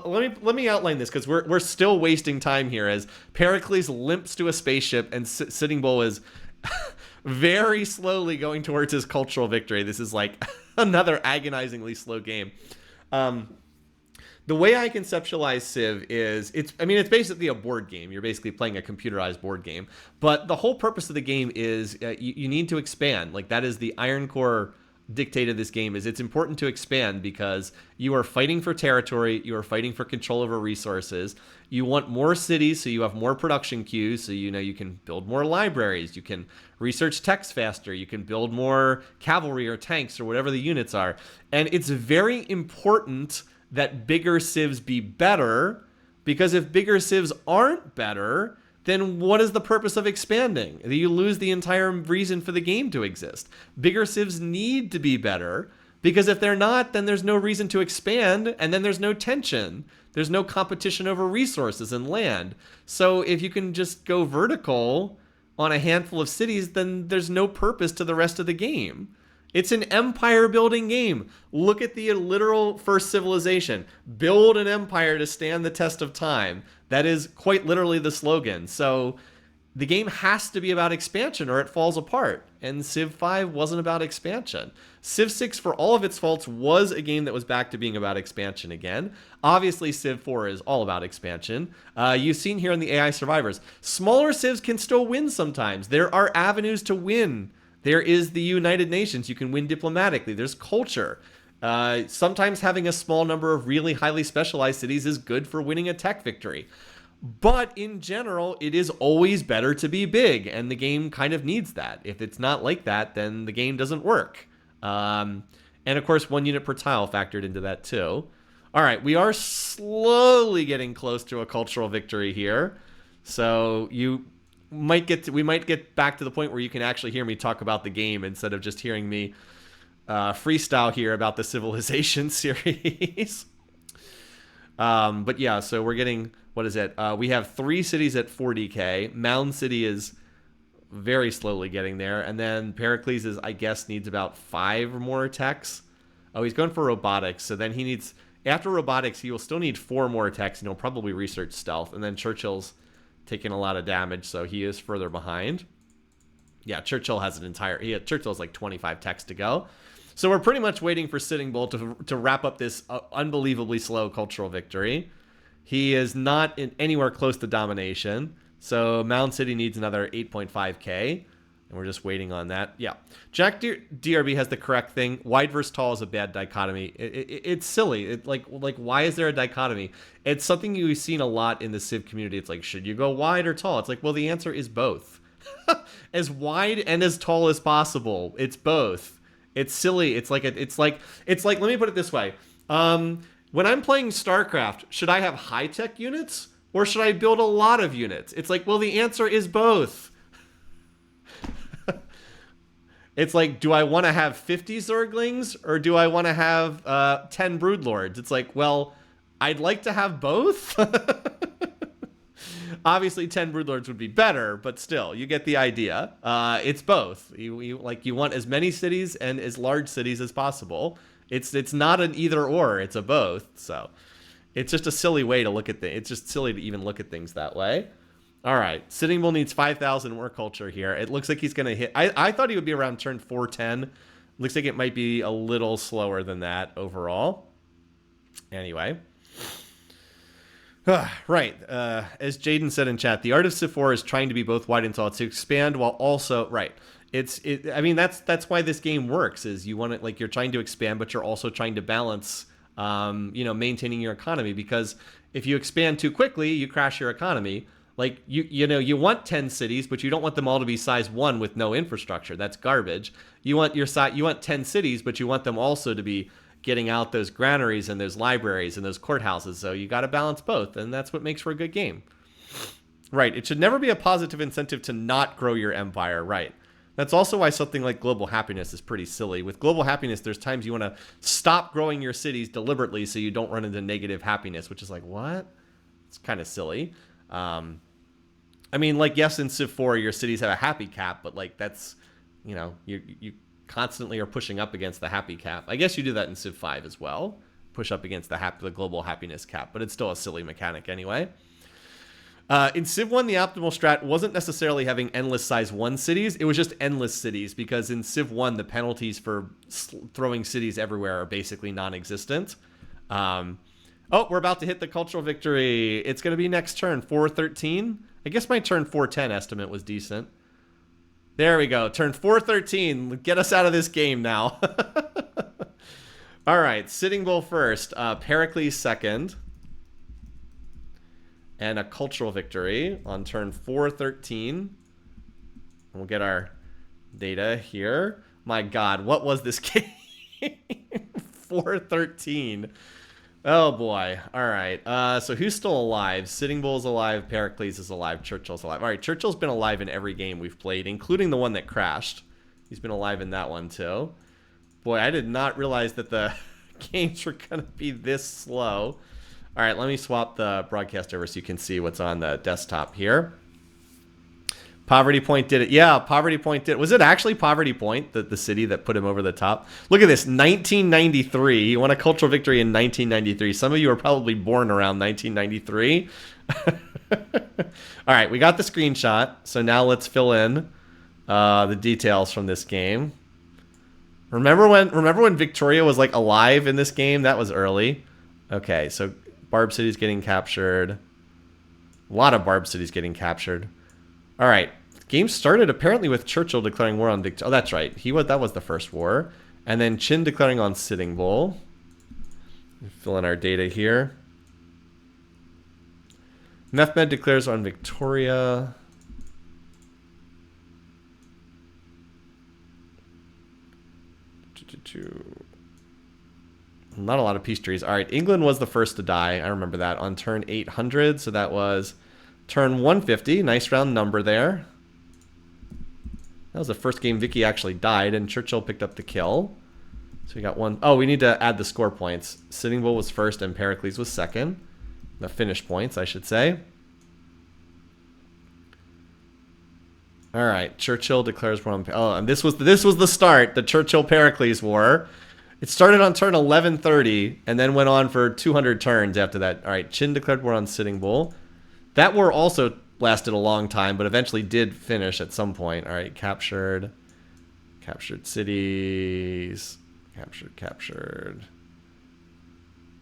Let me outline this, because we're still wasting time here as Pericles limps to a spaceship and Sitting Bull is very slowly going towards his cultural victory. This is like another agonizingly slow game. The way I conceptualize Civ is, it's basically a board game. You're basically playing a computerized board game. But the whole purpose of the game is you need to expand. Like, that is the iron core dictate of this game, is it's important to expand because you are fighting for territory, you are fighting for control over resources. You want more cities, so you have more production queues, so you can build more libraries, you can research text faster, you can build more cavalry or tanks or whatever the units are. And it's very important that bigger civs be better, because if bigger civs aren't better, then what is the purpose of expanding? You lose the entire reason for the game to exist. Bigger civs need to be better, because if they're not, then there's no reason to expand, and then there's no tension. There's no competition over resources and land. So if you can just go vertical on a handful of cities, then there's no purpose to the rest of the game. It's an empire building game. Look at the literal first civilization. Build an empire to stand the test of time. That is quite literally the slogan. So the game has to be about expansion or it falls apart. And Civ 5 wasn't about expansion. Civ 6, for all of its faults, was a game that was back to being about expansion again. Obviously, Civ 4 is all about expansion. You've seen here in the AI Survivors, smaller civs can still win sometimes. There are avenues to win. There is the United Nations. You can win diplomatically. There's culture. Sometimes having a small number of really highly specialized cities is good for winning a tech victory. But in general, it is always better to be big, and the game kind of needs that. If it's not like that, then the game doesn't work. And of course, 1 unit per tile factored into that too. All right, we are slowly getting close to a cultural victory here. So we might get back to the point where you can actually hear me talk about the game instead of just hearing me freestyle here about the Civilization series. But yeah, so we're getting, what is it? We have 3 cities at 40k. Mound City is very slowly getting there. And then Pericles is, I guess, needs about 5 or more techs. Oh, he's going for robotics. So then he needs, after robotics, he will still need 4 more techs, and he'll probably research stealth. And then Churchill's taking a lot of damage, so he is further behind. Yeah, Churchill has Churchill has like 25 techs to go. So we're pretty much waiting for Sitting Bull to wrap up this unbelievably slow cultural victory. He is not anywhere close to domination. So Mound City needs another 8.5k. And we're just waiting on that. Yeah. Jack DRB has the correct thing. Wide versus tall is a bad dichotomy. It's silly. Like why is there a dichotomy? It's something you've seen a lot in the Civ community. It's like, should you go wide or tall? It's like, well, the answer is both. As wide and as tall as possible. It's both. It's silly. It's like let me put it this way. When I'm playing StarCraft, should I have high-tech units or should I build a lot of units? It's like, well, the answer is both. It's like, do I want to have 50 Zerglings or do I want to have 10 Broodlords? It's like, well, I'd like to have both. Obviously, 10 Broodlords would be better, but still, you get the idea. It's both. You want as many cities and as large cities as possible. It's not an either or. It's a both. So it's just a silly way to look at things. It's just silly to even look at things that way. All right, Sitting Bull needs 5,000 more culture here. It looks like he's going to hit. I thought he would be around turn 410. Looks like it might be a little slower than that overall. Anyway. Right. As Jaden said in chat, the art of Civ4 is trying to be both wide and tall to expand while also right. That's why this game works. Is you want it, like, you're trying to expand, but you're also trying to balance, maintaining your economy, because if you expand too quickly, you crash your economy. Like, you want 10 cities, but you don't want them all to be size 1 with no infrastructure. That's garbage. You want 10 cities, but you want them also to be getting out those granaries and those libraries and those courthouses. So you got to balance both, and that's what makes for a good game. Right. It should never be a positive incentive to not grow your empire. Right. That's also why something like global happiness is pretty silly. With global happiness, there's times you want to stop growing your cities deliberately so you don't run into negative happiness, which is like, what? It's kind of silly. Yes, in Civ 4, your cities have a happy cap, but, like, that's, you constantly are pushing up against the happy cap. I guess you do that in Civ 5 as well. Push up against the global happiness cap, but it's still a silly mechanic anyway. In Civ 1, the optimal strat wasn't necessarily having endless size 1 cities. It was just endless cities, because in Civ 1, the penalties for throwing cities everywhere are basically non-existent. Oh, we're about to hit the cultural victory. It's going to be next turn, 413. I guess my turn 410 estimate was decent. There we go. Turn 413. Get us out of this game now. All right. Sitting Bull first. Pericles second. And a cultural victory on turn 413. We'll get our data here. My God, what was this game? 413. Oh boy. All right. So who's still alive? Sitting Bull's alive. Pericles is alive. Churchill's alive. All right. Churchill's been alive in every game we've played, including the one that crashed. He's been alive in that one too. Boy, I did not realize that the games were going to be this slow. All right, let me swap the broadcast over so you can see what's on the desktop here. Poverty Point did it. Yeah, Poverty Point did it. Was it actually Poverty Point, the city that put him over the top? Look at this, 1993. He won a cultural victory in 1993. Some of you are probably born around 1993. All right, we got the screenshot. So now let's fill in the details from this game. Remember when Victoria was like alive in this game? That was early. Okay, so Barb City's getting captured. A lot of Barb Cities getting captured. All right. The game started apparently with Churchill declaring war on Victoria. Oh, that's right. That was the first war. And then Chin declaring on Sitting Bull. Fill in our data here. Mehmed declares on Victoria. Not a lot of peace trees. All right, England was the first to die. I remember that on turn 800. So that was turn 150. Nice round number there. That was the first game Vicky actually died, and Churchill picked up the kill. So we got one. Oh, we need to add the score points. Sitting Bull was first, and Pericles was second. The finish points, I should say. All right, Churchill declares war on. Oh, and this was the start. The Churchill-Pericles War. It started on turn 1130 and then went on for 200 turns after that. All right, Chin declared war on Sitting Bull. That war also lasted a long time, but eventually did finish at some point. All right, captured cities, captured.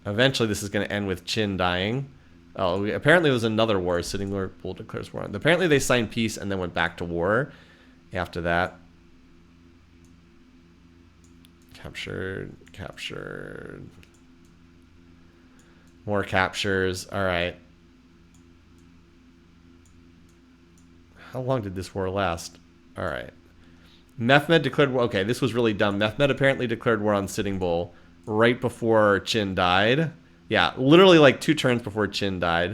Eventually, this is going to end with Chin dying. Oh, apparently it was another war. Sitting Bull declares war. Apparently they signed peace and then went back to war after that. Captured. More captures. All right. How long did this war last? All right. Mehmed declared war. Okay, this was really dumb. Mehmed apparently declared war on Sitting Bull right before Chin died. Yeah, literally like 2 turns before Chin died.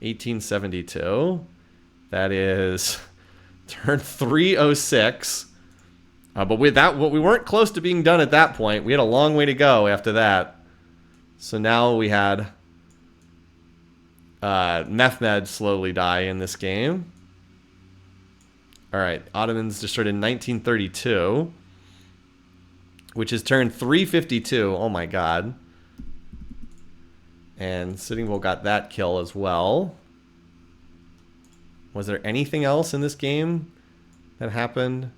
1872. That is turn 306. But with that, we weren't close to being done at that point. We had a long way to go after that. So now we had Mehmed slowly die in this game. All right, Ottomans destroyed in 1932, which is turn 352. Oh my God. And Sitting Bull got that kill as well. Was there anything else in this game that happened?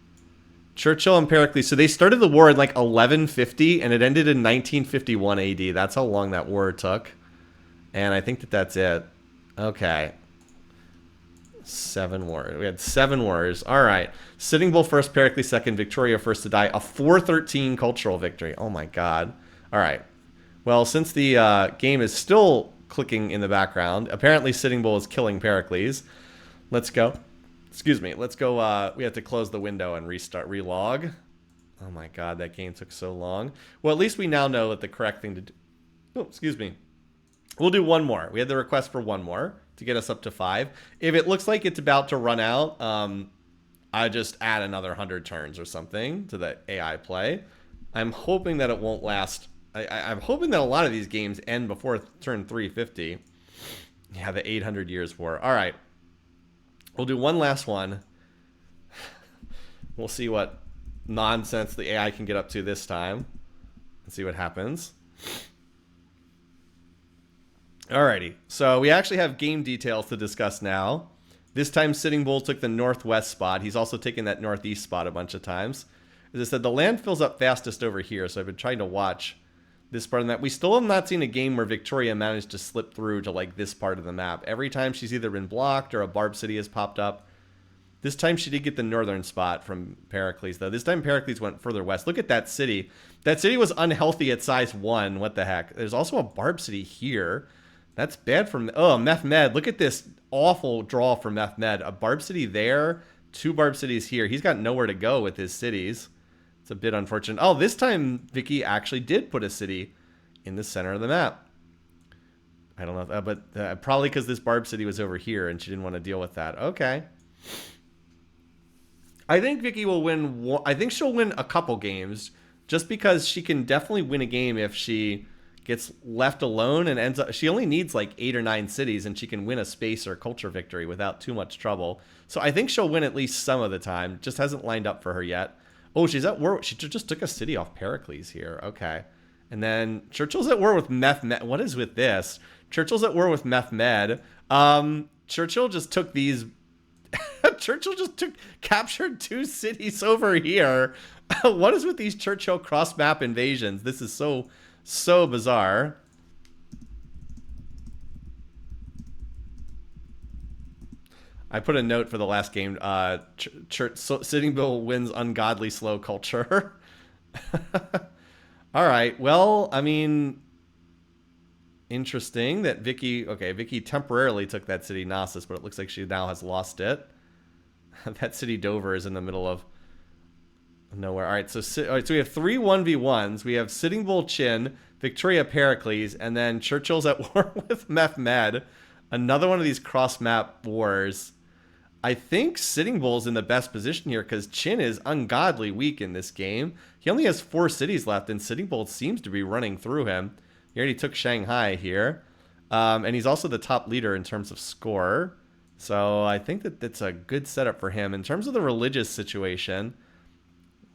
Churchill and Pericles. So they started the war in like 1150 and it ended in 1951 AD. That's how long that war took. And I think that's it. Okay. 7 wars. We had 7 wars. All right. Sitting Bull first, Pericles second, Victoria first to die. A 413 cultural victory. Oh my God. All right. Well, since the game is still clicking in the background, apparently Sitting Bull is killing Pericles. Let's go. Excuse me. Let's go. We have to close the window and relog. Oh my God, that game took so long. Well, at least we now know that the correct thing to do. Oh, excuse me. We'll do one more. We had the request for one more to get us up to 5. If it looks like it's about to run out, I just add another 100 turns or something to the AI play. I'm hoping that it won't last. I'm hoping that a lot of these games end before turn 350. Yeah, the 800 Years War. All right. We'll do one last one. We'll see what nonsense the AI can get up to this time. Let's see what happens. Alrighty, so we actually have game details to discuss now. This time Sitting Bull took the northwest spot. He's also taken that northeast spot a bunch of times. As I said, the land fills up fastest over here, so I've been trying to watch this part of the map. We still have not seen a game where Victoria managed to slip through to like this part of the map. Every time she's either been blocked or a Barb City has popped up. This time she did get the northern spot from Pericles, though. This time Pericles went further west. Look at that city. That city was unhealthy at size 1. What the heck? There's also a Barb City here. That's bad for... Oh, Mehmed. Look at this awful draw for Mehmed. A Barb City there, 2 Barb Cities here. He's got nowhere to go with his cities. It's a bit unfortunate. Oh, this time Vicky actually did put a city in the center of the map. I don't know, but probably because this Barb City was over here and she didn't want to deal with that. Okay. I think Vicky will win. I think she'll win a couple games just because she can definitely win a game if she gets left alone and ends up... She only needs like 8 or 9 cities and she can win a space or culture victory without too much trouble. So I think she'll win at least some of the time. Just hasn't lined up for her yet. Oh, she's at war. She just took a city off Pericles here. Okay. And then Churchill's at war with Mehmed. What is with this? Churchill's at war with Mehmed. Churchill just took these... Churchill just captured 2 cities over here. What is with these Churchill cross-map invasions? This is so bizarre. I put a note for the last game. Sitting Bull wins ungodly slow culture. All right. Well, I mean, interesting that Vicky... Okay, Vicky temporarily took that city Knossos, but it looks like she now has lost it. That city Dover is in the middle of nowhere. All right, so we have 3 1v1s. We have Sitting Bull Chin, Victoria Pericles, and then Churchill's at war with Mehmed. Another one of these cross-map wars. I think Sitting Bull's in the best position here because Chin is ungodly weak in this game. He only has 4 cities left, and Sitting Bull seems to be running through him. He already took Shanghai here. And he's also the top leader in terms of score. So I think that that's a good setup for him. In terms of the religious situation,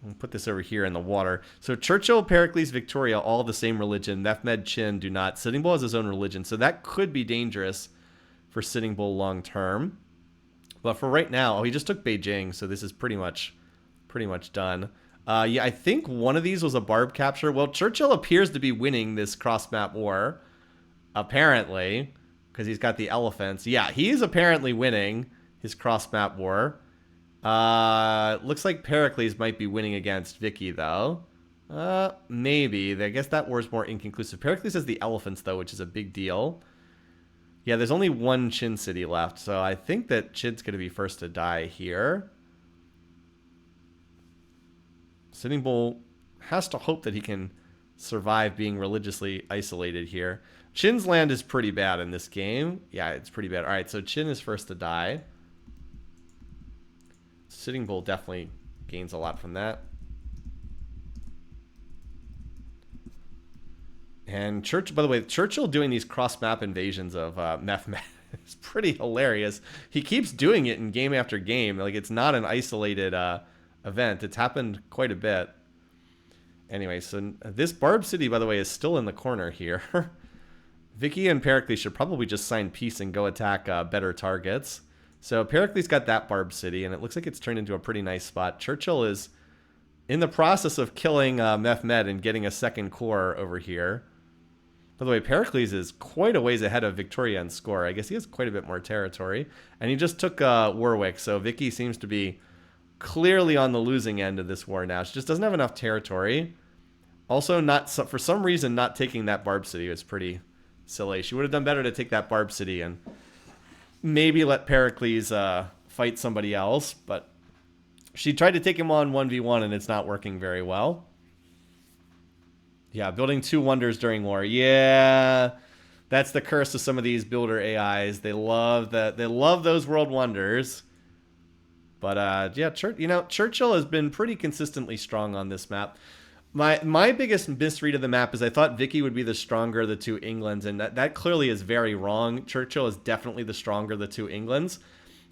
I'll put this over here in the water. So Churchill, Pericles, Victoria, all the same religion. Mehmed, Chin do not. Sitting Bull has his own religion. So that could be dangerous for Sitting Bull long term. But for right now, he just took Beijing. So this is pretty much done. Yeah, I think one of these was a Barb capture. Well, Churchill appears to be winning this cross-map war, apparently, because he's got the elephants. Yeah, he's apparently winning his cross-map war. Looks like Pericles might be winning against Vicky, though. Maybe. I guess that war's more inconclusive. Pericles has the elephants, though, which is a big deal. Yeah, there's only 1 Chin city left, so I think that Chin's going to be first to die here. Sitting Bull has to hope that he can survive being religiously isolated here. Chin's land is pretty bad in this game. Yeah, it's pretty bad. All right, so Chin is first to die. Sitting Bull definitely gains a lot from that. And by the way, Churchill doing these cross-map invasions of Mehmed is pretty hilarious. He keeps doing it in game after game. Like, it's not an isolated event. It's happened quite a bit. Anyway, so this Barb City, by the way, is still in the corner here. Vicky and Pericles should probably just sign peace and go attack better targets. So Pericles got that Barb City, and it looks like it's turned into a pretty nice spot. Churchill is in the process of killing Mehmed and getting a second core over here. By the way, Pericles is quite a ways ahead of Victoria in score. I guess he has quite a bit more territory. And he just took Warwick, so Vicky seems to be clearly on the losing end of this war now. She just doesn't have enough territory. Also, for some reason, not taking that Barb City was pretty silly. She would have done better to take that Barb City and maybe let Pericles fight somebody else. But she tried to take him on 1v1, and it's not working very well. Yeah, building 2 wonders during war. Yeah, that's the curse of some of these builder AIs. They love that. They love those world wonders. But yeah, Churchill has been pretty consistently strong on this map. My biggest misread of the map is I thought Vicky would be the stronger of the 2 Englands, and that clearly is very wrong. Churchill is definitely the stronger of the 2 Englands.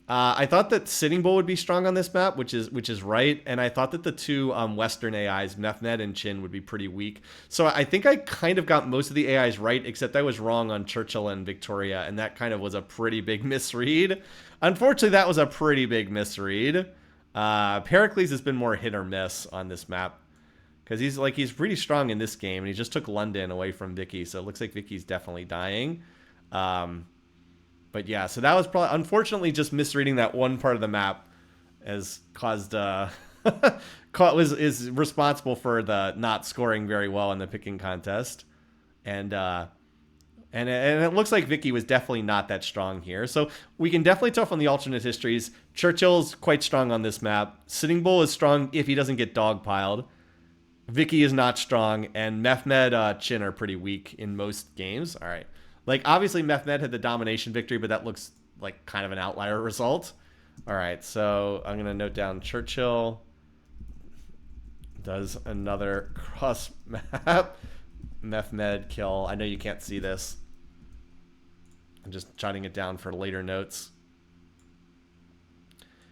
I thought that Sitting Bull would be strong on this map, which is right, and I thought that the two Western AIs, Mehmed and Chin, would be pretty weak. So I think I kind of got most of the AIs right, except I was wrong on Churchill and Victoria, and that kind of was a pretty big misread. Unfortunately, that was a pretty big misread. Pericles has been more hit or miss on this map, because he's pretty strong in this game, and he just took London away from Vicky, so it looks like Vicky's definitely dying. But yeah, so that was probably, unfortunately, just misreading that one part of the map has caused, is responsible for the not scoring very well in the picking contest. And it looks like Vicky was definitely not that strong here. So we can definitely tell from the alternate histories, Churchill's quite strong on this map. Sitting Bull is strong if he doesn't get dogpiled. Vicky is not strong, and Mehmed, Chin are pretty weak in most games. All right. Like, obviously, Mehmed had the domination victory, but that looks like kind of an outlier result. All right, so I'm going to note down Churchill does another cross map. Mehmed kill. I know you can't see this. I'm just jotting it down for later notes.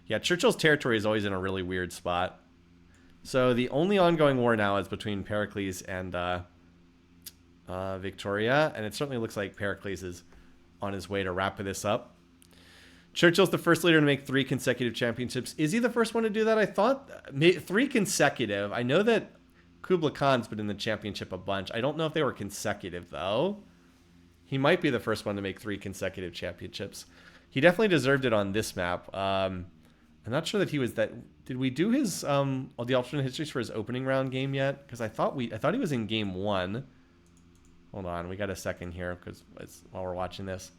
Yeah, Churchill's territory is always in a really weird spot. So the only ongoing war now is between Pericles and Victoria, and it certainly looks like Pericles is on his way to wrap this up. Churchill's the first leader to make 3 consecutive championships. Is he the first one to do that? I thought 3 consecutive. I know that Kublai Khan's been in the championship a bunch. I don't know if they were consecutive, though. He might be the first one to make 3 consecutive championships. He definitely deserved it on this map. I'm not sure that he was that. Did we do his the alternate histories for his opening round game yet? Because I thought he was in game 1. Hold on, we got a second here because while we're watching this.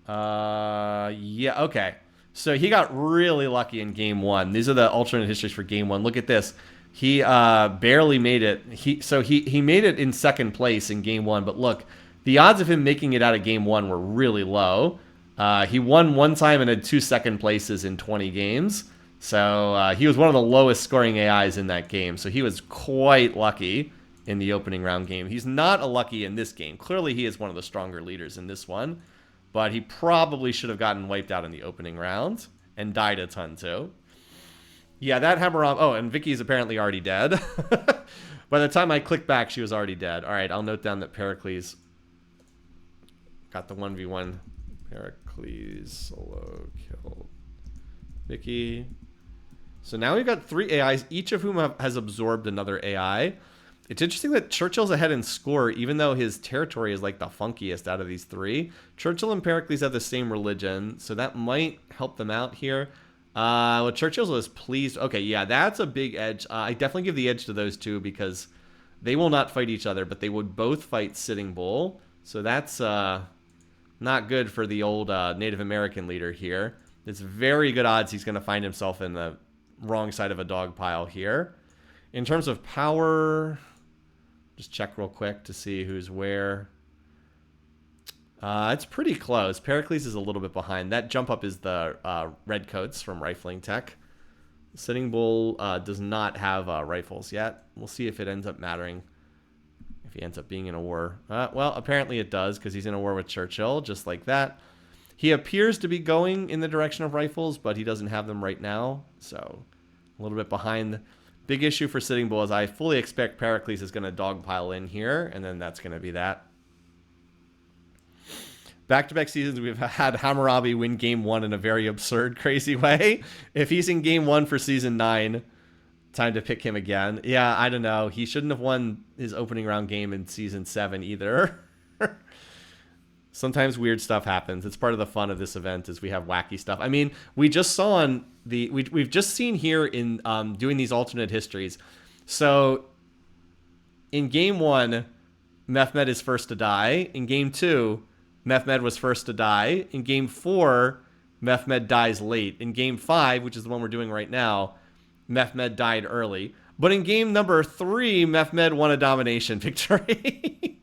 Yeah, okay. So he got really lucky in game 1. These are the alternate histories for game 1. Look at this. He barely made it. He made it in second place in game 1, but look, the odds of him making it out of game 1 were really low. He won one time and had 2 second places in 20 games. So he was one of the lowest scoring AIs in that game. So he was quite lucky in the opening round game. He's not a lucky in this game. Clearly, he is one of the stronger leaders in this one. But he probably should have gotten wiped out in the opening round and died a ton, too. Yeah, that Hammurabi... Oh, and Vicky's apparently already dead. By the time I click back, she was already dead. All right, I'll note down that Pericles got the 1v1. Pericles solo killed Vicky. So now we've got 3 AIs, each of whom has absorbed another AI. It's interesting that Churchill's ahead in score, even though his territory is like the funkiest out of these 3. Churchill and Pericles have the same religion, so that might help them out here. Well, Churchill was pleased. Okay, yeah, that's a big edge. I definitely give the edge to those 2 because they will not fight each other, but they would both fight Sitting Bull. So that's not good for the old Native American leader here. It's very good odds he's going to find himself in the wrong side of a dog pile here. In terms of power... Just check real quick to see who's where. It's pretty close. Pericles is a little bit behind. That jump up is the Redcoats from Rifling Tech. Sitting Bull does not have rifles yet. We'll see if it ends up mattering. If he ends up being in a war. Well, apparently it does because he's in a war with Churchill, just like that. He appears to be going in the direction of rifles, but he doesn't have them right now. So a little bit behind. Big issue for Sitting Bull is I fully expect Pericles is going to dogpile in here, and then that's going to be that. Back-to-back seasons, we've had Hammurabi win game 1 in a very absurd, crazy way. If he's in game 1 for season 9, time to pick him again. Yeah, I don't know. He shouldn't have won his opening round game in season 7 either. Sometimes weird stuff happens. It's part of the fun of this event is we have wacky stuff. I mean, we just saw on the... We've just seen here in doing these alternate histories. So, in game 1, Mehmed is first to die. In game 2, Mehmed was first to die. In game 4, Mehmed dies late. In game 5, which is the one we're doing right now, Mehmed died early. But in game number 3, Mehmed won a domination victory.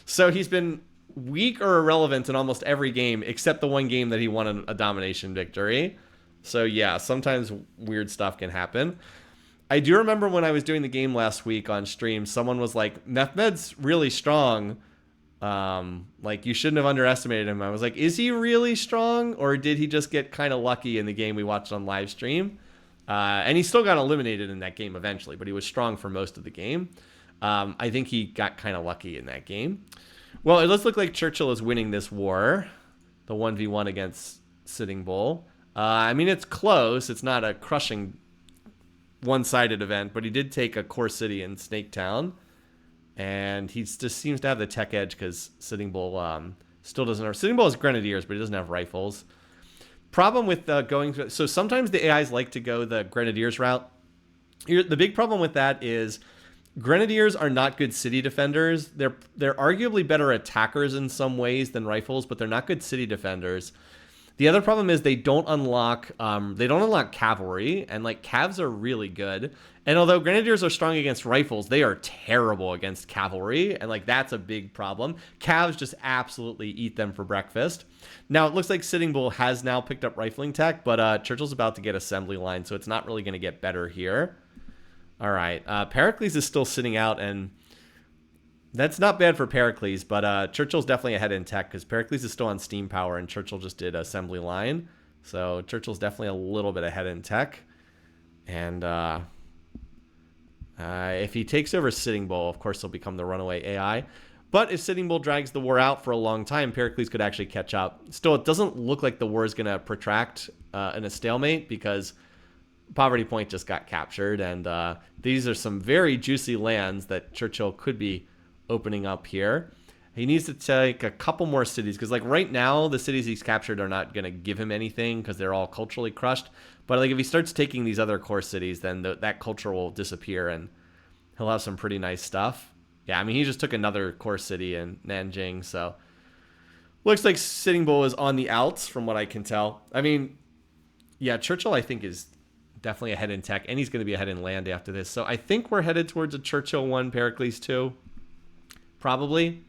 So he's been weak or irrelevant in almost every game except the one game that he won a domination victory. So yeah, sometimes weird stuff can happen. I do remember when I was doing the game last week on stream, someone was like, Mehmed's really strong. Like, you shouldn't have underestimated him. I was like, is he really strong, or did he just get kind of lucky in the game we watched on live stream? And he still got eliminated in that game eventually, but he was strong for most of the game. I think he got kind of lucky in that game. Well, it does look like Churchill is winning this war, the 1v1 against Sitting Bull. I mean, it's close. It's not a crushing one-sided event, but he did take a core city in Snake Town. And he just seems to have the tech edge because Sitting Bull still doesn't have... Sitting Bull has Grenadiers, but he doesn't have rifles. Problem with going... So sometimes the AIs like to go the Grenadiers route. The big problem with that is Grenadiers are not good city defenders. They're arguably better attackers in some ways than rifles, but they're not good city defenders. The other problem is they don't unlock cavalry, and like cavs are really good. And although Grenadiers are strong against rifles, they are terrible against cavalry, and like that's a big problem. Cavs just absolutely eat them for breakfast. Now it looks like Sitting Bull has now picked up rifling tech, but Churchill's about to get assembly line, so it's not really going to get better here. All right, Pericles is still sitting out, and that's not bad for Pericles, but Churchill's definitely ahead in tech because Pericles is still on steam power and Churchill just did assembly line. So Churchill's definitely a little bit ahead in tech. And if he takes over Sitting Bull, of course, he'll become the runaway AI. But if Sitting Bull drags the war out for a long time, Pericles could actually catch up. Still, it doesn't look like the war is going to protract in a stalemate because Poverty Point just got captured. And these are some very juicy lands that Churchill could be opening up here. He needs to take a couple more cities because like right now the cities he's captured are not going to give him anything because they're all culturally crushed, but like if he starts taking these other core cities, then that culture will disappear and he'll have some pretty nice stuff. Yeah, I mean, he just took another core city in Nanjing, so looks like Sitting Bull is on the outs from what I can tell. I mean, yeah, Churchill I think is definitely ahead in tech, and he's going to be ahead in land after this, so I think we're headed towards a Churchill 1, Pericles 2. Probably,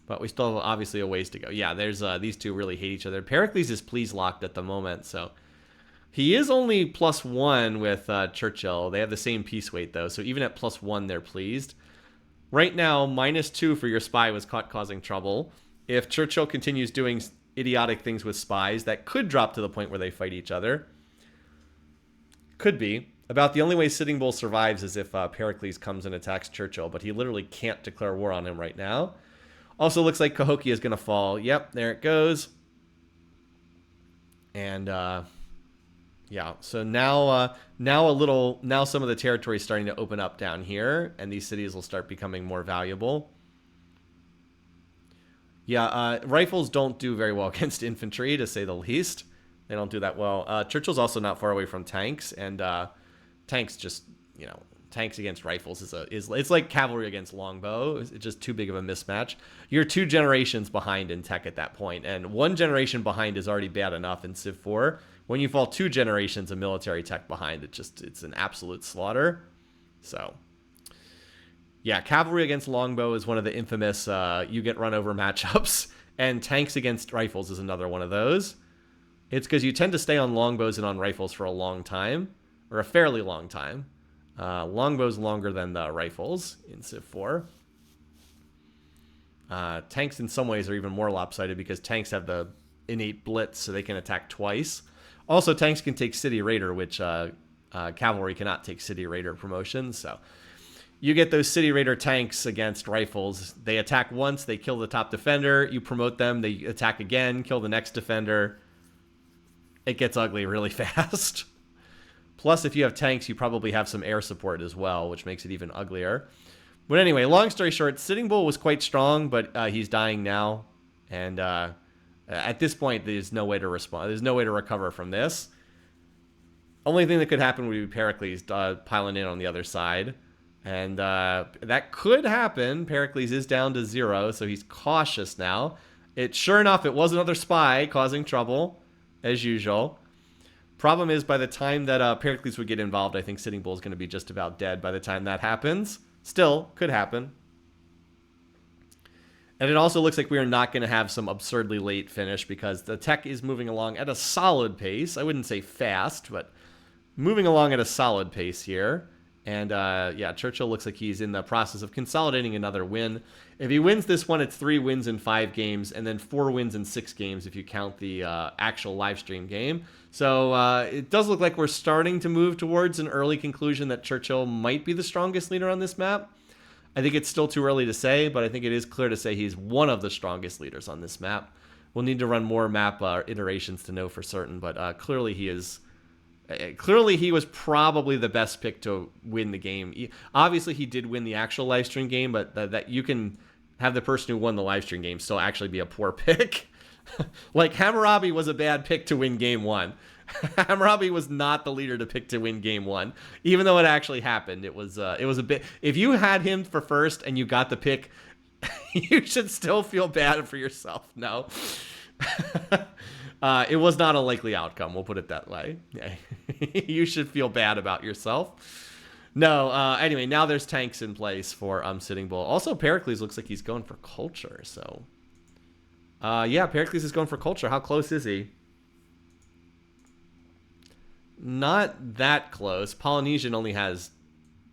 but we still have obviously a ways to go. Yeah, there's these two really hate each other. Pericles is please locked at the moment, so he is only +1 with Churchill. They have the same piece weight though, so even at +1 they're pleased. Right now, -2 for your spy was caught causing trouble. If Churchill continues doing idiotic things with spies, that could drop to the point where they fight each other. Could be. About the only way Sitting Bull survives is if Pericles comes and attacks Churchill, but he literally can't declare war on him right now. Also looks like Cahokia is going to fall. Yep, there it goes. And yeah, so now some of the territory is starting to open up down here, and these cities will start becoming more valuable. Yeah, rifles don't do very well against infantry, to say the least. They don't do that well. Churchill's also not far away from tanks, and tanks just, tanks against rifles is it's like cavalry against longbow. It's just too big of a mismatch. You're 2 generations behind in tech at that point, and 1 generation behind is already bad enough in Civ4. When you fall 2 generations of military tech behind, it's an absolute slaughter. So, yeah, cavalry against longbow is one of the infamous you get run over matchups, and tanks against rifles is another one of those. It's because you tend to stay on longbows and on rifles for a long time, or a fairly long time. Longbows longer than the rifles in Civ4. Tanks in some ways are even more lopsided because tanks have the innate blitz, so they can attack twice. Also, tanks can take City Raider, which cavalry cannot take City Raider promotions. So you get those City Raider tanks against rifles. They attack once, they kill the top defender. You promote them, they attack again, kill the next defender. It gets ugly really fast. Plus, if you have tanks, you probably have some air support as well, which makes it even uglier. But anyway, long story short, Sitting Bull was quite strong, but he's dying now. And at this point, there's no way to respond. There's no way to recover from this. Only thing that could happen would be Pericles piling in on the other side. And that could happen. Pericles is down to 0, so he's cautious now. Sure enough, it was another spy causing trouble, as usual. Problem is, by the time that Pericles would get involved, I think Sitting Bull is going to be just about dead by the time that happens. Still, could happen. And it also looks like we are not going to have some absurdly late finish because the tech is moving along at a solid pace. I wouldn't say fast, but moving along at a solid pace here. And yeah, Churchill looks like he's in the process of consolidating another win. If he wins this one, it's 3 wins in 5 games, and then 4 wins in 6 games if you count the actual live stream game. So it does look like we're starting to move towards an early conclusion that Churchill might be the strongest leader on this map. I think it's still too early to say, but I think it is clear to say he's one of the strongest leaders on this map. We'll need to run more map iterations to know for certain, but clearly he is... Clearly, he was probably the best pick to win the game. Obviously, he did win the actual live stream game, but that you can have the person who won the live stream game still actually be a poor pick. Like, Hammurabi was a bad pick to win game 1. Hammurabi was not the leader to pick to win game 1, even though it actually happened. It was a bit... If you had him for first and you got the pick, you should still feel bad for yourself. No. It was not a likely outcome. We'll put it that way. Yeah. You should feel bad about yourself. No. Anyway, now there's tanks in place for Sitting Bull. Also, Pericles looks like he's going for culture. So, yeah, Pericles is going for culture. How close is he? Not that close. Polynesian only has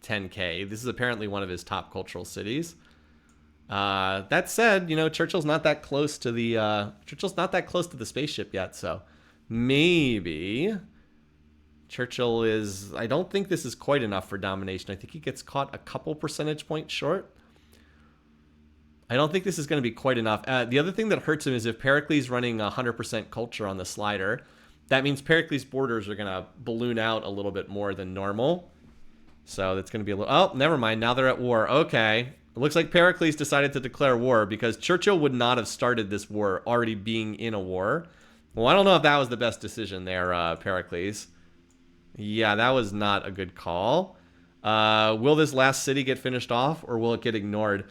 10K. This is apparently one of his top cultural cities. That said, you know, Churchill's not that close to the spaceship yet, so maybe Churchill is... I don't think this is quite enough for domination. I think he gets caught a couple percentage points short. I don't think this is going to be quite enough. The other thing that hurts him is if Pericles running 100% culture on the slider, that means Pericles' borders are going to balloon out a little bit more than normal. So that's going to be a little... Oh, never mind. Now they're at war. Okay. It looks like Pericles decided to declare war because Churchill would not have started this war already being in a war. Well, I don't know if that was the best decision there, Pericles. Yeah, that was not a good call. Will this last city get finished off or will it get ignored?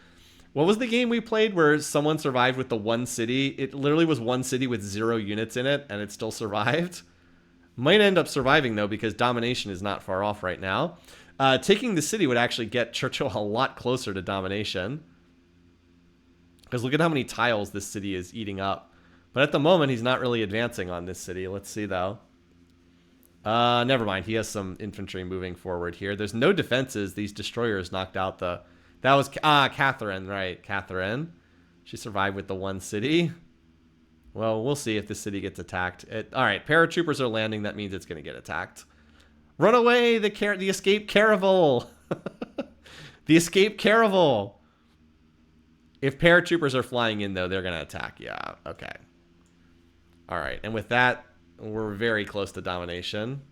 What was the game we played where someone survived with the one city? It literally was one city with 0 units in it and it still survived. Might end up surviving, though, because domination is not far off right now. Taking the city would actually get Churchill a lot closer to domination. Because look at how many tiles this city is eating up. But at the moment, he's not really advancing on this city. Let's see, though. Never mind. He has some infantry moving forward here. There's no defenses. These destroyers knocked out the... That was... Catherine, right. Catherine. She survived with the one city. Well, we'll see if this city gets attacked. All right, paratroopers are landing. That means it's going to get attacked. Run away, the escape caravel. The escape caravel. If paratroopers are flying in, though, they're going to attack. Yeah, okay. All right, and with that, we're very close to domination.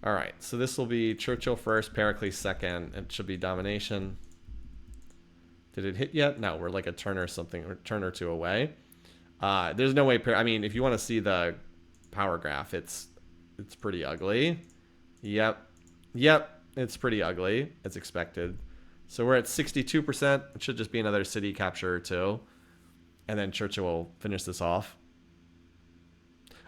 All right, so this will be Churchill first, Pericles second. It should be domination. Did it hit yet? No, we're like a turn or something, or turn or two away. There's no way. I mean, if you want to see the power graph, it's pretty ugly. Yep, it's pretty ugly as expected. So we're at 62%. It should just be another city capture or two, and then Churchill will finish this off.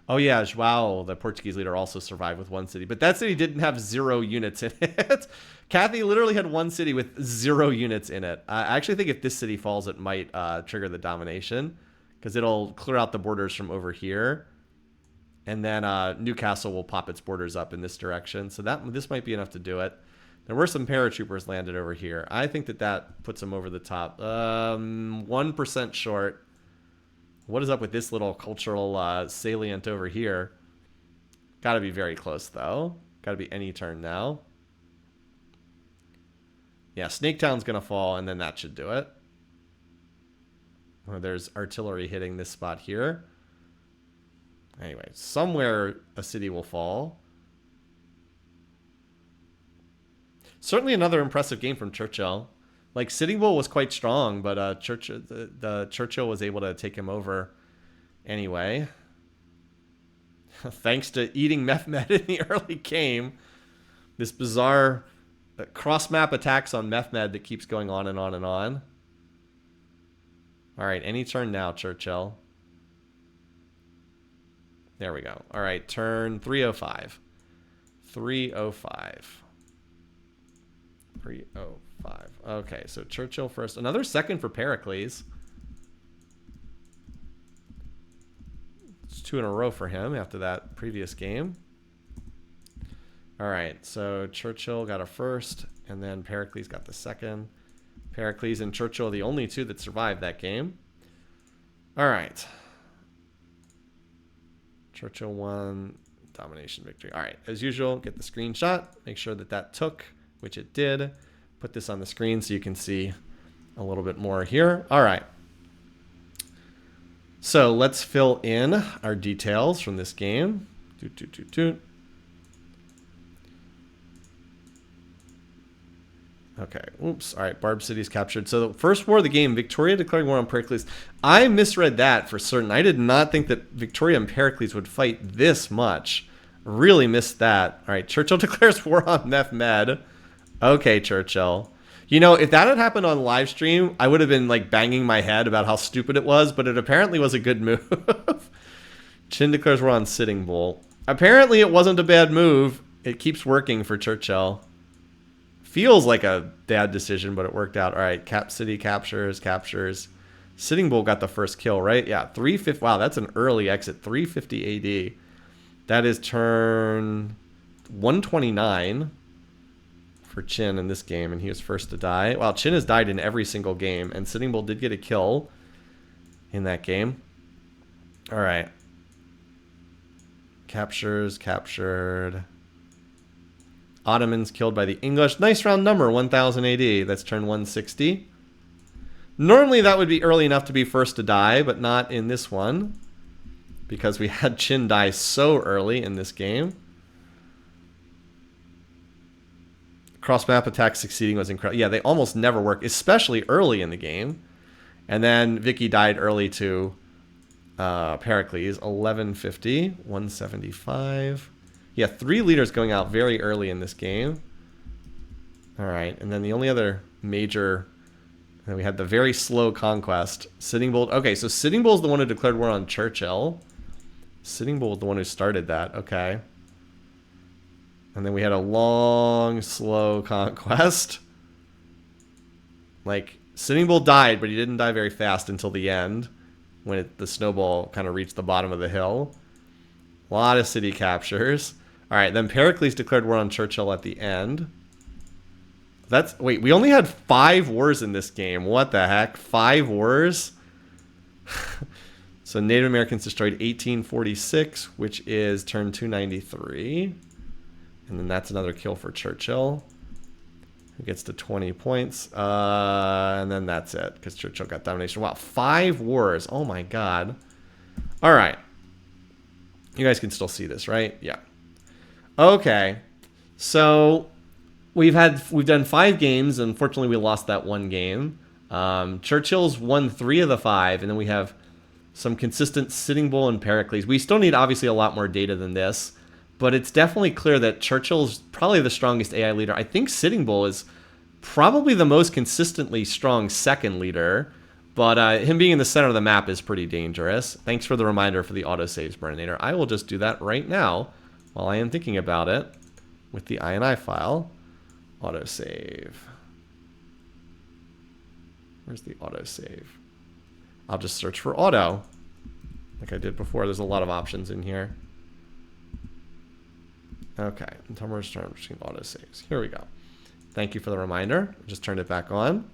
Oh yeah, João, the Portuguese leader, also survived with one city. But that city didn't have 0 units in it. Kathy literally had one city with 0 units in it. I actually think if this city falls, it might trigger the domination. Because it'll clear out the borders from over here. And then Newcastle will pop its borders up in this direction. So this might be enough to do it. There were some paratroopers landed over here. I think that puts them over the top. 1% short. What is up with this little cultural salient over here? Got to be very close, though. Got to be any turn now. Yeah, Snaketown's going to fall, and then that should do it. There's artillery hitting this spot here. Anyway, somewhere a city will fall. Certainly another impressive game from Churchill. Like, Sitting Bull was quite strong, but Churchill was able to take him over anyway. Thanks to eating Mehmed in the early game. This bizarre cross-map attacks on Mehmed that keeps going on and on and on. All right, any turn now, Churchill. There we go. All right, turn 305. 305. 305. Okay, so Churchill first. Another second for Pericles. It's 2 in a row for him after that previous game. All right, so Churchill got a first, and then Pericles got the second. Pericles and Churchill are the only 2 that survived that game. All right. Churchill won. Domination victory. All right, as usual, get the screenshot. Make sure that that took, which it did. Put this on the screen so you can see a little bit more here. All right. So let's fill in our details from this game. Okay, oops. All right, Barb City's captured. So the first war of the game, Victoria declaring war on Pericles. I misread that for certain. I did not think that Victoria and Pericles would fight this much. Really missed that. All right, Churchill declares war on Mehmed. Okay, Churchill. You know, if that had happened on live stream, I would have been like banging my head about how stupid it was, but it apparently was a good move. Chin declares war on Sitting Bull. Apparently it wasn't a bad move. It keeps working for Churchill. Feels like a bad decision, but it worked out. All right, Cap City captures. Sitting Bull got the first kill, right? Yeah, 350. Wow, that's an early exit. 350 AD. That is turn 129 for Chin in this game, and he was first to die. Wow, Chin has died in every single game, and Sitting Bull did get a kill in that game. All right. Captured. Ottomans killed by the English. Nice round number, 1000 AD. That's turn 160. Normally that would be early enough to be first to die, but not in this one, because we had Chin die so early in this game. Cross-map attack succeeding was incredible. Yeah, they almost never work, especially early in the game. And then Vicky died early to Pericles. 1150, 175. Yeah, 3 leaders going out very early in this game. All right, and then the only other major... And we had the very slow conquest. Sitting Bull... Okay, so Sitting Bull is the one who declared war on Churchill. Sitting Bull was the one who started that. Okay. And then we had a long, slow conquest. Like, Sitting Bull died, but he didn't die very fast until the end, when the snowball kind of reached the bottom of the hill. A lot of city captures. All right, then Pericles declared war on Churchill at the end. Wait, we only had 5 wars in this game. What the heck? 5 wars? So Native Americans destroyed 1846, which is turn 293. And then that's another kill for Churchill, who gets to 20 points. And then that's it, because Churchill got domination. Wow, 5 wars. Oh my god. All right. You guys can still see this, right? Yeah. Okay. So we've done 5 games. Unfortunately, we lost that 1 game. Churchill's won 3 of the 5, and then we have some consistent Sitting Bull and Pericles. We still need, obviously, a lot more data than this, but it's definitely clear that Churchill's probably the strongest AI leader. I think Sitting Bull is probably the most consistently strong second leader, but him being in the center of the map is pretty dangerous. Thanks for the reminder for the autosaves, Burninator. I will just do that right now while I am thinking about it with the INI file. Autosave. Where's the autosave? I'll just search for auto, like I did before. There's a lot of options in here. Okay, until we're starting between autosaves. Here we go. Thank you for the reminder. Just turned it back on.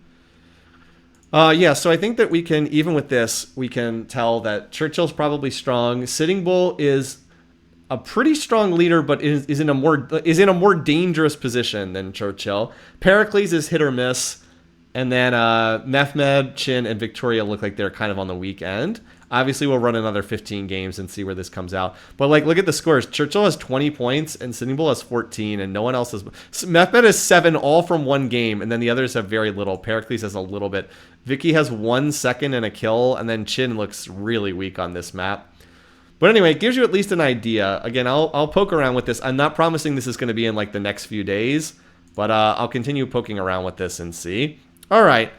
Yeah, so I think that we can, even with this, we can tell that Churchill's probably strong. Sitting Bull is a pretty strong leader, but is in a more dangerous position than Churchill. Pericles is hit or miss, and then Mehmed, Chin, and Victoria look like they're kind of on the weak end. Obviously, we'll run another 15 games and see where this comes out. But like, look at the scores. Churchill has 20 points, and Sitting Bull has 14, and no one else has. Mehmed has 7, all from 1 game, and then the others have very little. Pericles has a little bit. Vicky has 1 second and a kill, and then Chin looks really weak on this map. But anyway, it gives you at least an idea. Again, I'll poke around with this. I'm not promising this is going to be in like the next few days, but I'll continue poking around with this and see. All right.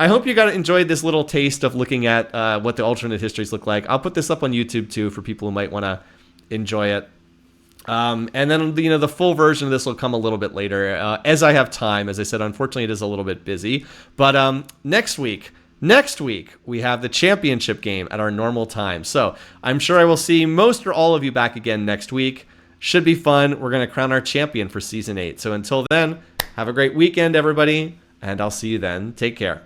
I hope you guys enjoyed this little taste of looking at what the alternate histories look like. I'll put this up on YouTube too for people who might want to enjoy it. And then, the full version of this will come a little bit later as I have time. As I said, unfortunately, it is a little bit busy. But next week, we have the championship game at our normal time. So I'm sure I will see most or all of you back again next week. Should be fun. We're going to crown our champion for Season 8. So until then, have a great weekend, everybody. And I'll see you then. Take care.